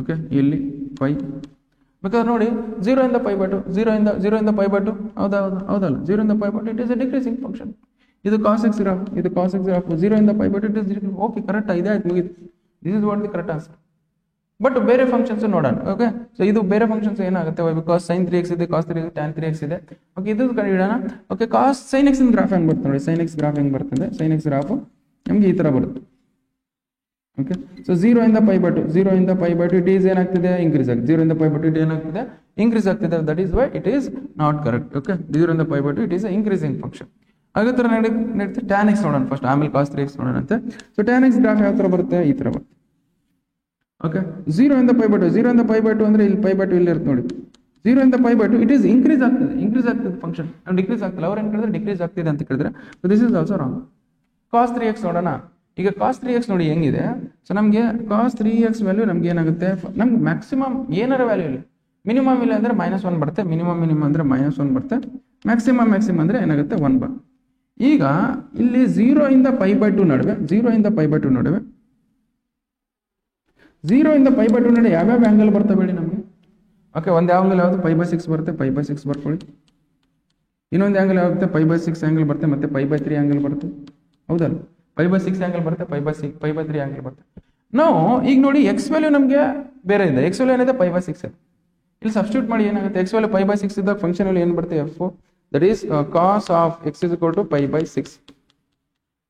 ಓಕೆ, ಇಲ್ಲಿ π. ಬೇಕಾದ್ರೆ ನೋಡಿ 0 ಇಂದ π/2, 0 ಇಂದ π/2, ಹೌದಲ್ಲ, 0 ಇಂದ π/2 it is a decreasing function. ಇದು ಕಾಸ್ ಎಕ್ಸ್ ಗ್ರಾಫ್, ಇದು ಕಾಸ್ ಎಕ್ಸ್ ಗ್ರಾಫ್ 0 ಇಂದ π/2 ಇಟ್ ಇಸ್ ಓಕೆ, ಕರೆಕ್ಟ್ ಇದೆ, ಆಯ್ತು, ಮುಗಿತು. This is what the correct answer. But ಬೇರೆ ಫಂಕ್ಷನ್ಸ್ ನೋಡೋಣ. ಓಕೆ, ಸೊ ಇದು ಬೇರೆ ಫಂಕ್ಷನ್ಸ್ ಏನಾಗುತ್ತೆ, ಬಿಕಾಸ್ sin 3x ಇದೆ, cos 3x, tan 3x ಇದೆ. ಓಕೆ, ಇದು ಕಂಡುಹಿಡಿಯೋಣ. ಓಕೆ, ಕಾಸ್ sin x ಗ್ರಾಫ್ ಹೆಂಗ್ ಬರುತ್ತೆ ನೋಡಿ, sin x ಗ್ರಾಫ್ ಹೆಂಗ್ ಬರ್ತದೆ, sin x ಗ್ರಾಫ್ ನಮ್ಗೆ ಈ ತರ ಬರುತ್ತೆ. ಓಕೆ, ಸೊ 0 ಇಂದ π/2 ಇಟ್ ಈಸ್ ಏನಾಗ್ತಿದೆ, ಇನ್ಕ್ರೀಸ್ ಆಗುತ್ತೆ. 0 ಇಂದ π/2 ಇಟ್ ಏನಾಗ್ತಿದೆ, ಇನ್ಕ್ರೀಸ್ ಆಗ್ತಿದೆ. That is why it is not correct. Okay, 0 ಇಂದ π/2 ಇಟ್ ಈಸ್ ಇನ್ಕ್ರೀಸಿಂಗ್ ಫಂಕ್ಷನ್. ಅದೇ ತರ ನಡೀತೆ tan x ನೋಡೋಣ ಫಸ್ಟ್, ಆಮೇಲೆ cos 3x ನೋಡೋಣ ಅಂತೆ. ಸೊ tan x ಗ್ರಾಫ್ ಯಾವ ತರ ಬರುತ್ತೆ, ಈ ತರ ಬರುತ್ತೆ. ಓಕೆ, 0 ಇಂದ π/2 ಅಂದ್ರೆ ಇಲ್ಲಿ π/2 ಇಲ್ಲಿ ಇರುತ್ತೆ ನೋಡಿ. 0 ಇಂದ π/2 ಇಟ್ ಈಸ್ ಇನ್ಕ್ರೀಸ್ ಆಗ್ತದೆ ಫಂಕ್ಷನ್, ಡಿಕ್ರೀಸ್ ಆಗ್ತಿಲ್ಲ. ಅವ್ರು ಏನ್ ಕೇಳಿದ್ರೆ ಡಿಕ್ರೀಸ್ ಆಗ್ತಿದೆ ಅಂತ ಕೇಳಿದ್ರೆ, so this is also wrong. cos 3x ನೋಡೋಣ. ಈಗ cos 3x ನೋಡಿ ಹೆಂಗಿದೆ. ಸೊ ನಮಗೆ cos 3x ವ್ಯಾಲ್ಯೂ ನಮ್ಗೆ ಏನಾಗುತ್ತೆ, ನಮ್ಗೆ ಮ್ಯಾಕ್ಸಿಮಮ್ ಏನಾರ ವ್ಯಾಲ್ಯೂ ಇಲ್ಲ, ಮಿನಿಮಮ್ ಇಲ್ಲ ಅಂದ್ರೆ -1 ಬರುತ್ತೆ, ಮಿನಿಮಮ್ ಅಂದ್ರೆ -1 ಬರುತ್ತೆ, ಮ್ಯಾಕ್ಸಿಮಮ್ ಅಂದ್ರೆ ಏನಾಗುತ್ತೆ 1 ಬರುತ್ತೆ. ಈಗ ಇಲ್ಲಿ 0 ಇಂದ π/2 ನಡುವೆ 0 ಇಂದ π/2 ನಡುವೆ ಯಾವ್ಯಾವ ಆಂಗಲ್ ಬರ್ತವೆ ಹೇಳಿ ನಮಗೆ. ಓಕೆ, ಒಂದು ಆಂಗಲ್ ಯಾವುದು π/6 ಬರುತ್ತೆ, π/6 ಬರ್ಕೊಳ್ಳಿ. ಇನ್ನೊಂದು ಆಂಗಲ್ ಯಾಗುತ್ತೆ π/6 ಆಂಗಲ್ ಬರುತ್ತೆ, ಮತ್ತೆ π/3 ಆಂಗಲ್ ಬರುತ್ತೆ, ಹೌದಲ್ಲ. π/6 ಆಂಗಲ್ ಬರುತ್ತೆ, π/3 ಆಂಗಲ್ ಬರುತ್ತೆ. ನಾವು ಈಗ ನೋಡಿ ಎಕ್ಸ್ ವ್ಯಾಲ್ಯೂ ನಮಗೆ ಬೇರೆ ಇದೆ, ಎಕ್ಸ್ ವ್ಯಾಲ್ಯೂ ಏನಿದೆ π/6. ಇಲ್ಲಿ ಸಬ್ಸ್ಟಿಟ್ಯೂಟ್ ಮಾಡಿ ಏನಾಗುತ್ತೆ, ಎಕ್ಸ್ ವ್ಯಾಲ್ಯೂ π/6 ಇದ್ದಾಗ ಫಂಕ್ಷನ್ ವ್ಯಾಲ್ಯೂ ಏನು ಬರುತ್ತೆ, f, that is cos of x = π/6,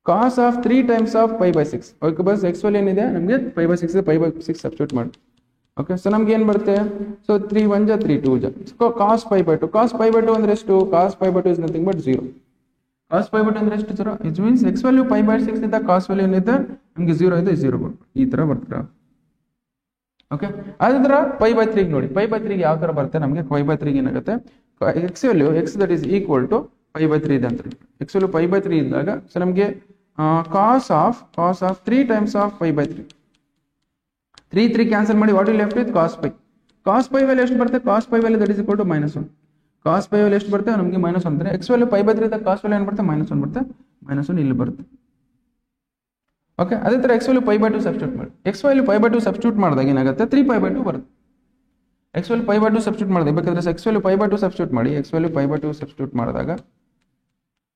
cos of 3 times of π/6. Okay, ಬಸ್ ಎಕ್ಸ್ ವ್ಯಾಲ್ಯೂ ಏನಿದೆ ನಮಗೆ π/6 ಇದೆ, π/6 ಸಬ್ಸ್ಟಿಟ್ಯೂಟ್ ಮಾಡಿ. ಓಕೆ, ಸೊ ನಮ್ಗೆ ಏನು ಬರುತ್ತೆ, ಸೊ 3 1 ಜ 3 2 ಜ cos π/2 ಅಂದ್ರೆ ಎಷ್ಟು, cos π/2 is nothing but 0. cos π/2 ಅಂದ್ರೆ ಎಷ್ಟು, 0. ಇಟ್ ಮೀನ್ಸ್ ಎಕ್ಸ್ ವ್ಯಾಲ್ಯೂ π/6 ಇದ್ದ cos ವ್ಯಾಲ್ಯೂ ಏನಿದೆ ನಮಗೆ 0 ಇದೆ, 0 ಬರುತ್ತೆ, ಈ ತರ ಬರ್ತದೆ. ಓಕೆ, ಅದೇ ತರ π/3 ನೋಡಿ, π/3 ಯಾವ ತರ ಬರುತ್ತೆ ನಮಗೆ, π/3 ಏನಾಗುತ್ತೆ, X value x that is equal to π/3 ಇದೆ ಅಂತ. ಎಕ್ಸ್ ವ್ಯಾಲ್ಯೂ π/3 ಇದ್ದಾಗ ಸೊ ನಮಗೆ cos of 3 times of π/3, 3 cancel ಮಾಡಿ, what will left with cos π. cos π value ಎಷ್ಟು ಬರುತ್ತೆ, cos π value that is equal to -1. cos π value ಎಷ್ಟು ಬರುತ್ತೆ ನಮಗೆ -1 ಅಂದ್ರೆ ಎಕ್ಸ್ ವ್ಯಾಲ್ಯೂ π/3 ಇದ್ದಾಗ cos ವ್ಯಾಲ್ಯೂ ಏನು ಬರುತ್ತೆ, -1 ಬರುತ್ತೆ, -1 ಇಲ್ಲಿ ಬರುತ್ತೆ. ಓಕೆ, ಅದೇ ತರ ಎಕ್ಸ್ ವ್ಯಾಲ್ಯೂ π/2 ಸಬ್ಸ್ಟಿಟ್ಯೂಟ್ ಮಾಡಿ, ಎಕ್ಸ್ ವ್ಯಾಲ್ಯೂ π/2 ಸಬ್ಸ್ಟಿಟ್ಯೂಟ್ ಮಾಡಿದಾಗ ಏನಾಗುತ್ತೆ, 3π/2 ಬರುತ್ತೆ. ಎಕ್ಸ್ ವ್ಯಾಲ್ಯೂ π/2 ಸಬ್ಸ್ಟಿಟ್ಯೂಟ್ ಮಾಡಿದಾಗ ಬೇಕಾದ್ರೆ ಎಕ್ಸ್ ವ್ಯಾಲ್ಯೂ π/2 ಸಬ್ಸ್ಟಿಟ್ಯೂಟ್ ಮಾಡಿ, ಎಕ್ಸ್ ವ್ಯಾಲ್ಯೂ π/2 ಸಬ್ಸ್ಟಿಟ್ಯೂಟ್ ಮಾಡಿದಾಗ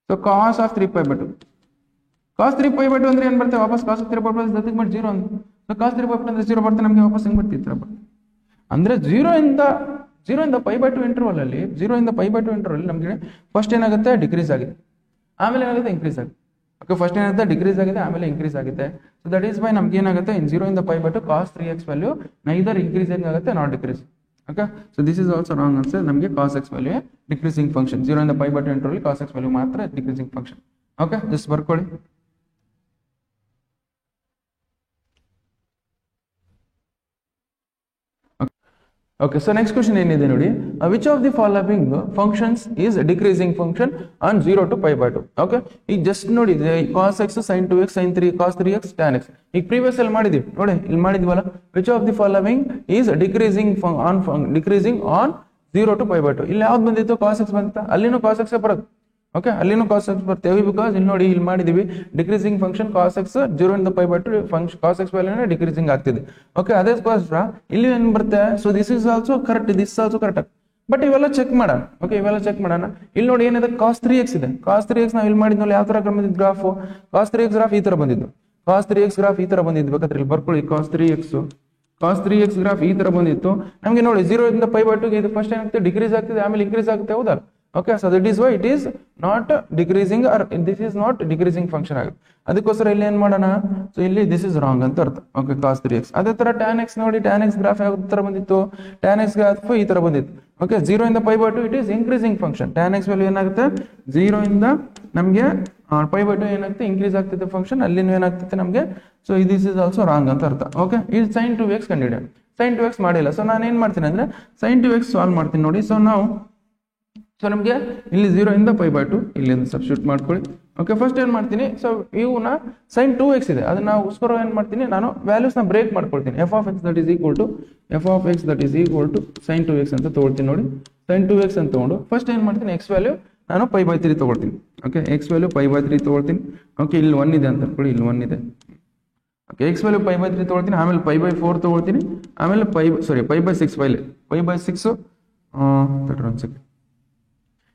ಸೊ cos ಆಫ್ 3π/2, cos 3π/2 ಅಂದ್ರೆ ಏನು ಬರುತ್ತೆ, ವಾಪಸ್ cos 3π/2 ಇಸ್ ನಥಿಂಗ್ ಬಟ್ 0 ಅಂತ. ಸೊ cos 3π/2 ಅಂದ್ರೆ 0 ಬರುತ್ತೆ, ನಮಗೆ ವಾಪಸ್ ಹೆಂಗ್ ಬರ್ತಿತ್ತು ಅಂದ್ರೆ 0 ಇಂದ π/2 ಇಂಟರ್ವಲ್ ಅಲ್ಲಿ, 0 ಇಂದ π/2 ಇಂಟರ್ವಲ್ ನಮಗೆ ಫಸ್ಟ್ ಏನಾಗುತ್ತೆ, ಡಿಕ್ರೀಸ್ ಆಗಿದೆ, ಆಮೇಲೆ ಏನಾಗುತ್ತೆ, ಇನ್ಕ್ರೀಸ್ ಆಗುತ್ತೆ. ಓಕೆ, ಫಸ್ಟ್ ಏನಾಗುತ್ತೆ, ಡಿಕ್ರೀಸ್ ಆಗಿದೆ, ಆಮೇಲೆ ಇನ್ಕ್ರೀಸ್ ಆಗುತ್ತೆ. ಸೊ ದಟ್ ಈಸ್ ವೈ ನಮ್ಗೆ ಏನಾಗುತ್ತೆ, ಇನ್ 0 ಇಂದ π/2 cos 3x value neither increasing ಆಗುತ್ತೆ, not decrease. Okay, so this is also wrong answer. ನಮಗೆ cos x value decreasing function, 0 ಇಂದ π/2 ಇಂಟರ್ವಲ್ cos x ವ್ಯಾಲ್ಯೂ ಮಾತ್ರ ಡಿಕ್ರೀಸಿಂಗ್ ಫಂಕ್ಷನ್. ಓಕೆ, ಜಸ್ಟ್ ಬರ್ಕೊಳ್ಳಿ. Okay, so next question ಏನಿದೆ ನೋಡಿ, which of the following functions is a decreasing function on 0 to π/2? Okay, ಈಗ just ನೋಡಿ cos x sin 2x sin 3 cos 3x tan x ಈಗ previous ಅಲ್ಲಿ ಮಾಡಿದೀವಿ ನೋಡಿ, ಇಲ್ಲಿ ಮಾಡಿದೀವಲ್ಲ, which of the following is decreasing on 0 to π/2? ಇಲ್ಲಿ ಯಾವ್ದು ಬಂದಿತ್ತು, cos x ಬಂತ, ಅಲ್ಲಿನೂ cos x ಬರುತ್ತೆ. ಓಕೆ, ಅಲ್ಲಿನೂ cos x ಬರ್ತೇವೆ, ಬಿಕಾಸ್ ಇಲ್ಲಿ ನೋಡಿ ಇಲ್ಲಿ ಮಾಡಿದೀವಿ ಡಿಕ್ರೀಸಿಂಗ್ ಫಂಕ್ಷನ್ cos x 0 ಇಂದ π/2 function cos x value decreasing ಆಗ್ತಿದೆ. ಓಕೆ, ಅದಕ್ಕೋಸ್ಕರ ಇಲ್ಲಿ ಏನ್ ಬರುತ್ತೆ, so this is also correct, this also correct. But ಇವೆಲ್ಲ ಚೆಕ್ ಮಾಡೋಣ. ಓಕೆ, ಇವೆಲ್ಲ ಚೆಕ್ ಮಾಡೋಣ. ಇಲ್ಲಿ ನೋಡಿ ಏನಿದೆ, cos 3x ಇದೆ. cos 3x ನಾವು ಇಲ್ಲಿ ಮಾಡಿದ್ನಲ್ಲ, ಯಾವ ತರ ಬಂದಿದ್ದು ಗ್ರಾಫ್, cos 3x ಗ್ರಾಫ್ ಈ ತರ ಬಂದಿದ್ದು, cos 3x ಗ್ರಾಫ್ ಈ ತರ ಬಂದಿದ್ದು. ಬೇಕಾದ್ರೆ ಇಲ್ಲಿ ಬರ್ಕೊಳ್ಳಿ, cos 3x ಕಾಸ್ 3x ಗ್ರಾಫ್ ಈ ತರ ಬಂದಿತ್ತು ನಮಗೆ ನೋಡಿ 0 ಇಂದ π by 2 ಇದು ಫಸ್ಟ್ ಏನಾಗುತ್ತೆ ಡಿಕ್ರೀಸ್ ಆಗ್ತಿದೆ ಆಮೇಲೆ ಇನ್ಕ್ರೀಸ್ ಆಗುತ್ತೆ ಹೌದಾ okay so that is why it is not decreasing or this is not decreasing function ಆಗುತ್ತೆ ಅದಕ್ಕೋಸ್ಕರ ಇಲ್ಲಿ ಏನ್ ಮಾಡೋಣ ಸೊ ಇಲ್ಲಿ ದಿಸ್ ಇಸ್ ರಾಂಗ್ ಅಂತ ಅರ್ಥ ಓಕೆ ಕಾಸ್ 3x ಅದೇ ತರ tan x ನೋಡಿ tan x ಗ್ರಾಫ್ ಯಾವ ತರ ಬಂದಿತ್ತು tan x ಗ್ರಾಫ್ ಈ ತರ ಬಂದಿತ್ತು ಓಕೆ 0 ಇಂದ π by 2 it is increasing function tan x value ಏನಾಗುತ್ತೆ 0 ಇಂದ ನಮಗೆ π by 2 ಏನಾಗುತ್ತೆ ಇನ್ಕ್ರೀಸ್ ಆಗ್ತಿದೆ ಫಂಕ್ಷನ್ ಅಲ್ಲಿನೂ ಏನಾಗ್ತಿದೆ ನಮಗೆ so this is also wrong ಅಂತ ಅರ್ಥ ಓಕೆ ಇದು sin 2x ಕಂಡುಹಿಡಿಯೋಣ sin 2x ಮಾಡಿಲ್ಲ ಸೊ ನಾನು ಏನ್ ಮಾಡ್ತೀನಿ ಅಂದ್ರೆ sin 2x ಸಾಲ್ವ್ ಮಾಡ್ತೀನಿ ನೋಡಿ ಸೊ ನಾವು ಸೊ ನಮಗೆ ಇಲ್ಲಿ 0 ಇಂದ π by 2 ಇಲ್ಲಿಂದ ಸಬ್ಸ್ಟಿಟ್ಯೂಟ್ ಮಾಡ್ಕೊಳ್ಳಿ ಓಕೆ ಫಸ್ಟ್ ಏನ್ ಮಾಡ್ತೀನಿ ಸೊ ಇವನ್ನ sin 2x ಇದೆ ಅದನ್ನ ಉಸ್ಕರ ಏನ್ ಮಾಡ್ತೀನಿ ನಾನು ವ್ಯಾಲ್ಯೂಸ್ ನ ಬ್ರೇಕ್ ಮಾಡ್ಕೊಳ್ತೀನಿ f of x that is equal to sin 2x ಅಂತ ತಗೊಳ್ತೀನಿ ನೋಡಿ sin 2x ಅಂತ ತಗೊಂಡು ಫಸ್ಟ್ ಏನ್ ಮಾಡ್ತೀನಿ x ವ್ಯಾಲ್ಯೂ ನಾನು π by 3 ತಗೊಳ್ತೀನಿ ಓಕೆ x ವ್ಯಾಲ್ಯೂ π by 3 ತಗೊಳ್ತೀನಿ ಓಕೆ ಇಲ್ಲಿ 1 ಇದೆ ಅಂತ ಅನ್ಕೊಳ್ಳಿ ಇಲ್ಲಿ 1 ಇದೆ ಓಕೆ x ವ್ಯಾಲ್ಯೂ π by 3 ತಗೊಳ್ತೀನಿ ಆಮೇಲೆ π by 4 ತಗೊಳ್ತೀನಿ ಆಮೇಲೆ π by 6 π by 6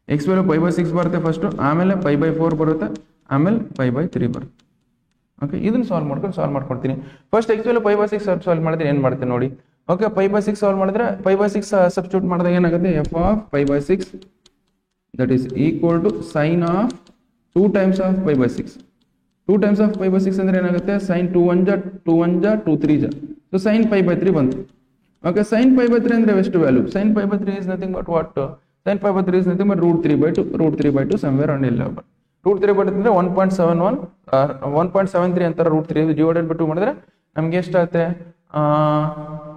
x value π by 6 ಬರುತ್ತೆ ಫಸ್ಟ್ ಆಮೇಲೆ π by 4 ಬರುತ್ತೆ ಆಮೇಲೆ π by 3 ಬರುತ್ತೆ ಓಕೆ ಇದನ್ನ ಸಾಲ್ವ್ ಮಾಡ್ಕೊಳ್ತೀನಿ first x value π by 6 solve ಮಾಡಿದ್ರೆ ಏನು ಮಾಡ್ತೀನಿ ನೋಡಿ ಓಕೆ π by 6 ಸಾಲ್ವ್ ಮಾಡಿದ್ರೆ π by 6 ಸಬ್ಸ್ಟಿಟ್ಯೂಟ್ ಮಾಡಿದಾಗ ಏನಾಗುತ್ತೆ f of π by 6 that is equal to sin of 2 times of π by 6 2 times of π by 6 ಅಂದ್ರೆ ಏನಾಗುತ್ತೆ sin 2 1 ja 2 1 ja 2 3 ja so sin π by 3 ಬಂತು ಓಕೆ sin π by 3 ಅಂದ್ರೆ ಎಷ್ಟು value sin π by 3 is nothing but what sin π by 3 is nothing but √3/2 somewhere around 11 √3 ಬರುತ್ತೆ 1.73 ಅಂತಾರೆ √3 divided by 2 ಮಾಡಿದ್ರೆ ನಮಗೆ ಎಷ್ಟಾಗುತ್ತೆ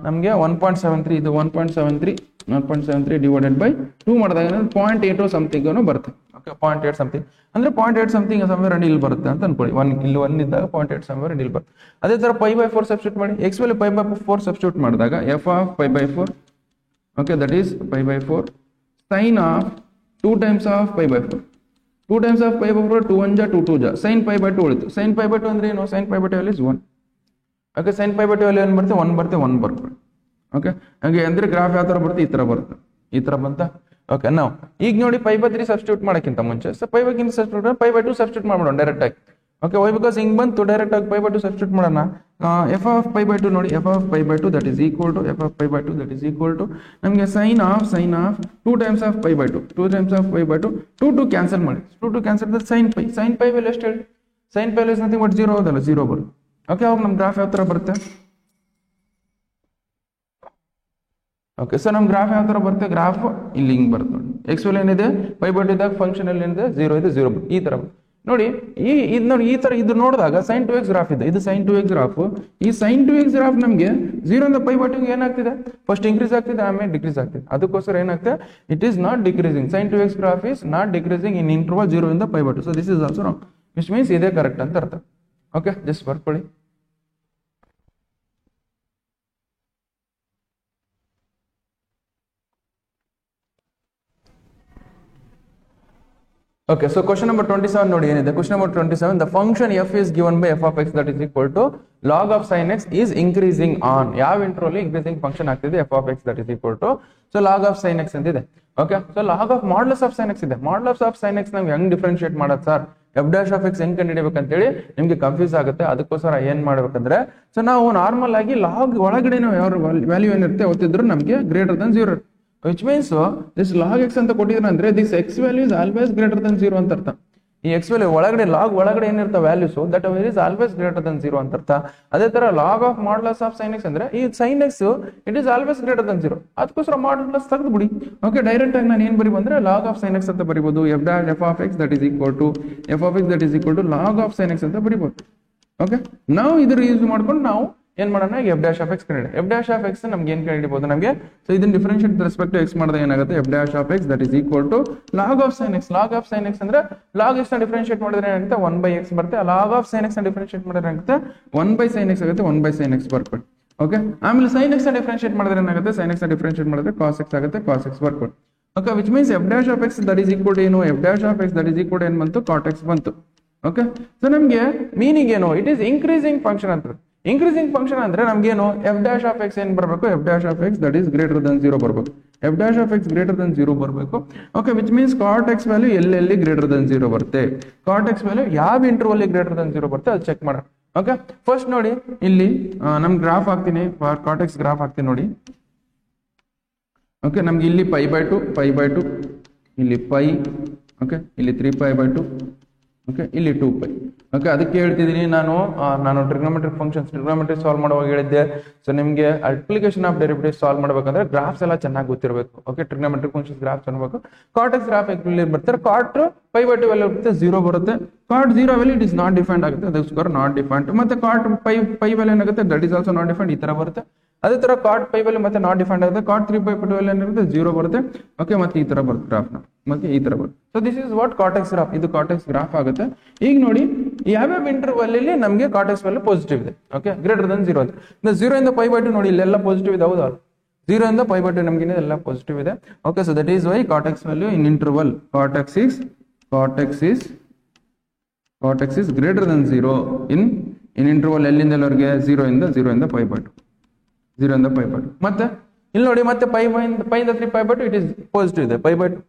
ನಮಗೆ 1.73 ಇದು 1.73 ಡಿವೈಡೆಡ್ ಬೈ 2 ಮಾಡಿದಾಗ 0.8 ಸಮಥಿಂಗ್ ಏನೋ ಬರುತ್ತೆ ಓಕೆ 0.8 ಸಮಥಿಂಗ್ ಅಂದ್ರೆ 0.8 ಸಮಥಿಂಗ್ ಸಮವೇರ್ ಅರೌಂಡ್ ಇಲ್ಲಿ ಬರುತ್ತೆ ಅಂತ ಅನ್ಕೊಳ್ಳಿ 1 ಇಲ್ಲಿ 1 ಇದ್ದಾಗ 0.8 ಸಮವೇರ್ ಅರೌಂಡ್ ಇಲ್ಲಿ ಬರುತ್ತೆ ಅದೇ ತರ π by 4 ಸಬ್ಸ್ಟಿಟ್ಯೂಟ್ ಮಾಡಿ x ವ್ಯಾಲ್ಯೂ π by 4 ಸಬ್ಸ್ಟಿಟ್ಯೂಟ್ ಮಾಡಿದಾಗ f of π by 4 okay that is π by 4 sin of 2 times of π by 4 2 times of π by 4 2 1 ja 2 2 ja sin π by 2 ಉಳಿತು sin π by 2 ಅಂದ್ರೆ ಏನು sin π by 2 is 1 okay sin π by 2 ಅಲ್ಲಿ ಏನು ಬರುತ್ತೆ 1 ಬರುತ್ತೆ okay ಹಾಗೆ ಅಂದ್ರೆ ಗ್ರಾಫ್ ಯಾವ ತರ ಬರುತ್ತೆ ಈ ತರ ಬಂತ ಓಕೆ ನಾವು ಈಗ ನೋಡಿ π by 3 ಸಬ್ಸ್ಟಿಟ್ಯೂಟ್ ಮಾಡಕ್ಕಿಂತ ಮುಂಚೆ so π by 3 substitute π by 2 substitute ಮಾಡೋಣ ಡೈರೆಕ್ಟ್ ಆಗಿ ಓಕೆ ವೈ ಬಿಕಾಸ್ ಹಿಂಗ್ ಬಂತು ಡೈರೆಕ್ಟ್ ಆಗಿ π by 2 ಸಬ್ಸ್ಟಿಟ್ಯೂಟ್ ಮಾಡೋಣ f of π by 2 ನೋಡಿ f of π by 2 that is equal to ನಮಗೆ sin of 2 times of π by 2 2 cancel ಮಾಡಿ 2 ಕ್ಯಾನ್ಸಲ್ ದ sin π ವ್ಯಾಲ್ಯೂ ಎಷ್ಟು ಹೇಳಿ sin π value is nothing but 0 ಹೌದಲ್ಲ 0 ಬರುತ್ತೆ ಓಕೆ ಅವಾಗ ನಮ್ಮ ಗ್ರಾಫ್ ಯಾವ ತರ ಬರುತ್ತೆ ಓಕೆ ಸೊ ನಮ್ಮ ಗ್ರಾಫ್ ಯಾವ ತರ ಬರುತ್ತೆ ಗ್ರಾಫ್ ಇಲ್ಲಿ ಹಿಂಗ್ ಬರುತ್ತೆ ನೋಡಿ x ವ್ಯಾಲ್ಯೂ ಏನಿದೆ π by 2 ಇದ್ದಾಗ ಫಂಕ್ಷನ್ ಅಲ್ಲಿ ಏನಿದೆ 0 ಇದೆ 0 ಈ ತರ ನೋಡಿ ಈ ತರ ಇದು ನೋಡಿದಾಗ sin 2x ಗ್ರಾಫ್ ಇದೆ ಇದು sin 2x ಗ್ರಾಫ್ ಈ sin 2x ಗ್ರಾಫ್ ನಮಗೆ 0 ಇಂದ π by 2 ಏನಾಗ್ತಿದೆ ಫಸ್ಟ್ ಇನ್ಕ್ರೀಸ್ ಆಗ್ತಿದೆ ಆಮೇಲೆ ಡಿಕ್ರೀಸ್ ಆಗ್ತಿದೆ ಅದಕ್ಕೋಸ್ಕರ ಏನಾಗ್ತದೆ it is not decreasing sin 2x graph is not decreasing in interval 0 ಇಂದ π by 2 so this is also wrong which means ಇದೇ ಕರೆಕ್ಟ್ ಅಂತ ಅರ್ಥ ಓಕೆ ಜಸ್ಟ್ ಬರ್ಕೊಳ್ಳಿ Okay, so question number 27 ನೋಡಿ ಏನಿದೆ question number 27 the function f is given by f of x that is equal to log of sin x is increasing on ಯಾವ interval increasing function ಆಗ್ತಿದೆ f of x that is equal to so log of sin x ಅಂತ ಇದೆ okay so log of modulus of sin x ಇದೆ modulus of sin x ನಾವು ಹೆಂಗ್ differentiate ಮಾಡೋದು sir f dash of x ಹೆಂಗ್ ಕಂಡುಹಿಡಿಯಬೇಕು ಅಂತ ಹೇಳಿ ನಿಮಗೆ ಕನ್ಫ್ಯೂಸ್ ಆಗುತ್ತೆ ಅದಕ್ಕೋಸ್ಕರ ಏನ್ ಮಾಡ್ಬೇಕಂದ್ರೆ ಸೊ ನಾವು ನಾರ್ಮಲ್ ಆಗಿ ಲಾಗ್ ಒಳಗಡೆ ಯಾವ ವ್ಯಾಲ್ಯೂ ಏನಿರುತ್ತೆ ಅವತ್ತಿದ್ರು ನಮಗೆ greater than 0 which means this log x ಅಂತ ಕೊಟ್ಟಿದ್ರೆ ಅಂದ್ರೆ this x value is always greater than 0 ಅಂತ ಅರ್ಥ ಈ x value ಒಳಗಡೆ log ಒಳಗಡೆ ಏನಿರುತ್ತೆ values that is always greater than 0 ಅಂತ ಅರ್ಥ ಅದೇ ತರ log of modulus of sin x ಅಂದ್ರೆ ಈ sin x it is always greater than 0 ಅದಕ್ಕೋಸ್ಕರ modulus ತೆಗೆದು ಬಿಡಿ ಓಕೆ ಡೈರೆಕ್ಟ್ ಆಗಿ ನಾನು ಏನು ಬರೀ ಬಂದ್ರೆ log of sin x ಅಂತ ಬರೀಬಹುದು f of x that is equal to log of sin x ಅಂತ ಬರೀಬಹುದು ಓಕೆ ನಾವು ಇದರ ಯೂಸ್ ಮಾಡ್ಕೊಂಡು ನಾವು ಏನ್ ಮಾಡೋಣ f dash of x ಕಂಡುಹಿಡಿ f dash of x ನಮ್ಗೆ ಏನ್ ಕಂಡುಹಿಡಿಬಹುದು ನಮಗೆ ಸೊ ಇದನ್ನ differentiate with respect to x ಮಾಡಿದಾಗ ಏನಾಗುತ್ತೆ f dash of x that is equal to log of sin x ಅಂದ್ರೆ log x ನ ಡಿಫರೆನ್ಶಿಯೇಟ್ ಮಾಡಿದ್ರೆ ಏನಾಗುತ್ತೆ 1/x ಬರುತ್ತೆ log of sin x ನ ಡಿಫರೆನ್ಶಿಯೇಟ್ ಮಾಡಿದ್ರೆ ಏನಾಗುತ್ತೆ 1/sin x ಆಗುತ್ತೆ 1/sin x ಬರ್ಕೊಳ್ಳಿ ಓಕೆ ಆಮೇಲೆ sin x ನ ಡಿಫರೆನ್ಶಿಯೇಟ್ ಮಾಡಿದ್ರೆ ಏನಾಗುತ್ತೆ sin x ನ ಡಿಫರೆನ್ಶಿಯೇಟ್ ಮಾಡಿದ್ರೆ cos x ಆಗುತ್ತೆ cos x ಬರ್ಕೊಳ್ಳಿ okay which means f dash of x that is equal to ಏನು f dash of x that is equal to ಏನು ಬಂತು cot x ಬಂತು ಓಕೆ ಸೊ ನಮಗೆ ಮೀನಿಂಗ್ ಏನು ಇಟ್ ಈಸ್ ಇನ್ಕ್ರೀಸಿಂಗ್ ಫಂಕ್ಷನ್ ಅಂತ increasing function ಅಂದ್ರೆ ನಮಗೆ ಏನು f dash of x ಏನು ಬರಬೇಕು f dash of x that is greater than 0 ಬರಬೇಕು f dash of x greater than 0 ಬರಬೇಕು okay which means cot x value ಎಲ್ಲೆಲ್ಲಿ greater than 0 ಬರುತ್ತೆ cot x ವ್ಯಾಲ್ಯೂ ಯಾವ ಇಂಟರ್ವಲ್ greater than 0 ಬರುತ್ತೆ ಅದು check ಮಾಡೋಣ ಓಕೆ ಫಸ್ಟ್ ನೋಡಿ ಇಲ್ಲಿ ನಮ್ ಗ್ರಾಫ್ ಹಾಕ್ತೀನಿ, ಕಾರ್ಟೆಕ್ಸ್ ಗ್ರಾಫ್ ಹಾಕ್ತೀನಿ ನೋಡಿ. ಓಕೆ ನಮ್ಗೆ ಇಲ್ಲಿ π/2 ಇಲ್ಲಿ π, ಓಕೆ ಇಲ್ಲಿ 3π/2, ಓಕೆ ಇಲ್ಲಿ 2π. ಓಕೆ ಅದಕ್ಕೆ ಹೇಳ್ತಿದ್ದೀನಿ ನಾನು ಟ್ರಿಗ್ನೋಮೆಟ್ರಿಕ್ ಫಂಕ್ಷನ್ಸ್ ಟ್ರಿಗ್ನೋಮೆಟ್ರಿ ಸಾಲ್ವ್ ಮಾಡುವಾಗ ಹೇಳಿದ್ದೆ. ಸೊ ನಿಮಗೆ ಅಪ್ಲಿಕೇಶನ್ ಆಫ್ ಡೆರಿವೇಟಿವ್ ಸಾಲ್ವ್ ಮಾಡಬೇಕಂದ್ರೆ ಗ್ರಾಫ್ಸ್ ಎಲ್ಲ ಚೆನ್ನಾಗಿ ಗೊತ್ತಿರಬೇಕು. ಓಕೆ ಟ್ರಿಗ್ನೋಮೆಟ್ರಿಕ್ ಫಂಕ್ಷನ್ಸ್ ಗ್ರಾಫ್ ಚೆನ್ನಾಗಬೇಕು. ಕಾರ್ಟೆಕ್ಸ್ ಗ್ರಾಫ್ ಎಲ್ಲಿ ಬರ್ತಾರೆ, ಕಾಟ್ π/2 ವ್ಯಾಲ್ಯೂ ಬರುತ್ತೆ, 0 ಬರುತ್ತೆ. Cot 0 value it is not defined ಆಗುತ್ತೆ, ಅದಕ್ಕೋಸ್ಕರ ನಾಟ್ ಡಿಫೈನ್ಡ್. ಮತ್ತೆ ಕಾಟ್ π ವ್ಯಾಲ್ಯೂ ಏನಾಗುತ್ತೆ, that is also not defined, ಈ ತರ ಬರುತ್ತೆ. ಅದೇ ತರ ಕಾಟ್ π ವ್ಯಾಲ್ಯೂ ಮತ್ತೆ ನಾಟ್ ಡಿಫೈನ್ಡ್ ಆಗುತ್ತೆ. ಕಾಟ್ 3π/2 ವ್ಯಾಲ್ಯೂ ಏನಿರುತ್ತೆ, 0 ಬರುತ್ತೆ. ಓಕೆ ಮತ್ತೆ ಈ ತರ ಬರುತ್ತೆ ಗ್ರಾಫ್ ನ, ಮತ್ತೆ ಈ ತರ ಬರುತ್ತೆ. So this is what cortex graph, ಇದು ಕಾರ್ಟೆಕ್ಸ್ ಗ್ರಾಫ್ ಆಗುತ್ತೆ. ಈಗ ನೋಡಿ ಯಾವ್ಯಾವ ಇಂಟರ್ವಲ್ ಅಲ್ಲಿ ನಮಗೆ ಕಾರ್ಟೆಕ್ಸ್ ವ್ಯಾಲ್ಯೂ ಪಾಸಿಟಿವ್ ಇದೆ, ಓಕೆ ಗ್ರೇಟರ್ ದನ್ 0 ಅಂದ್ರೆ 0 ಇಂದ π/2 ನೋಡಿ ಇಲ್ಲೆಲ್ಲ ಪಾಸಿಟಿವ್ ಇದೆ, ಹೌದಾ? 0 ಇಂದ π/2 ನಮ್ಗೆ ಎಲ್ಲ ಪಾಸಿಟಿವ್ ಇದೆ. Okay so that is why cortex value in interval cortex is greater than 0 in interval ಎಲ್ಲಿಂದ ಎಲ್ಲವರೆಗೆ, 0 ಇಂದ π/2. ಮತ್ತೆ ಇಲ್ಲಿ ನೋಡಿ ಮತ್ತೆ π ಇಂದ 3π/2 ಇಟ್ ಇಸ್ ಪಾಸಿಟಿವ್ ಇದೆ.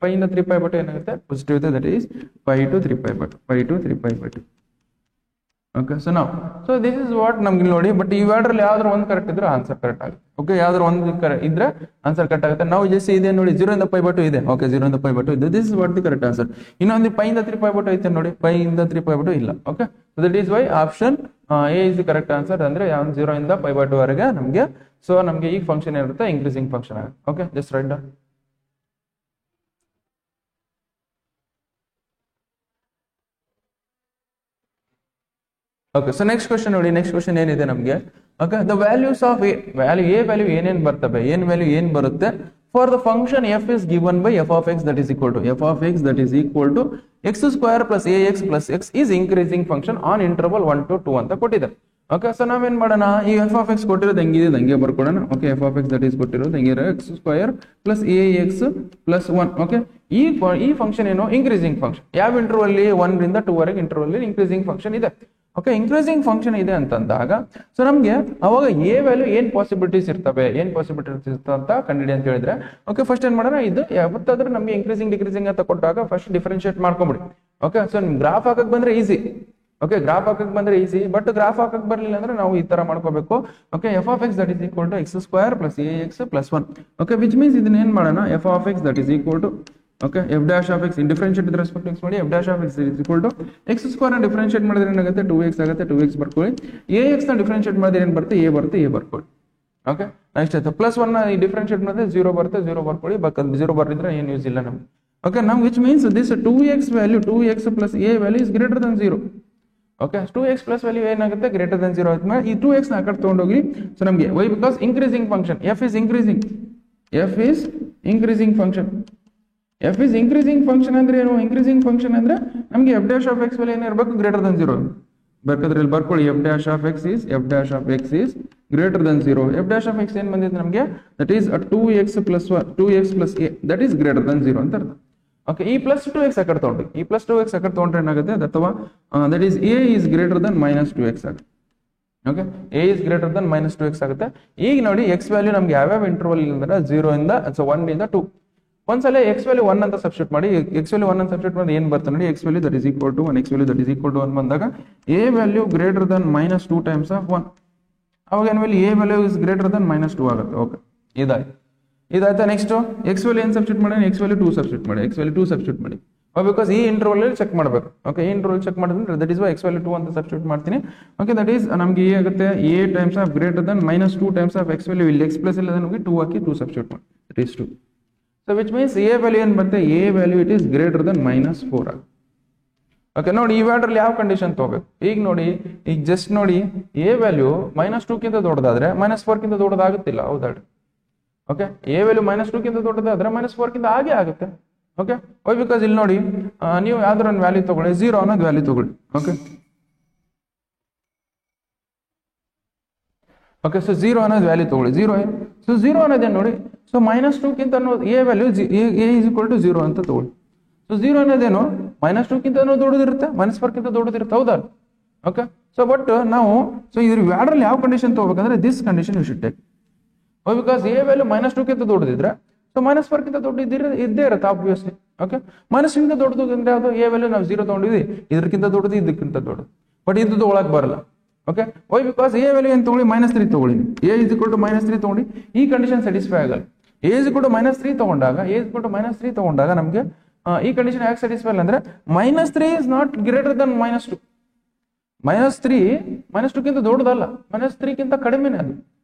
π ಇಂದ 3π/2 ಏನಾಗುತ್ತೆ, ಪಾಸಿಟಿವ್ ಇದೆ, that is π to 3π/2. Okay so this is what ನಮ್ಗೆ ನೋಡಿ. ಬಟ್ ಇವೆರಡರಲ್ಲಿ ಯಾವ್ದಾದ್ರು ಒಂದು ಕರೆಕ್ಟ್ ಇದ್ರೆ ಆನ್ಸರ್ ಕರೆಕ್ಟ್ ಆಗುತ್ತೆ. ಓಕೆ ಯಾವ್ದಾದ್ರು ಒಂದು ಇದ್ರೆ ಆನ್ಸರ್ ಕರೆಕ್ಟ್ ಆಗುತ್ತೆ. ನಾವು ಜಸ್ಟ್ ಇದೆ ನೋಡಿ 0 ಇಂದ π/2 ಇದೆ, ಓಕೆ 0 ಇಂದ π/2 ಇದೆ, this is what the correct answer. ಇನ್ನೊಂದು π ಇಂದ 3π/2 ಐತೆ ನೋಡಿ, π ಇಂದ 3π/2 ಇಲ್ಲ. Okay that is why option A is the correct answer. ಅಂದ್ರೆ 0 ಇಂದ π/2 ವರೆಗೆ ನಮಗೆ. ಸೊ ನಮಗೆ ಈ ಫಂಕ್ಷನ್ ಏನಿರುತ್ತೆ, ಇನ್ಕ್ರೀಸಿಂಗ್ ಫಂಕ್ಷನ್ ಆಗುತ್ತೆ. Okay just write down. Okay so next question ನೋಡಿ. ನೆಕ್ಸ್ಟ್ ಕ್ವಶನ್ ಏನಿದೆ ನಮಗೆ, okay the values of a value ಏನೇನು ಬರ್ತವೆ, ಏನ್ ಬರುತ್ತೆ for the function F is given by F of X that is equal to x² plus ax plus x is increasing function on interval 1 to 2 ಅಂತ ಕೊಟ್ಟಿದ್ದಾರೆ. Okay so ನಾವೇನ್ ಮಾಡೋಣ, ಈ F of X ಕೊಟ್ಟಿರೋದು ಹೆಂಗಿದೆ ಹಂಗೆ ಬರ್ಕೊಡೋಣ. Okay F of X that is ಕೊಟ್ಟಿರೋದು ಹೆಂಗಿರೋ x² plus ax plus 1. Okay ಈ ಫಂಕ್ಷನ್ ಏನು, ಇನ್ಕ್ರೀಸಿಂಗ್ ಫಂಕ್ಷನ್. ಯಾವ ಇಂಟರ್ವಲ್ 1 ರಿಂದ 2 ವರೆಗೆ ಇಂಟರ್ವಲ್ ಇನ್ಕ್ರೀಸಿಂಗ್ ಫಂಕ್ಷನ್ ಇದೆ. ಓಕೆ ಇನ್ಕ್ರೀಸಿಂಗ್ ಫಂಕ್ಷನ್ ಇದೆ ಅಂತಂದಾಗ ಸೊ ನಮಗೆ ಅವಾಗ ಎ ವ್ಯಾಲ್ಯೂ ಏನ್ ಪಾಸಿಬಿಲಿಟೀಸ್ ಇರ್ತವೆ ಅಂತ ಕಂಡಿಡಿ ಅಂತ ಹೇಳಿದ್ರೆ, ಓಕೆ ಫಸ್ಟ್ ಏನ್ ಮಾಡೋಣ, ಇದು ಯಾವತ್ತಾದ್ರೂ ನಮಗೆ ಇನ್ಕ್ರೀಸಿಂಗ್ ಡಿಕ್ರೀಸಿಂಗ್ ಅಂತ ಕೊಟ್ಟಾಗ ಫಸ್ಟ್ ಡಿಫರೆನ್ಶಿಯೇಟ್ ಮಾಡ್ಕೊಂಬಿಡಿ. ಓಕೆ ಸೊ ನಿಮ್ ಗ್ರಾಫ್ ಹಾಕಕ್ ಬಂದ್ರೆ ಈಸಿ. ಓಕೆ ಗ್ರಾಫ್ ಹಾಕಕ್ ಬಂದ್ರೆ ಈಸಿ, ಬಟ್ ಗ್ರಾಫ್ ಹಾಕಕ್ ಬರ್ಲಿಲ್ಲ ಅಂದ್ರೆ ನಾವು ಈ ತರ ಮಾಡ್ಕೋಬೇಕು. Okay F of X that is equal to x² plus ax plus 1. Okay which means ಇದನ್ನ ಏನ್ ಮಾಡೋಣ, f of X that is equal to okay f dash of x differentiate with respect x ಮಾಡಿ, f dash of X is equal to x² ನ differentiate ಮಾಡಿದ್ರೆ ಏನಾಗುತ್ತೆ, 2x ಆಗುತ್ತೆ, 2x ಬರ್ಕೊಳ್ಳಿ. ax ನ ಡಿಫರೆನ್ಶಿಯೇಟ್ ಮಾಡಿದ್ರೆ ಏನ್ ಬರುತ್ತೆ, a ಬರ್ಕೊಳ್ಳಿ. ಓಕೆ ನೆಕ್ಸ್ಟ್ ಆಯ್ತು ಪ್ಲಸ್ 1 ನ ಡಿಫರೆನ್ಶಿಯೇಟ್ ಮಾಡಿದ್ರೆ 0 ಬರುತ್ತೆ, 0 ಬರ್ಕೊಳ್ಳಿ. 0 ಬರ್ದಿದ್ರೆ ಏನು ಯೂಸ್ ಇಲ್ಲ ನಮ್ಗೆ. ಓಕೆ ನಮ್ which means this 2x value 2x plus a value is greater than 0. Okay 2x plus value ಏನಾಗುತ್ತೆ, ಗ್ರೇಟರ್ ದನ್ 0 ಆದ್ಮೇಲೆ ಈ 2x ನ ಆ ಕಡೆ ತಗೊಂಡೋಗಿ. ಸೊ ನಮಗೆ why because increasing function f is increasing function. f is increasing function ಅಂದ್ರೆ ಏನು, ಇನ್ಕ್ರೀಸಿಂಗ್ ಫಂಕ್ಷನ್ ಅಂದ್ರೆ ನಮಗೆ f dash of x value ಏನಿರಬೇಕು, ಗ್ರೇಟರ್ ದನ್ 0 ಬೇಕಾದ್ರೆ ಇಲ್ಲಿ ಬರ್ಕೊಳ್ಳಿ. f dash of x is greater than 0. f dash of x ಏನ್ ಬಂದಿದೆ ನಮಗೆ, that is 2x plus a that is greater than 0 ಅಂತ ಅರ್ಥ. ಓಕೆ ಈ ಪ್ಲಸ್ 2x ಆ ಕಡೆ ತಗೊಂಡ್ರಿ, ಈ ಪ್ಲಸ್ 2x ಆ ಕಡೆ ತಗೊಂಡ್ರೆ ಏನಾಗುತ್ತೆ, ಅಥವಾ that is a is greater Dhan -2x ಆಗುತ್ತೆ. Okay a is greater Dhan -2x ಆಗುತ್ತೆ. ಈಗ ನೋಡಿ x ವ್ಯಾಲ್ಯೂ ನಮ್ಗೆ ಯಾವ್ಯಾವ ಇಂಟರ್ವಲ್ ಅಂದ್ರೆ 0 ಇಂದ 1 ಇಂದ 2. ಒಂದ್ಸಲ x ವ್ಯಾಲ್ಯೂ 1 ಅಂತ ಸಬ್ಸ್ಟಿಟ್ಯೂಟ್ ಮಾಡಿ, x ವ್ಯಾಲ್ಯೂ 1 ಅಂತ ಸಬ್ಸ್ಟಿಟ್ಯೂಟ್ ಮಾಡಿ ಏನ್ ಬರ್ತದೆ ನೋಡಿ, x value that is equal to 1, x value that is equal to 1 ಬಂದಾಗ a value greater than -2 times of 1. ಅವಾಗ ಏನ್ value a value is greater than -2 ಆಗುತ್ತೆ. ಓಕೆ ಇದಾಯ್ತಾ. ನೆಕ್ಸ್ಟ್ x ವ್ಯಾಲ್ಯೂ ಏನ್ ಸಬ್ಸ್ಟಿಟ್ಯೂಟ್ ಮಾಡಿ, x ವ್ಯಾಲ್ಯೂ 2 ಸಬ್ಸ್ಟಿಟ್ಯೂಟ್ ಮಾಡಿ. Because ಈ interval ಅಲ್ಲಿ ಚೆಕ್ ಮಾಡಬೇಕು. ಓಕೆ ಈ ಇಂಟರ್ವಲ್ ಚೆಕ್ ಮಾಡಿದ್ರೆ that is why x value 2 ಅಂತ ಸಬ್ಸ್ಟಿಟ್ಯೂಟ್ ಮಾಡ್ತೀನಿ. ಓಕೆ ದಟ್ ಈಸ್ ನಮಗೆ ಏ ಆಗುತ್ತೆ a times of greater than -2 times of x value, ಇಲ್ಲಿ x ಪ್ಲಸ್ ಇಲ್ಲ ನಮಗೆ 2 ಹಾಕಿ 2 ಸಬ್ಸ್ಟಿಟ್ಯೂಟ್ ಮಾಡಿ, that is 2. So which means a value ಏನ್ ಬರುತ್ತೆ, a value it is greater Dhan -4 ಆಗುತ್ತೆ. ಓಕೆ ನೋಡಿ ಇವೆರಡರಲ್ಲಿ ಯಾವ ಕಂಡೀಷನ್ ತಗೋಬೇಕು. ಈಗ ನೋಡಿ ಈಗ ಜಸ್ಟ್ ನೋಡಿ a ವ್ಯಾಲ್ಯೂ -2 ಕಿಂತ ದೊಡ್ಡದಾದ್ರೆ -4 ಕಿಂತ ದೊಡ್ಡದಾಗುತ್ತಿಲ್ಲ, ಹೌದಾ? ಓಕೆ a ವ್ಯಾಲ್ಯೂ -2 ಕಿಂತ ದೊಡ್ಡದಾದ್ರೆ -4 ಕಿಂತ ಹಾಗೆ ಆಗುತ್ತೆ. ಓಕೆ ವೈ ಬಿಕಾಸ್ ಇಲ್ಲಿ ನೋಡಿ ನೀವು ಯಾವ್ದಾರ ಒಂದು ವ್ಯಾಲ್ಯೂ ತಗೊಳ್ಳಿ, 0 ಅನ್ನೋದು ವ್ಯಾಲ್ಯೂ ತಗೊಳ್ಳಿ. ಓಕೆ ಸೊ 0 ಅನ್ನೋದು ವ್ಯಾಲ್ಯೂ ತಗೊಳ್ಳಿ, 0 ಸೊ 0 ಅನ್ನೋದೇನು ನೋಡಿ, ಸೊ -2 ಕಿಂತ ಅನ್ನೋದು a value a is equal to 0 ಅಂತ ತಗೊಳ್ಳಿ. ಸೊ 0 ಅನ್ನೋದೇನು -2 ಕಿಂತ ದೊಡ್ಡದಿರುತ್ತೆ, -4 ಕಿಂತ ದೊಡ್ಡದಿರುತ್ತೆ, ಹೌದಾ? ಓಕೆ ಸೊ ಬಟ್ ನಾವು ಸೊ ಇದ್ರ ಎರಡರಲ್ಲಿ ಯಾವ ಕಂಡೀಷನ್ ತಗೋಬೇಕಂದ್ರೆ this condition you should take. Because a value -2 ಕಿಂತ ದೊಡ್ಡದಿದ್ರೆ ಸೊ -4 ಕಿಂತ ದೊಡ್ಡ ಇದ್ದೇ ಇರುತ್ತೆ ಆಬ್ವಿಯಸ್ಲಿ. ಓಕೆ -ಗಿಂತ ದೊಡ್ಡದು ಅಂದ್ರೆ ಅದು a ವ್ಯಾಲ್ಯೂ ನಾವು 0 ತಗೊಂಡಿದ್ವಿ, ಇದಕ್ಕಿಂತ ದೊಡ್ಡದು ಇದಕ್ಕಿಂತ ದೊಡ್ಡದು, ಬಟ್ ಇದು ತಗೊಳಕ್ ಬರಲ್ಲ. Okay why because A value ಏನು ತಗೊಳ್ಳಿ -3 ತಗೊಳ್ಳಿ, ಎ ಇಸ್ ಈಕ್ವಲ್ ಟು -3 ತಗೊಳ್ಳಿ, ಈ ಕಂಡೀಷನ್ ಸ್ಯಾಟಿಸ್ಫೈ ಆಗಲ್ಲ. ಎ ಇಸ್ ಈಕ್ವಲ್ ಟು -3 ತಗೊಂಡಾಗ ನಮಗೆ ಈ ಕಂಡೀಷನ್ ಯಾಕೆ ಸ್ಯಾಟಿಸ್ಫೈ ಇಲ್ಲ ಅಂದ್ರೆ -3 ಇಸ್ ನಾಟ್ ಗ್ರೇಟರ್ ದನ್ -2. -3 ಗಿಂತ ದೊಡ್ಡದಲ್ಲ, -3 ಗಿಂತ ಕಡಿಮೆನೇ ಅದು.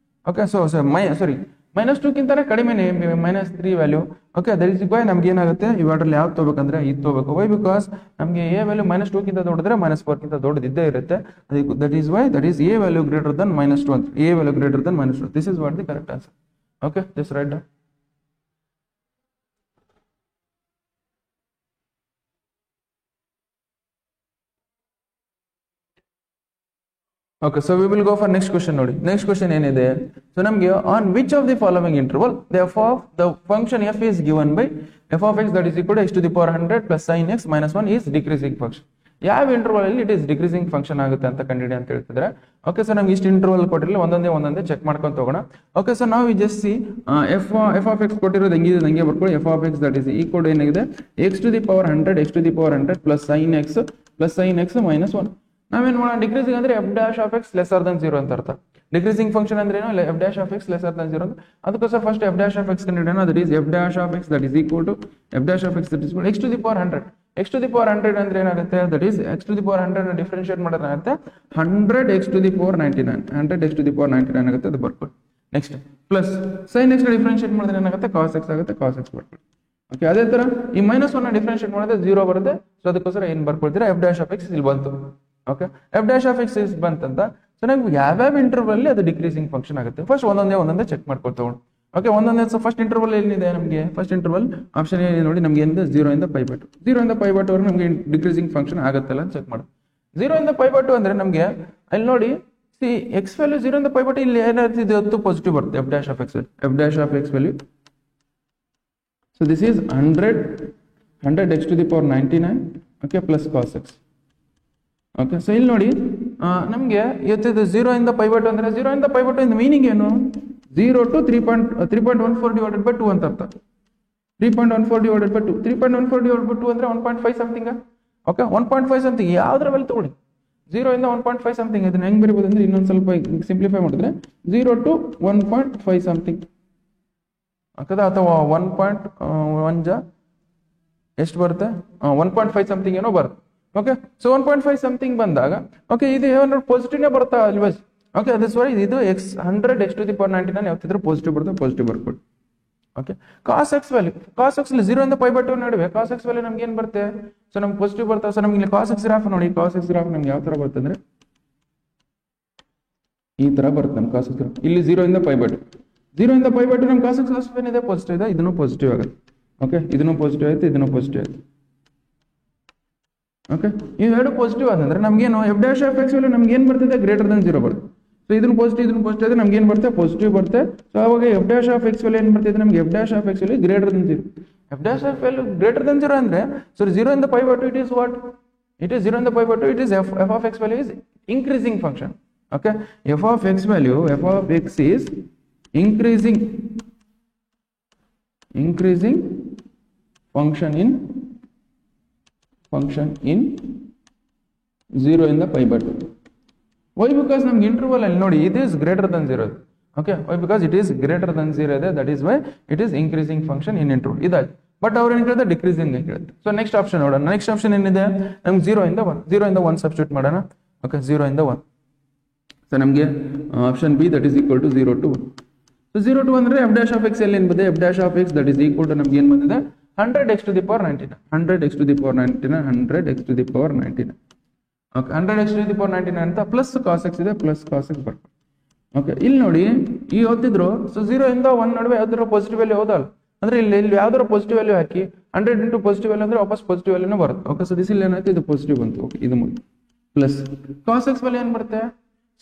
ಓಕೆ ಸೊ ಸಾರಿ -2 ಗಿಂತನೇ ಕಡಿಮೆನೇ -3 value. Okay that is why ನಮ್ಗೆ ಏನಾಗುತ್ತೆ ಇವಾದ್ರಲ್ಲಿ ಯಾವ್ದು ತಗೋಬೇಕಂದ್ರೆ ಇದು ತಗೋಬೇಕು. ವೈ ಬಿಕಾಸ್ ನಮಗೆ ಎ ವ್ಯಾಲ್ಯೂ -2 ಗಿಂತ ದೊಡ್ಡದ್ರೆ -4 ಗಿಂತ ದೊಡ್ಡದಿದ್ದೇ ಇರುತ್ತೆ. That is why that is a value greater than -2 ಅಂತ. A value greater than -2. This is what the correct answer. Okay just write down. Okay, so we will go for next question ನೋಡಿ. Next question ಏನಿದೆ, so ನಮಗೆ on which of the following interval the function f is given by f of x that is equal to x to the power 100 plus sin x minus 1 is decreasing function. ಯಾವ interval ಅಲ್ಲಿ it is decreasing function ಆಗುತ್ತೆ ಅಂತ ಕಂಡುಹಿಡಿ ಅಂತ ಹೇಳ್ತಿದ್ರೆ. Okay so ನಮ್ಗೆ ಇಷ್ಟು interval ಕೊಟ್ಟಿರಲಿ, ಒಂದೊಂದೇ check ಮಾಡ್ಕೊಂಡು ತಗೋಣ. ಓಕೆ ಸೊ ನಾವು just C F of X ಕೊಟ್ಟಿರೋದು ಹೆಂಗಿದೆ ಹಂಗೆ ಬರ್ಕೊಳ್ಳಿ. F of X that is equal ಏನಾಗಿದೆ x to the power 100 plus sin x minus 1. ನಾವೇನ್ ಮಾಡೋಣ, ಡಿಕ್ರೀಸಿಂಗ್ ಅಂದ್ರೆ f dash of x lesser than 0 ಅಂತ ಅರ್ಥ. ಡಿಕ್ರೀಸಿಂಗ್ ಫಂಕ್ಷನ್ ಅಂದ್ರೆ ಏನು, f dash of x lesser than 0 ಅಂತ. ಅದಕ್ಕೋಸ್ಕರ first f dash of x ಕಂಡುಹಿಡಿಯೋಣ. That is f dash of x that is equal to f dash of x that is equal to x to the power 100. x to the power 100 ಅಂದ್ರೆ ಏನಾಗುತ್ತೆ, that is x to the power 100 ನ differentiate ಮಾಡಿದ್ರೆ ಏನಾಗುತ್ತೆ 100 x to the power 99 ಆಗುತ್ತೆ. ಅದು ಬರ್ಕೊಳ್ಳಿ. Next plus sin x ನ differentiate ಮಾಡಿದ್ರೆ ಏನಾಗುತ್ತೆ cos x ಆಗುತ್ತೆ, cos x ಬರ್ಕೊಳ್ಳಿ. ಓಕೆ ಅದೇ ತರ ಈ -1 ನ ಡಿಫರೆನ್ಶಿಯೇಟ್ ಮಾಡಿದ್ರೆ 0 ಬರುತ್ತೆ. ಸೊ ಅದಕ್ಕೋಸ್ಕರ ಏನ್ ಬರ್ಕೊಳ್ತೀರಾ, f dash of x ಇಲ್ಲಿ ಬಂತು. Okay f dash of x is ಬಂತಂತ. ಸೊ ನಮ್ಗೆ ಯಾವ್ಯಾವ ಇಂಟರ್ವಲ್ ಅಲ್ಲಿ ಅದು ಡಿಕ್ರೀಸಿಂಗ್ ಫಂಕ್ಷನ್ ಆಗುತ್ತೆ ಫಸ್ಟ್ ಒಂದೊಂದೇ ಚೆಕ್ ಮಾಡ್ಕೊಳ್ತಾ. ಓಕೆ ಒಂದೊಂದೇ ಫಸ್ಟ್ ಇಂಟರ್ವಲ್ ಏನಿದೆ ನಮಗೆ, ಫಸ್ಟ್ ಇಂಟರ್ವಲ್ ಆಪ್ಷನ್ ಏನಿದೆ ನೋಡಿ, ನಮ್ಗೆ ಏನಿದೆ 0 ಇಂದ π/2 ವರೆಗೆ ನಮಗೆ ಡಿಕ್ರೀಸಿಂಗ್ ಫಂಕ್ಷನ್ ಆಗುತ್ತಲ್ಲ ಅಂತ ಚೆಕ್ ಮಾಡಿ. 0 ಇಂದ π/2 ಅಂದ್ರೆ ನಮಗೆ ಅಲ್ಲಿ ನೋಡಿ ಸಿ ಎಕ್ಸ್ ವ್ಯಾಲ್ಯೂ 0 ಇಂದ π/2 ಇಲ್ಲಿ ಏನಾಗ್ತಿದೆ ಅದು ಪಾಸಿಟಿವ್ ಬರುತ್ತೆ. f dash of x value so this is 100 x to the power 99 okay plus cos x. Okay so ಇಲ್ಲಿ ನೋಡಿ ನಮಗೆ ಇವತ್ತಿದ್ದು 0 ಇಂದ π/2 ಅಂದ್ರೆ 0 ಇಂದ π/2 ಇಂದ ಮೀನಿಂಗ್ ಏನು, 0 to 3.14 divided by 2 ಅಂತ ಅರ್ಥ. 3.14 divided by 2 ಅಂದ್ರೆ 1.5 ಸಮಥಿಂಗ್. ಓಕೆ 1.5 ಸಮಥಿಂಗ್ ಯಾವ್ದ್ರ ವ್ಯಾಲ್ಯೂ ತಗೊಳ್ಳಿ, 0 ಇಂದ 1.5 ಸಮಥಿಂಗ್. ಇದನ್ನ ಹೆಂಗ್ ಬರೀಬಹುದು ಅಂದ್ರೆ ಇನ್ನೊಂದು ಸ್ವಲ್ಪ ಸಿಂಪ್ಲಿಫೈ ಮಾಡಿದ್ರೆ 0 to 1.5 ಸಮಥಿಂಗ್ ಆಗ್ತದ, ಅಥವಾ 1.1 ಎಷ್ಟು ಬರುತ್ತೆ, 1.5 ಸಮಥಿಂಗ್ ಏನೋ ಬರುತ್ತೆ. ಓಕೆ ಸೊ 1.5 ಸಮಥಿಂಗ್ ಬಂದಾಗ ಓಕೆ ಇದು ಏನಾದ್ರು ಪಾಸಿಟಿವ್ನೇ ಬರ್ತಾ ಅಲ್ವಾ. ಓಕೆ ದಿಸ್ ವೈ ಇದು 100 x to the power 99 ಯಾವತ್ತಿದ್ರು positive ಬರುತ್ತೆ, ಪಾಸಿಟಿವ್ ಬರ್ಕೊಳ್ಳಿ. Okay cos x value, cos x 0 ಇಂದ π/2 ನಡುವೆ cos x ವ್ಯಾಲ್ಯೂ ನಮ್ಗೆ ಏನ್ ಬರುತ್ತೆ, ಸೊ ನಮ್ಗೆ ಪಾಸಿಟಿವ್ ಬರುತ್ತೆ. ಸೊ ನಮ್ಗೆ ಇಲ್ಲಿ cos x ಗ್ರಾಫ್ ನೋಡಿ, cos x ಗ್ರಾಫ್ ನಮ್ಗೆ ಯಾವ ತರ ಬರುತ್ತೆ ಅಂದ್ರೆ ಈ ತರ ಬರುತ್ತೆ ನಮ್ಗೆ cos x ಗ್ರಾಫ್. ಇಲ್ಲಿ 0 ಇಂದ π/2 ನಮ್ಗೆ cos x ಗ್ರಾಫ್ ಏನಿದೆ ಪಾಸಿಟಿವ್ ಇದೆ, ಇದನ್ನು ಪಾಸಿಟಿವ್ ಆಗುತ್ತೆ. ಓಕೆ ಇದನ್ನು ಪಾಸಿಟಿವ್ ಆಯ್ತು, ಇದನ್ನು ಪಾಸಿಟಿವ್ ಆಯ್ತು. ಓಕೆ ಇವೆರಡು ಪಾಸಿಟಿವ್ ಆದಂದ್ರೆ ನಮ್ಗೇನು f dash of x value ನಮ್ಗೆ ಏನ್ ಬರ್ತಿದೆ ಗ್ರೇಟರ್ ದನ್ 0 ಬರುತ್ತೆ. ಸೊ ಇದನ್ನು ಪಾಸಿಟಿವ್ ಆದ್ರೆ ನಮ್ಗೆ ಏನ್ ಬರುತ್ತೆ ಪಾಸಿಟಿವ್ ಬರುತ್ತೆ. ಸೊ ಅವಾಗ f dash of x value ಏನ್ ಬರ್ತಿದೆ ನಮ್ಗೆ f dash of x value greater than 0. f dash of value greater than 0 ಅಂದ್ರೆ ಸೊ 0 ಇಂದ π/2 it is what, it is 0 ಇಂದ π/2 it is f of x value is increasing function. Okay f of x value f of x is increasing function in 0 ಇಂದ π/2. Why because ನಮ್ಗೆ interval ಅಲ್ಲಿ ನೋಡಿ ಇದು is greater than 0. Okay why because it is greater than 0 ಇದೆ, that is why it is increasing function in interval ಇದಾಯ್ತು. But ಅವ್ರು ಏನ್ ಕೇಳಿದ್ರೆ ಡಿಕ್ರೀಸಿಂಗ್ ಅಂತ ಕೇಳುತ್ತೆ. ಸೊ ನೆಕ್ಸ್ಟ್ ಆಪ್ಷನ್ ನೋಡೋಣ. ನೆಕ್ಸ್ಟ್ ಆಪ್ಷನ್ ಏನಿದೆ ನಮ್ಗೆ 0 ಇಂದ 1 ಸಬ್ಸ್ಟಿಟ್ಯೂಟ್ ಮಾಡೋಣ. ಓಕೆ 0 ಇಂದ 1. ಸೊ ನಮಗೆ option B that is equal to 0 to 1. So 0 to 1 ಅಂದ್ರೆ f dash of x ಎಲ್ಲಿ ಏನ್ ಬಂದಿದೆ, f dash of x that is equal to ನಮ್ಗೆ ಏನ್ ಬಂದಿದೆ 100 x to the power 99. 100 x to the power 99. Okay 100 x to the power 99 ಅಂತ plus cos x ಇದೆ, plus cos x ಬರ್ತಾರೆ. Okay ಇಲ್ಲಿ ನೋಡಿ ಈ ಓದ್ತಿದ್ರು ಸೊ 0 ಇಂದ 1 ನಡುವೆ ಯಾವ್ದಾದ್ರು ಪಾಸಿಟಿವ್ ವ್ಯಾಲ್ಯೂ ಹೋದಲ್ಲ ಅಂದ್ರೆ ಇಲ್ಲಿ ಯಾವ್ದಾದ್ರು ಪಾಸಿಟಿವ್ ವ್ಯಾಲ್ಯೂ ಹಾಕಿ 100 ಇಂಟು ಪಾಸಿಟಿವ್ ವ್ಯಾಲ್ಯೂ ಅಂದ್ರೆ ವಾಪಸ್ ಪಾಸಿಟಿವ್ ವ್ಯಾಲ್ಯೂನೇ ಬರುತ್ತೆ. ಓಕೆ ಸೊ ದಿಸ್ ಇಲ್ಲಿ ಏನಾಯ್ತು ಇದು ಪಾಸಿಟಿವ್ ಬಂತು. ಓಕೆ ಇದು ಮುಗಿ ಪ್ಲಸ್ cos x ವ್ಯಾಲ್ಯೂ ಏನ್ ಬರುತ್ತೆ,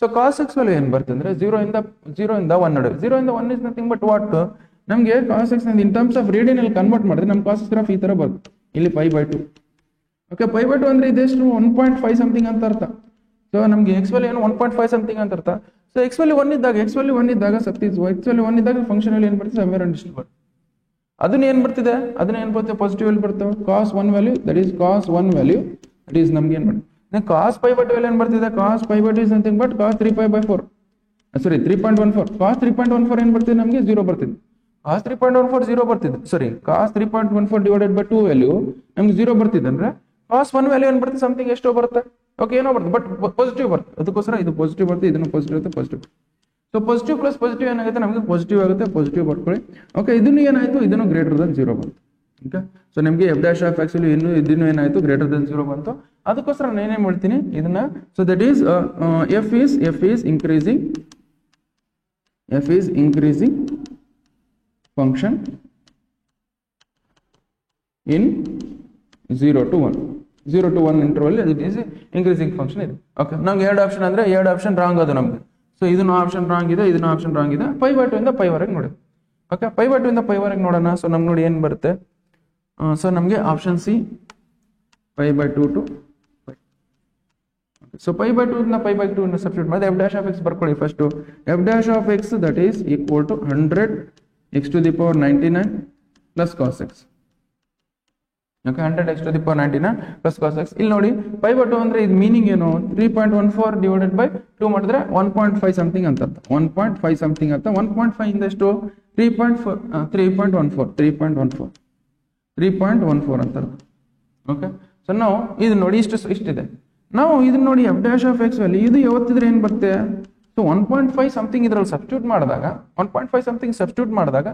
ಸೊ cos x ವ್ಯಾಲ್ಯೂ ಏನ್ ಬರುತ್ತೆ ಅಂದ್ರೆ 0 ಇಂದ 1 ನಡುವೆ 0 ಇಂದ 1 ಇಸ್ ನಥಿಂಗ್ ಬಟ್ ವಾಟ್, ನಮಗೆ cos x in terms of radian convert ಮಾಡಿದ್ರೆ ನಮ್ cos x ಗ್ರಾಫ್ ಈ ತರ ಬರುತ್ತೆ ಇಲ್ಲಿ π/2. ಓಕೆ π/2 ಅಂದ್ರೆ ಇದೆಷ್ಟು 1.5 ಸಮಥಿಂಗ್ ಅಂತ ಅರ್ಥ. ಸೊ ನಮ್ಗೆ x ವ್ಯಾಲ್ಯೂ ಏನು 1.5 ಸಮಥಿಂಗ್ ಅಂತ ಅರ್ಥ. ಸೊ x ವ್ಯಾಲ್ಯೂ 1 ಇದ್ದಾಗ ಸಬ್ಸ್ಟಿಟ್ಯೂಟ್ x ವ್ಯಾಲ್ಯೂ 1 ಇದ್ದಾಗ ಫಂಕ್ಷನ್ ಅಲ್ಲಿ ಏನ್ ಬರ್ತದೆ ಸಮ್ವೇರ್ ಅಂಡ್ ಡಿಸ್ಟೆಂಟ್ ಬರುತ್ತೆ. ಅದನ್ನ ಏನ್ ಬರ್ತದೆ ಪಾಸಿಟಿವ್ ವ್ಯಾಲ್ಯೂ ಬರ್ತವೆ. cos 1 ವ್ಯಾಲ್ಯೂ ದಟ್ ಈಸ್ ನಮ್ಗೆ ಏನ್ ಬರುತ್ತೆ ಕಾಸ್ ಪೈ ಬೈ 2 ಏನು ಬರ್ತಿದೆ, cos pi by 2 is nothing but cos 3π/4 sorry 3.14 cos 3.14 ಏನು ಬರ್ತಿದೆ ನಮಗೆ 0 ಬರ್ತಿದೆ, ಕಾಸ್ 3.14 0 ಬರ್ತಿದೆ, ಸಾರಿ ಕಾಸ್ 3.14 ಡಿವೈಡೆಡ್ ಬೈ 2 ವ್ಯಾಲ್ಯೂ ನಮ್ಗೆ 0 ಬರ್ತಿದೆ ಅಂದ್ರೆ ಕಾಸ್ 1 ವ್ಯಾಲ್ಯೂ ಏನು ಬರ್ತದೆ ಸಮಥಿಂಗ್ ಎಷ್ಟೋ ಬರುತ್ತೆ, ಓಕೆ ಏನೋ ಬರ್ತದೆ ಬಟ್ ಪಾಸಿಟಿವ್ ಬರುತ್ತೆ, ಅದಕ್ಕೋಸ್ಕರ ಇದು ಪಾಸಿಟಿವ್ ಬರುತ್ತೆ, ಇದನ್ನು ಪಾಸಿಟಿವ್ ಆಗುತ್ತೆ positive. So positive plus positive ಏನಾಗುತ್ತೆ ನಮಗೆ ಪಾಸಿಟಿವ್ ಆಗುತ್ತೆ, ಪಾಸಿಟಿವ್ ಬರ್ಕೊಳ್ಳಿ. ಓಕೆ ಇದನ್ನು ಏನಾಯ್ತು, ಇದನ್ನು ಗ್ರೇಟರ್ ದನ್ 0 ಬಂತು. ಓಕೆ ಸೊ ನಿಮಗೆ f'(x) ಇನ್ನು ಇದನ್ನು ಏನಾಯ್ತು ಗ್ರೇಟರ್ ದನ್ 0 ಬಂತು, ಅದಕ್ಕೋಸ್ಕರ ನಾನು ಏನೇನು ಮಾಡ್ತೀನಿ ಇದನ್ನ. So that is f is increasing function in 0 to 1 interval, it is increasing function ಇದೆ. ಓಕೆ ನಮ್ಗೆ ಎರಡು ಆಪ್ಷನ್ ಅಂದ್ರೆ ಎರಡು ಆಪ್ಷನ್ ರಾಂಗ್ ಅದು ನಮ್ಗೆ. ಸೊ ಇದನ್ನು ಆಪ್ಷನ್ ರಾಂಗ್ ಇದೆ, ಇದನ್ನು ಆಪ್ಷನ್ ರಾಂಗ್ ಇದೆ. π/2 ಇಂದ π ವರೆಗೆ ನೋಡಿ. ಓಕೆ π/2 ಇಂದ π ವರೆಗೆ ನೋಡೋಣ. ಸೊ ನಮ್ಗೆ ನೋಡಿ ಏನು ಬರುತ್ತೆ, ಸೊ ನಮಗೆ ಆಪ್ಷನ್ ಸಿ π/2 to π. ಸೊ π/2 ಇಂದ π/2 ಇಂದ ಸಬ್ಸ್ಟಿಟ್ಯೂಟ್ ಮಾಡಿದ್ರೆ f'(x) ಬರ್ಕೊಳ್ಳಿ first. f'(x) that is equal to 100 x⁴99 plus cos x. Okay 100 x⁴99 plus cos x. ಇಲ್ಲಿ ನೋಡಿ π/2 ಅಂದ್ರೆ ಇದು ಮೀನಿಂಗ್ ಏನು, 3.14 ಡಿವೈಡೆಡ್ ಬೈ 2 ಮಾಡಿದ್ರೆ 1.5 ಸಮಥಿಂಗ್ ಅಂತ, 1.5 ಸಮಥಿಂಗ್ ಅಂತ. 1.5 ಇಂದ ಎಷ್ಟು 3.14 ಅಂತ. ಓಕೆ ಸೊ ನಾವು ಇದು ನೋಡಿ ಇಷ್ಟಿದೆ. ನಾವು ಇದನ್ನ ನೋಡಿ f'(x) ವ್ಯಾಲ್ಯೂ ಇದು ಯಾವತ್ತಿದ್ರೆ ಏನು ಬರುತ್ತೆ, ಸೊ 1.5 ಸಮಥಿಂಗ್ ಇದರಲ್ಲಿ ಸಬ್ಸ್ಟಿಟ್ಯೂಟ್ ಮಾಡಿದಾಗ 1.5 ಸಮಥಿಂಗ್ ಸಬ್ಸ್ಟಿಟ್ಯೂಟ್ ಮಾಡಿದಾಗ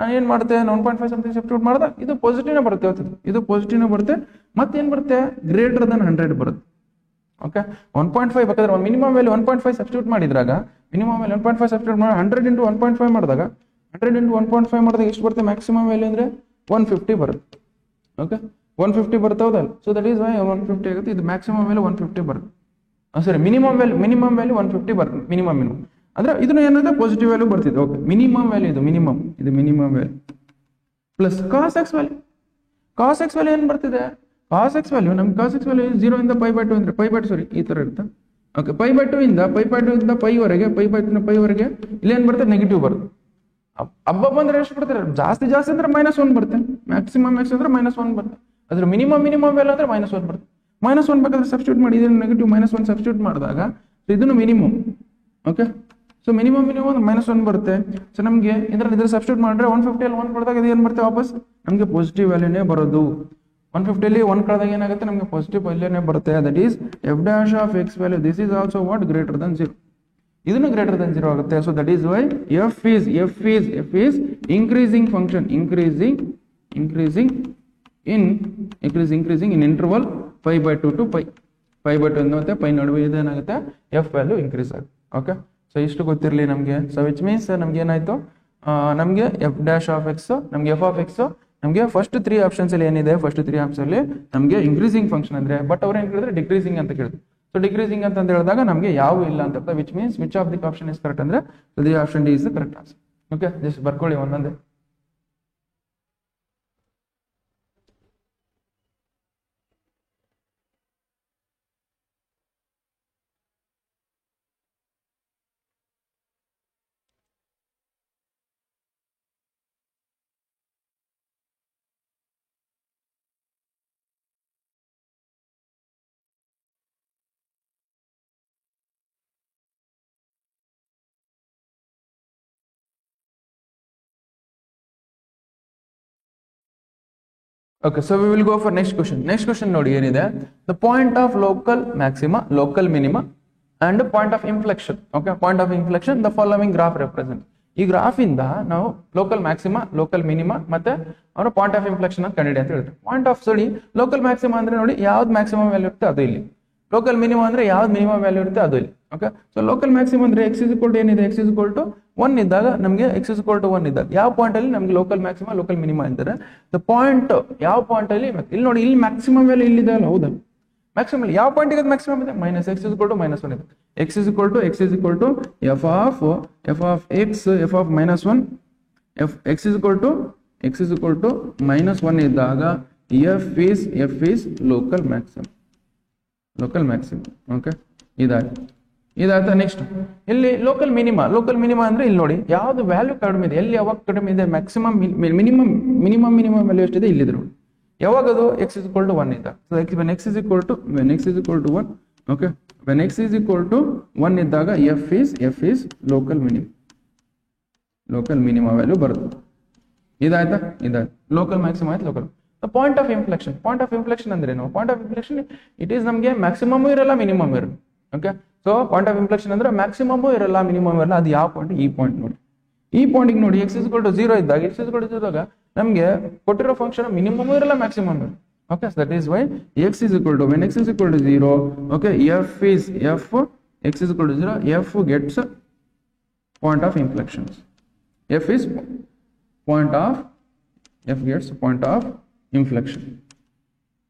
ನಾನು ಏನು ಮಾಡುತ್ತೆ 1.5 ಸಮಥಿಂಗ್ ಸಬ್ಸ್ಟಿಟ್ಯೂಟ್ ಮಾಡಿದಾಗ ಇದು ಪಾಸಿಟಿವ್ನೇ ಬರುತ್ತೆ, ಇದು ಪಾಸಿಟಿವ್ನೇ ಬರುತ್ತೆ. ಮತ್ತೇನು ಬರುತ್ತೆ ಗ್ರೇಟರ್ ದನ್ 100 ಬರುತ್ತೆ. ಓಕೆ 1.5 ಬೇಕಾದ್ರೆ ಮಿನಿಮಮ್ ವ್ಯಾಲ್ಯೂ 1.5 ಸಬ್ಸ್ಟಿಟ್ಯೂಟ್ ಮಾಡಿದ್ರಾಗ ಮಿನಿಮಮ್ ವ್ಯಾಲ್ಯೂ 1.5 ಸಬ್ಸ್ಟಿಟ್ಯೂಟ್ ಮಾಡಿ 100 into 1.5 ಮಾಡಿದಾಗ 100 into 1.5 ಮಾಡಿದಾಗ ಎಷ್ಟು ಬರುತ್ತೆ ಮ್ಯಾಕ್ಸಿಮಮ್ ವ್ಯಾಲ್ಯೂ ಅಂದರೆ 150 ಬರುತ್ತೆ. ಓಕೆ 150 ಬರುತ್ತೆ ಹೌದಲ್ಲ. ಸೊ ದಟ್ ಈಸ್ ವೈ 150 ಆಗುತ್ತೆ. ಇದು ಮ್ಯಾಕ್ಸಿಮಮ್ ವ್ಯಾಲ್ಯೂ 150 ಬರುತ್ತೆ, ಸಾರಿ ಮಿನಿಮಮ್ ವ್ಯಾಲ್ಯೂ 150 ಬರುತ್ತೆ. ಮಿನಿಮಮ್ ಅಂದ್ರೆ ಇದನ್ನು ಏನಂದ್ರೆ ಪಾಸಿಟಿವ್ ವ್ಯಾಲ್ಯೂ ಬರ್ತಿದೆ. ಓಕೆ ಮಿನಿಮಮ್ ವ್ಯಾಲ್ಯೂ ಇದು minimum value plus cos x value ಏನು ಬರ್ತಿದೆ, cos x ವ್ಯಾಲ್ಯೂ ನಮ್ಗೆ cos x ವ್ಯಾಲ್ಯೂ 0 ಇಂದ π/2 ಅಂದ್ರೆ ಸಾರಿ ಈ ತರ ಇರುತ್ತೆ. ಓಕೆ π/2 ಇಂದ π ವರೆಗೆ π ವರೆಗೆ ಇಲ್ಲಿ ಏನು ಬರುತ್ತೆ ನೆಗೆಟಿವ್ ಬರುತ್ತೆ. ಹಬ್ಬ ಬಂದ್ರೆ ಎಷ್ಟು ಬರ್ತಾರೆ, ಜಾಸ್ತಿ ಅಂದ್ರೆ -1 ಬರುತ್ತೆ, ಮ್ಯಾಕ್ಸಿಮಮ್ ಅಂದ್ರೆ -1 ಬರುತ್ತೆ. ಅದ್ರ ಮಿನಿಮಮ್ ವ್ಯಾಲ್ಯೂ ಅಂದ್ರೆ -1 ಬರುತ್ತೆ. -1 ಬೇಕಾದ್ರೆ ಸಬ್ಸ್ಟಿಟ್ಯೂಟ್ ಮಾಡಿ, ಇದನ್ನು ನೆಗೆಟಿವ್ -1 ಸಬ್ಸ್ಟಿಟ್ಯೂಟ್ ಮಾಡಿದಾಗ ಇದನ್ನು ಮಿನಿಮಮ್. ಓಕೆ ಸೊ ಮಿನಿಮಮ್ -1 ಬರುತ್ತೆ. ಸೊ ನಮಗೆ ಇದ್ರ ಸಬ್ಸ್ಟಿಟ್ಯೂಟ್ ಮಾಡಿದ್ರೆ 150 ಅಲ್ಲಿ 1 ಕಳೆದಾಗ ಇದು ಏನು ಬರುತ್ತೆ ವಾಪಸ್ ನಮಗೆ ಪಾಸಿಟಿವ್ ವ್ಯಾಲ್ಯೂನೇ ಬರೋದು. 150 ಅಲ್ಲಿ 1 ಕಳೆದಾಗ ಏನಾಗುತ್ತೆ ನಮಗೆ ಪಾಸಿಟಿವ್ ವ್ಯಾಲ್ಯೂನೇ ಬರುತ್ತೆ. That is f'(x) value this is also what greater than 0, ಇದನ್ನು ಗ್ರೇಟರ್ ದನ್ 0 ಆಗುತ್ತೆ. So that is why f is increasing function, increasing in interval π/2 to π. π/2 ಮತ್ತೆ π ನಡುವೆ ಇದೇನಾಗುತ್ತೆ f ವ್ಯಾಲ್ಯೂ ಇನ್ಕ್ರೀಸ್ ಆಗುತ್ತೆ. ಓಕೆ ಸೊ ಇಷ್ಟು ಗೊತ್ತಿರಲಿ ನಮಗೆ. ಸೊ ವಿಚ್ ಮೀನ್ಸ್ ನಮ್ಗೆ ಏನಾಯ್ತು, ನಮಗೆ f'(x) ನಮಗೆ f(x) ನಮಗೆ ಫಸ್ಟ್ 3 ಆಪ್ಷನ್ಸ್ ಅಲ್ಲಿ ಏನಿದೆ, ಫಸ್ಟ್ 3 ಆಪ್ಷನ್ಸ್ ಅಲ್ಲಿ ನಮಗೆ ಇನ್ಕ್ರೀಸಿಂಗ್ ಫಂಕ್ಷನ್ ಅಂದ್ರೆ, ಬಟ್ ಅವ್ರು ಏನು ಕೇಳಿದ್ರೆ ಡಿಕ್ರೀಸಿಂಗ್ ಅಂತ ಕೇಳಿದ್ರು. ಸೊ ಡಿಕ್ರೀಸಿಂಗ್ ಅಂತ ಹೇಳಿದಾಗ ನಮಗೆ ಯಾವ ಇಲ್ಲ ಅಂತ ಅರ್ಥ. Which means which of the option is correct ಅಂದ್ರೆ the option D is the correct answer. Okay just ಬರ್ಕೊಳ್ಳಿ ಒಂದೊಂದೇ. Okay, so we will go for next question. Next question ನೋಡಿ ಏನಿದೆ, the point of local maxima, local minima and point of inflection. Okay, point of inflection the following graph represent. ಈ graph ಇಂದ ನಾವು local maxima, local minima ಮತ್ತೆ ಅವರ point of inflection ಅಂತ ಕಂಡಿಡಿ ಅಂತ ಹೇಳ್ತಾರೆ. ಪಾಯಿಂಟ್ ಆಫ್ ಸರಿ ಲೋಕಲ್ ಮ್ಯಾಕ್ಸಿಮಾ ಅಂದ್ರೆ ನೋಡಿ ಯಾವ್ದು ಮ್ಯಾಕ್ಸಿಮಮ್ ವ್ಯಾಲ್ಯೂ ಇರುತ್ತೆ ಅದು ಇಲ್ಲಿ, ಲೋಕಲ್ ಮಿನಿಮಮ್ ಅಂದ್ರೆ ಯಾವ್ದು ಮಿನಿಮಮ್ ವ್ಯಾಲ್ಯೂ ಇರುತ್ತೆ ಅದು ಇಲ್ಲಿ. ಓಕೆ ಸೊ ಲೋಕಲ್ ಮ್ಯಾಕ್ಸಿಮಮ್ ಅಂದ್ರೆ x = ಏನಿದೆ, x = 1 ಇದ್ದಾಗ ನಮಗೆ x = 1 ಇದ್ದಾಗ ಯಾವ ಪಾಯಿಂಟ್ ಅಲ್ಲಿ ನಮಗೆ ಲೋಕಲ್ ಮ್ಯಾಕ್ಸಿಮಾ ಲೋಕಲ್ ಮಿನಿಮಾ ಅಂತಾರೆ. ದ ಪಾಯಿಂಟ್ ಯಾವ ಪಾಯಿಂಟ್ ಅಲ್ಲಿ ಇಲ್ಲಿ ನೋಡಿ, ಇಲ್ಲಿ ಮ್ಯಾಕ್ಸಿಮಮ್ ವ್ಯಾಲ್ಯೂ ಇಲ್ಲಿದೆ ಅಲ್ಲ, ಹೌದಾ ಮ್ಯಾಕ್ಸಿಮಮ್ ಯಾವ ಪಾಯಿಂಟ್ ಗೆ ಮ್ಯಾಕ್ಸಿಮಮ್ ಇದೆ, -x = -1 ಇದೆ. x = f (x) f of -1 x = -1 ಇದ್ದಾಗ f is local maximum. Okay ಇದಾಯ್ತಾ. ನೆಕ್ಸ್ಟ್ ಇಲ್ಲಿ ಲೋಕಲ್ ಮಿನಿಮಾ ಅಂದ್ರೆ ಇಲ್ಲಿ ನೋಡಿ ಯಾವ್ದು ವ್ಯಾಲ್ಯೂ ಕಡಿಮೆ ಇದೆ, ಎಲ್ಲಿ ಯಾವಾಗ ಕಡಿಮೆ ಇದೆ, ಮ್ಯಾಕ್ಸಿಮಮ್ ಮಿನಿಮಮ್ ವ್ಯಾಲ್ಯೂ ಎಷ್ಟಿದೆ ಇಲ್ಲಿದೆ ನೋಡಿ. ಯಾವಾಗ ಅದು x is equal to 1 ಇದ್ದಾಗ. So when x is equal to 1, okay, when x is equal to 1 ಇದ್ದಾಗ f is local minimum value ಬರುತ್ತೆ. ಇದಾಯ್ತಾ? ಲೋಕಲ್ ಮ್ಯಾಕ್ಸಿಮಮ್ ಆಯ್ತು. ಲೋಕಲ್ ಪಾಯಿಂಟ್ ಆಫ್ ಇನ್ಫ್ಲೆಕ್ಷನ್ ಅಂದ್ರೆ ಏನು? Point of inflection it is ನಮಗೆ maximum ಇರಲ್ಲ, minimum ಇರಲ್ಲ. Okay, so point of inflection ಅಂದ್ರೆ maximum ಇರಲ್ಲ, ಮಿನಿಮಮ್ ಇರಲ್ಲ. ಅದು ಯಾವ ಪಾಯಿಂಟ್? ಈ ಪಾಯಿಂಟ್ ನೋಡಿ. ಈ ಪಾಯಿಂಟ್ ನೋಡಿ x is equal to 0 ಇದ್ದಾಗ, ನಮಗೆ ಕೊಟ್ಟಿರೋ ಫಂಕ್ಷನ್ ಮಿನಿಮಮ್ ಇರಲ್ಲ, ಮ್ಯಾಕ್ಸಿಮಮ್ ಇರಲ್ಲ. Okay, so that is why x is equal to, when x is equal to 0, okay, x is equal to 0, f gets point of inflection. F gets point of inflection.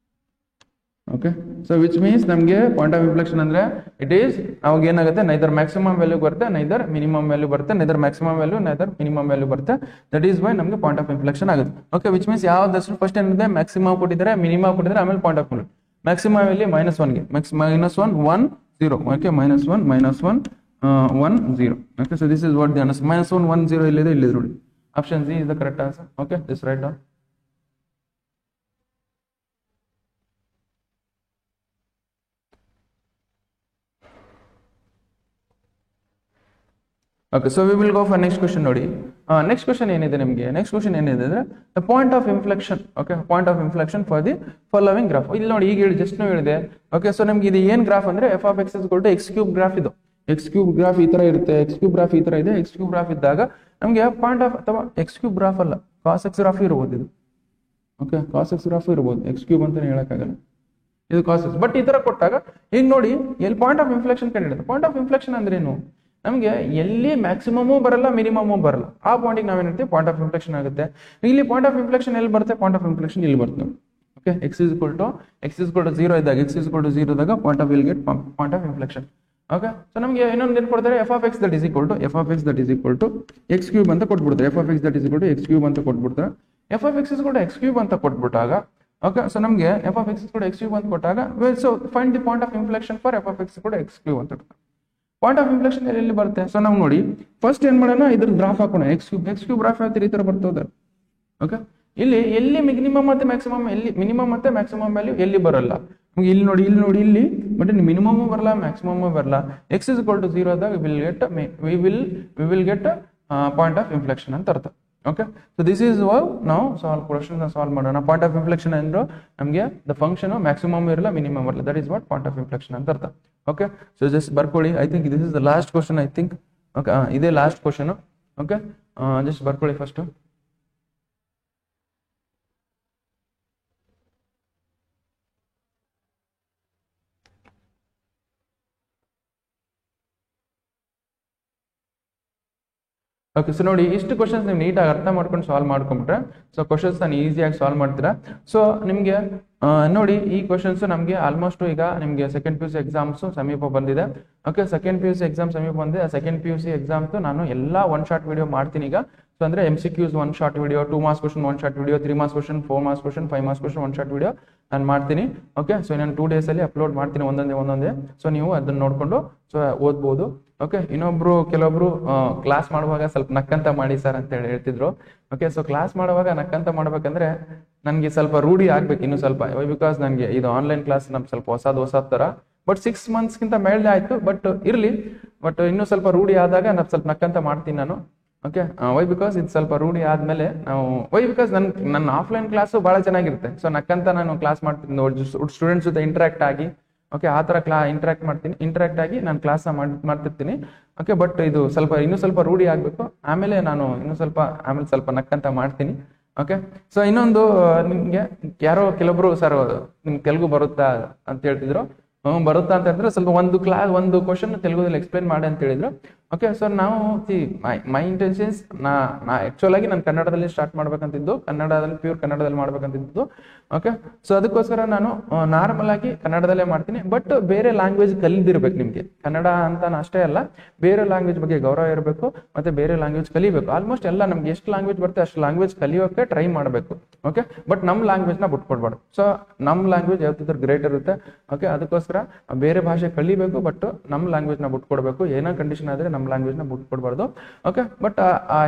Okay, so which means ನಮಗೆ point of inflection ಅಂದ್ರೆ it is ಅವಾಗ ಏನಾಗುತ್ತೆ, neither maximum value ಬರುತ್ತೆ, neither minimum value ಬರುತ್ತೆ, neither maximum value neither minimum value ಬರುತ್ತೆ. That is Y ನಮಗೆ point of inflection ಆಗುತ್ತೆ. Okay, which means ಯಾವ್ದಷ್ಟು first ಏನಿದೆ, ಮ್ಯಾಕ್ಸಿಮಮ್ ಕೊಟ್ಟಿದ್ದಾರೆ, ಮಿನಿಮಮ್ ಕೊಟ್ಟಿದ್ದಾರೆ, ಆಮೇಲೆ ಪಾಯಿಂಟ್ ಆಫ್ ಇನ್ಫ್ಲೆಕ್ಷನ್. ಮ್ಯಾಕ್ಸಿಮಮ್ ಇಲ್ಲಿ -1 ಗೆ -1 1 0. Okay, -1 1 0. Okay, so this is what the answer. -1 1 0 ಇಲ್ಲಿದೆ ನೋಡಿ. Option C is the correct answer. Okay, this right down. Okay, so we will go for next question ನೋಡಿ. Next question ಏನಿದೆ ನಿಮಗೆ? Next question ಏನಿದೆ ಅಂದ್ರೆ the point of inflection. Okay, point of inflection for the following graph. ಇಲ್ಲಿ ನೋಡಿ, ಈಗ just ನಾವು ಹೇಳಿದೆ. ಓಕೆ, ಸೊ ನಮ್ಗೆ ಇದು ಏನ್ ಗ್ರಾಫ್ ಅಂದ್ರೆ f of x is equal to x cube graph. ಇದು x cube ಗ್ರಾಫ್ ಈ ತರ ಇರುತ್ತೆ. x cube ಗ್ರಾಫ್ ಈ ತರ ಇದೆ. x cube ಗ್ರಾಫ್ ಇದ್ದಾಗ ನಮ್ಗೆ ಪಾಯಿಂಟ್ ಆಫ್, ಅಥವಾ x cube ಗ್ರಾಫ್ ಅಲ್ಲ, cos x ಗ್ರಾಫ್ ಇರಬಹುದು ಇದು. ಓಕೆ, cos x ಗ್ರಾಫ್ ಇರಬಹುದು, x cube ಅಂತಾನೆ ಹೇಳಕ್ಕಾಗಲ್ಲ, ಇದು cos x. ಬಟ್ ಈ ತರ ಕೊಟ್ಟಾಗ ಈಗ ನೋಡಿ, ಎಲ್ಲಿ ಪಾಯಿಂಟ್ ಆಫ್ ಇನ್ಫ್ಲೆಕ್ಷನ್ ಕಂಡಿಡಿದೆ. ಪಾಯಿಂಟ್ ಆಫ್ ಇನ್ಫ್ಲೆಕ್ಷನ್ ಅಂದ್ರೆ ಏನು? ನಮಗೆ ಎಲ್ಲಿ ಮ್ಯಾಕ್ಸಿಮಮೂ ಬರಲ್ಲ, ಮಿನಿಮಮೂ ಬರಲ್ಲ, ಆ ಪಾಯಿಂಟಿಗೆ ನಾವೇನಿರ್ತೀವಿ ಪಾಯಿಂಟ್ ಆಫ್ ಇನ್ಫ್ಲೆಕ್ಷನ್ ಆಗುತ್ತೆ. ಇಲ್ಲಿ ಪಾಯಿಂಟ್ ಆಫ್ ಇನ್ಫ್ಲೆಕ್ಷನ್ ಎಲ್ಲಿ ಬರುತ್ತೆ? ಪಾಯಿಂಟ್ ಆಫ್ ಇನ್ಫ್ಲೆಕ್ಷನ್ ಇಲ್ಲಿ ಬರುತ್ತೆ. Okay, x is equal to 0 ಇದ್ದಾಗ, x is equal to 0 ಇದ್ದಾಗ point of will get point of inflection. Okay, so ನಮಗೆ ಇನ್ನೊಂದು ಏನು ಕೊಡ್ತಾರೆ? f of x that is equal to x cube ಅಂತ ಕೊಟ್ಬಿಡ್ತಾರೆ. f of x that is equal to x cube ಅಂತ ಕೊಟ್ಬಿಡ್ತಾರೆ. f of x is equal to x cube ಅಂತ ಕೊಟ್ಬಿಟ್ಟಾಗ, okay, so ನಮಗೆ f of x is equal to x cube ಅಂತ ಕೊಟ್ಟಾಗ, so find the point of inflection for f of x is equal to x cube ಅಂತ. Point of inflection ಎಲ್ಲಿ ಬರುತ್ತೆ? So ನಾವು ನೋಡಿ, first ಏನ್ ಮಾಡೋಣ, ಇದ್ರ ಗ್ರಾಫ್ ಹಾಕೋಣ. x cube ಗ್ರಾಫ್ ಯಾವ ಈ ತರ ಬರ್ತದೆ. ಓಕೆ, ಇಲ್ಲಿ ಎಲ್ಲಿ ಮಿನಿಮಮ್ ಮತ್ತೆ ಮ್ಯಾಕ್ಸಿಮಮ್, ಎಲ್ಲಿ ಮಿನಿಮಮ್ ಮತ್ತೆ ಮ್ಯಾಕ್ಸಿಮಮ್ ವ್ಯಾಲ್ಯೂ ಎಲ್ಲಿ ಬರಲ್ಲ. ನಮಗೆ ಇಲ್ಲಿ ನೋಡಿ, ಇಲ್ಲಿ ಬಟ್ ಮಿನಿಮಮ್ ಬರಲ್ಲ, ಮ್ಯಾಕ್ಸಿಮಮ್ ಬರಲ್ಲ. x is equal to 0 ಆದಾಗ we will get point of inflection ಅಂತ ಅರ್ಥ. Okay, so this is how ನಾವು ಕ್ವಶನ್ ಸಾಲ್ವ್ ಮಾಡೋಣ. ಪಾಯಿಂಟ್ ಆಫ್ ಇನ್ಫ್ಲೆಕ್ಷನ್ ಅಂದ್ರೆ ನಮಗೆ ದ ಫಂಕ್ಷನ್ ಮ್ಯಾಕ್ಸಿಮಮ್ ಇರಲ್ಲ, ಮಿನಿಮಮ್ ಬರಲ್ಲ. That is what point of inflection ಅಂತ ಅರ್ಥ. ಓಕೆ, ಸೊ ಜಸ್ಟ್ ಬರ್ಕೊಳ್ಳಿ. I think this is the last question. I think okay, ಇದೇ ಲಾಸ್ಟ್ ಕ್ವಶನ್. ಓಕೆ, ಜಸ್ಟ್ ಬರ್ಕೊಳ್ಳಿ ಫಸ್ಟ್. ಓಕೆ, ಸೊ ನೋಡಿ, ಇಷ್ಟು ಕ್ವಶನ್ಸ್ ನೀವು ನೀಟಾಗಿ ಅರ್ಥ ಮಾಡ್ಕೊಂಡು ಸಾಲ್ವ್ ಮಾಡ್ಕೊಂಡ್ಬಿಟ್ರೆ, ಸೊ ಕ್ವಶನ್ಸ್ ನಾನು ಈಸಿಯಾಗಿ ಸಾಲ್ವ್ ಮಾಡ್ತೀರಾ. ಸೊ ನಿಮಗೆ ನೋಡಿ, ಈ ಕ್ವಶನ್ಸ್ ನಮಗೆ ಆಲ್ಮೋಸ್ಟ್ ಈಗ ನಿಮಗೆ ಸೆಕೆಂಡ್ PUC ಎಕ್ಸಾಮ್ಸ್ ಸಮೀಪ ಬಂದಿದೆ. ಓಕೆ, ಸೆಕೆಂಡ್ PUC ಎಕ್ಸಾಮ್ ಸಮೀಪ ಬಂದಿದೆ. ಸೆಕೆಂಡ್ PUC ಎಕ್ಸಾಮ್ಸ್ ನಾನು ಎಲ್ಲ 1 ಶಾರ್ಟ್ ವಿಡಿಯೋ ಮಾಡ್ತೀನಿ ಈಗ. ಸೊ ಅಂದ್ರೆ MCQs 1 short video, 2 marks question 1 short video, 3 marks question, 4 marks question, 5 marks question 1 short video ನಾನು ಮಾಡ್ತೀನಿ. ಓಕೆ, ಸೊ ನಾನು 2 ಡೇಸ್ ಅಲ್ಲಿ ಅಪ್ಲೋಡ್ ಮಾಡ್ತೀನಿ, ಒಂದೊಂದೇ. ಸೊ ನೀವು ಅದನ್ನ ನೋಡ್ಕೊಂಡು ಸೊ ಓದ್ಬೋದು. ಓಕೆ, ಕೆಲವೊಬ್ರು ಕ್ಲಾಸ್ ಮಾಡುವಾಗ ಸ್ವಲ್ಪ ನಕ್ಕಂತ ಮಾಡಿ ಸರ್ ಅಂತ ಹೇಳ್ತಿದ್ರು. ಓಕೆ, ಸೊ ಕ್ಲಾಸ್ ಮಾಡುವಾಗ ನಕ್ಕಂತ ಮಾಡ್ಬೇಕಂದ್ರೆ ನನಗೆ ಸ್ವಲ್ಪ ರೂಢಿ ಆಗ್ಬೇಕು ಇನ್ನೂ ಸ್ವಲ್ಪ. ಬಿಕಾಸ್ ನನಗೆ ಇದು ಆನ್ಲೈನ್ ಕ್ಲಾಸ್ ನಮ್ಗೆ ಸ್ವಲ್ಪ ಹೊಸದ್ ತರ. ಬಟ್ 6 ಮಂತ್ಸ್ಗಿಂತ ಮೇಲೆ ಆಯ್ತು. ಬಟ್ ಇರ್ಲಿ, ಬಟ್ ಇನ್ನೂ ಸ್ವಲ್ಪ ರೂಢಿ ಆದಾಗ ನಾನು ಸ್ವಲ್ಪ ನಕ್ಕಂತ ಮಾಡ್ತೀನಿ ನಾನು. ಓಕೆ, ಬಿಕಾಸ್ ಇದು ಸ್ವಲ್ಪ ರೂಢಿ ಆದ್ಮೇಲೆ ನಾವು ಬಿಕಾಸ್ ನನ್ನ ಆಫ್ಲೈನ್ ಕ್ಲಾಸು ಬಹಳ ಚೆನ್ನಾಗಿರುತ್ತೆ. ಸೊ ನಕ್ಕಂತ ನಾನು ಕ್ಲಾಸ್ ಮಾಡ್ತೀನಿ, ಸ್ಟೂಡೆಂಟ್ಸ್ ಜೊತೆ ಇಂಟ್ರಾಕ್ಟ್ ಆಗಿ. ಓಕೆ, ಆ ಥರ ಇಂಟ್ರಾಕ್ಟ್ ಆಗಿ ನಾನು ಕ್ಲಾಸ್ ಮಾಡ್ತಿರ್ತೀನಿ. ಓಕೆ, ಬಟ್ ಇದು ಇನ್ನೂ ಸ್ವಲ್ಪ ರೂಢಿ ಆಗಬೇಕು. ಆಮೇಲೆ ನಾನು ಸ್ವಲ್ಪ ನಕ್ಕಂತ ಮಾಡ್ತೀನಿ. ಓಕೆ, ಸೊ ಇನ್ನೊಂದು, ನಿಮಗೆ ಯಾರೋ ಕೆಲವೊಬ್ರು ಸರ್ ನಿಮ್ಗೆ ತೆಲುಗು ಬರುತ್ತಾ ಅಂತ ಹೇಳ್ತಿದ್ರು. ಬರುತ್ತಾ ಅಂತ ಹೇಳಿದ್ರೆ ಸ್ವಲ್ಪ ಒಂದು ಕ್ವಶನ್ ತೆಲುಗುದಲ್ಲಿ ಎಕ್ಸ್ಪ್ಲೈನ್ ಮಾಡಿ ಅಂತ ಹೇಳಿದ್ರು. ಓಕೆ, ಸೊ ನಾವು ಮೈ ಇಂಟೆನ್ಷನ್ಸ್ ಆಕ್ಚುಲ್ ಆಗಿ ನಾನು ಕನ್ನಡದಲ್ಲಿ ಸ್ಟಾರ್ಟ್ ಮಾಡ್ಬೇಕಂತಿದ್ದು, ಪ್ಯೂರ್ ಕನ್ನಡದಲ್ಲಿ ಮಾಡ್ಬೇಕಂತಿದ್ದು. ಓಕೆ, ಸೊ ಅದಕ್ಕೋಸ್ಕರ ನಾನು ನಾರ್ಮಲ್ ಆಗಿ ಕನ್ನಡದಲ್ಲೇ ಮಾಡ್ತೀನಿ. ಬಟ್ ಬೇರೆ ಲ್ಯಾಂಗ್ವೇಜ್ ಕಲಿದಿರ್ಬೇಕು. ನಿಮಗೆ ಕನ್ನಡ ಅಂತ ಅಷ್ಟೇ ಅಲ್ಲ, ಬೇರೆ ಲ್ಯಾಂಗ್ವೇಜ್ ಬಗ್ಗೆ ಗೌರವ ಇರಬೇಕು, ಮತ್ತೆ ಬೇರೆ ಲ್ಯಾಂಗ್ವೇಜ್ ಕಲಿಬೇಕು. ಆಲ್ಮೋಸ್ಟ್ ಎಲ್ಲ ನಮ್ಗೆ ಎಷ್ಟು ಲ್ಯಾಂಗ್ವೇಜ್ ಬರುತ್ತೆ ಅಷ್ಟು ಲ್ಯಾಂಗ್ವೇಜ್ ಕಲಿಯೋಕೆ ಟ್ರೈ ಮಾಡಬೇಕು. ಓಕೆ, ಬಟ್ ನಮ್ಮ ಲ್ಯಾಂಗ್ವೇಜ್ನ ಬಿಟ್ಕೊಡ್ಬಾರ್ದು. ಸೊ ನಮ್ಮ ಲ್ಯಾಂಗ್ವೇಜ್ ಯಾವತ್ತಿದ್ರು ಗ್ರೇಟ್ ಇರುತ್ತೆ. ಓಕೆ, ಅದಕ್ಕೋಸ್ಕರ ಬೇರೆ ಭಾಷೆ ಕಲಿಬೇಕು, ಬಟ್ ನಮ್ಮ ಲ್ಯಾಂಗ್ವೇಜ್ನ ಬಿಟ್ಕೊಡ್ಬೇಕು. ಏನೋ ಕಂಡೀಷನ್ ಆದ್ರೆ ನಮ್ಮ ನಮ್ಮ ಲ್ಯಾಂಗ್ವೇಜ್ನ ಬಿಟ್ಕೊಡ್ಬಾರ್ದು. ಓಕೆ, ಬಟ್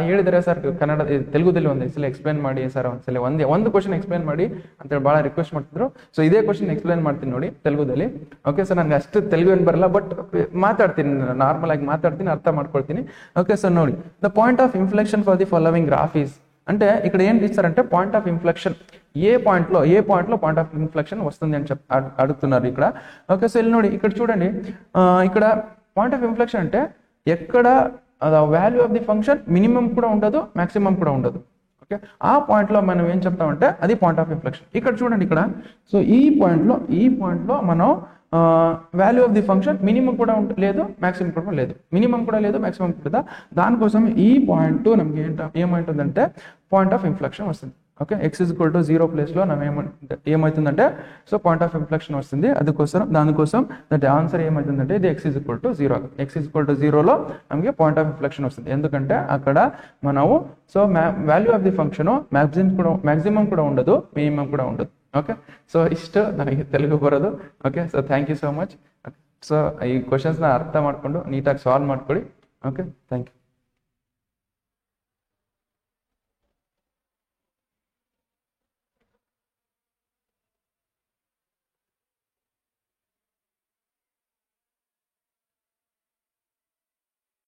ಹೇಳಿದರೆ ಸರ್ ಕನ್ನಡ ತೆಲುಗುದಲ್ಲಿ ಒಂದ್ಸಲ ಎಕ್ಸ್ಪ್ಲೇನ್ ಮಾಡಿ ಸರ್, ಒಂದ್ಸಲ ಒಂದು ಕ್ವಶನ್ ಎಕ್ಸ್ಪ್ಲೇನ್ ಮಾಡಿ ಅಂತೇಳಿ ಭಾಳ ರಿಕ್ವೆಸ್ಟ್ ಮಾಡ್ತಿದ್ರು. ಸೊ ಇದೇ ಕ್ವಶನ್ ಎಕ್ಸ್ಪ್ಲೇನ್ ಮಾಡ್ತೀನಿ ನೋಡಿ ತೆಲುಗುದಲ್ಲಿ. ಓಕೆ ಸರ್, ನನಗೆ ಅಷ್ಟು ತೆಲುಗು ಏನು ಬರಲ್ಲ, ಬಟ್ ಮಾತಾಡ್ತೀನಿ, ನಾರ್ಮಲ್ ಆಗಿ ಮಾತಾಡ್ತೀನಿ, ಅರ್ಥ ಮಾಡ್ಕೊಳ್ತೀನಿ. ಓಕೆ ಸರ್, ನೋಡಿ the point of inflection for the following graph is అంటే ఇక్కడ ఏం ఇస్తారంటే పాయింట్ ఆఫ్ ఇన్ఫ్లెక్షన్ ఏ పాయింట్లో పాయింట్ ఆఫ్ ఇన్ఫ్లెక్షన్ వస్తుంది అని అడుగుతున్నారు ఇక్కడ. ఓకే, సో ನೋಡಿ ఇక్కడ చూడండి, ఇక్కడ పాయింట్ ఆఫ్ ఇన్ఫ్లెక్షన్ అంటే ఎక్కడ value of the function minimum కూడా ఉండదు, మాక్సిమం కూడా ఉండదు. ఓకే, ఆ పాయింట్లో మనం ఏం చెప్తామంటే అది పాయింట్ ఆఫ్ ఇన్ఫ్లెక్షన్. ఇక్కడ చూడండి ఇక్కడ, సో ఈ పాయింట్లో మనం value of the function minimum కూడా లేదు, మాక్సిమం కూడా లేదు, మినిమం కూడా లేదు, మాక్సిమం కూడా. దానికోసం ఈ పాయింట్ నಮಗೆ ఏమైతుందంటే పాయింట్ ఆఫ్ ఇన్ఫ్లెక్షన్ వస్తుంది. ఓకే, x = 0 ప్లేస్లో ఏమవుతుందంటే సో పాయింట్ ఆఫ్ ఇన్ఫ్లెక్షన్ వస్తుంది. దానికోసం దట్ ఆన్సర్ ఏమవుతుందంటే ఇది x = 0. x = 0లో నಮಗೆ point of inflection వస్తుంది. ఎందుకంటే అక్కడ మనము so value of the function maximum కూడా ఉండదు, మినిమం కూడా ఉండదు. ಓಕೆ, ಸೊ ಇಷ್ಟು ನನಗೆ ತೆಲುಗು ಬರೋದು. Okay, so thank you so much. So ಈ ಕ್ವಶನ್ಸ್ನ ಅರ್ಥ ಮಾಡಿಕೊಂಡು ನೀಟಾಗಿ ಸಾಲ್ವ್ ಮಾಡ್ಕೊಳ್ಳಿ. Okay, thank you.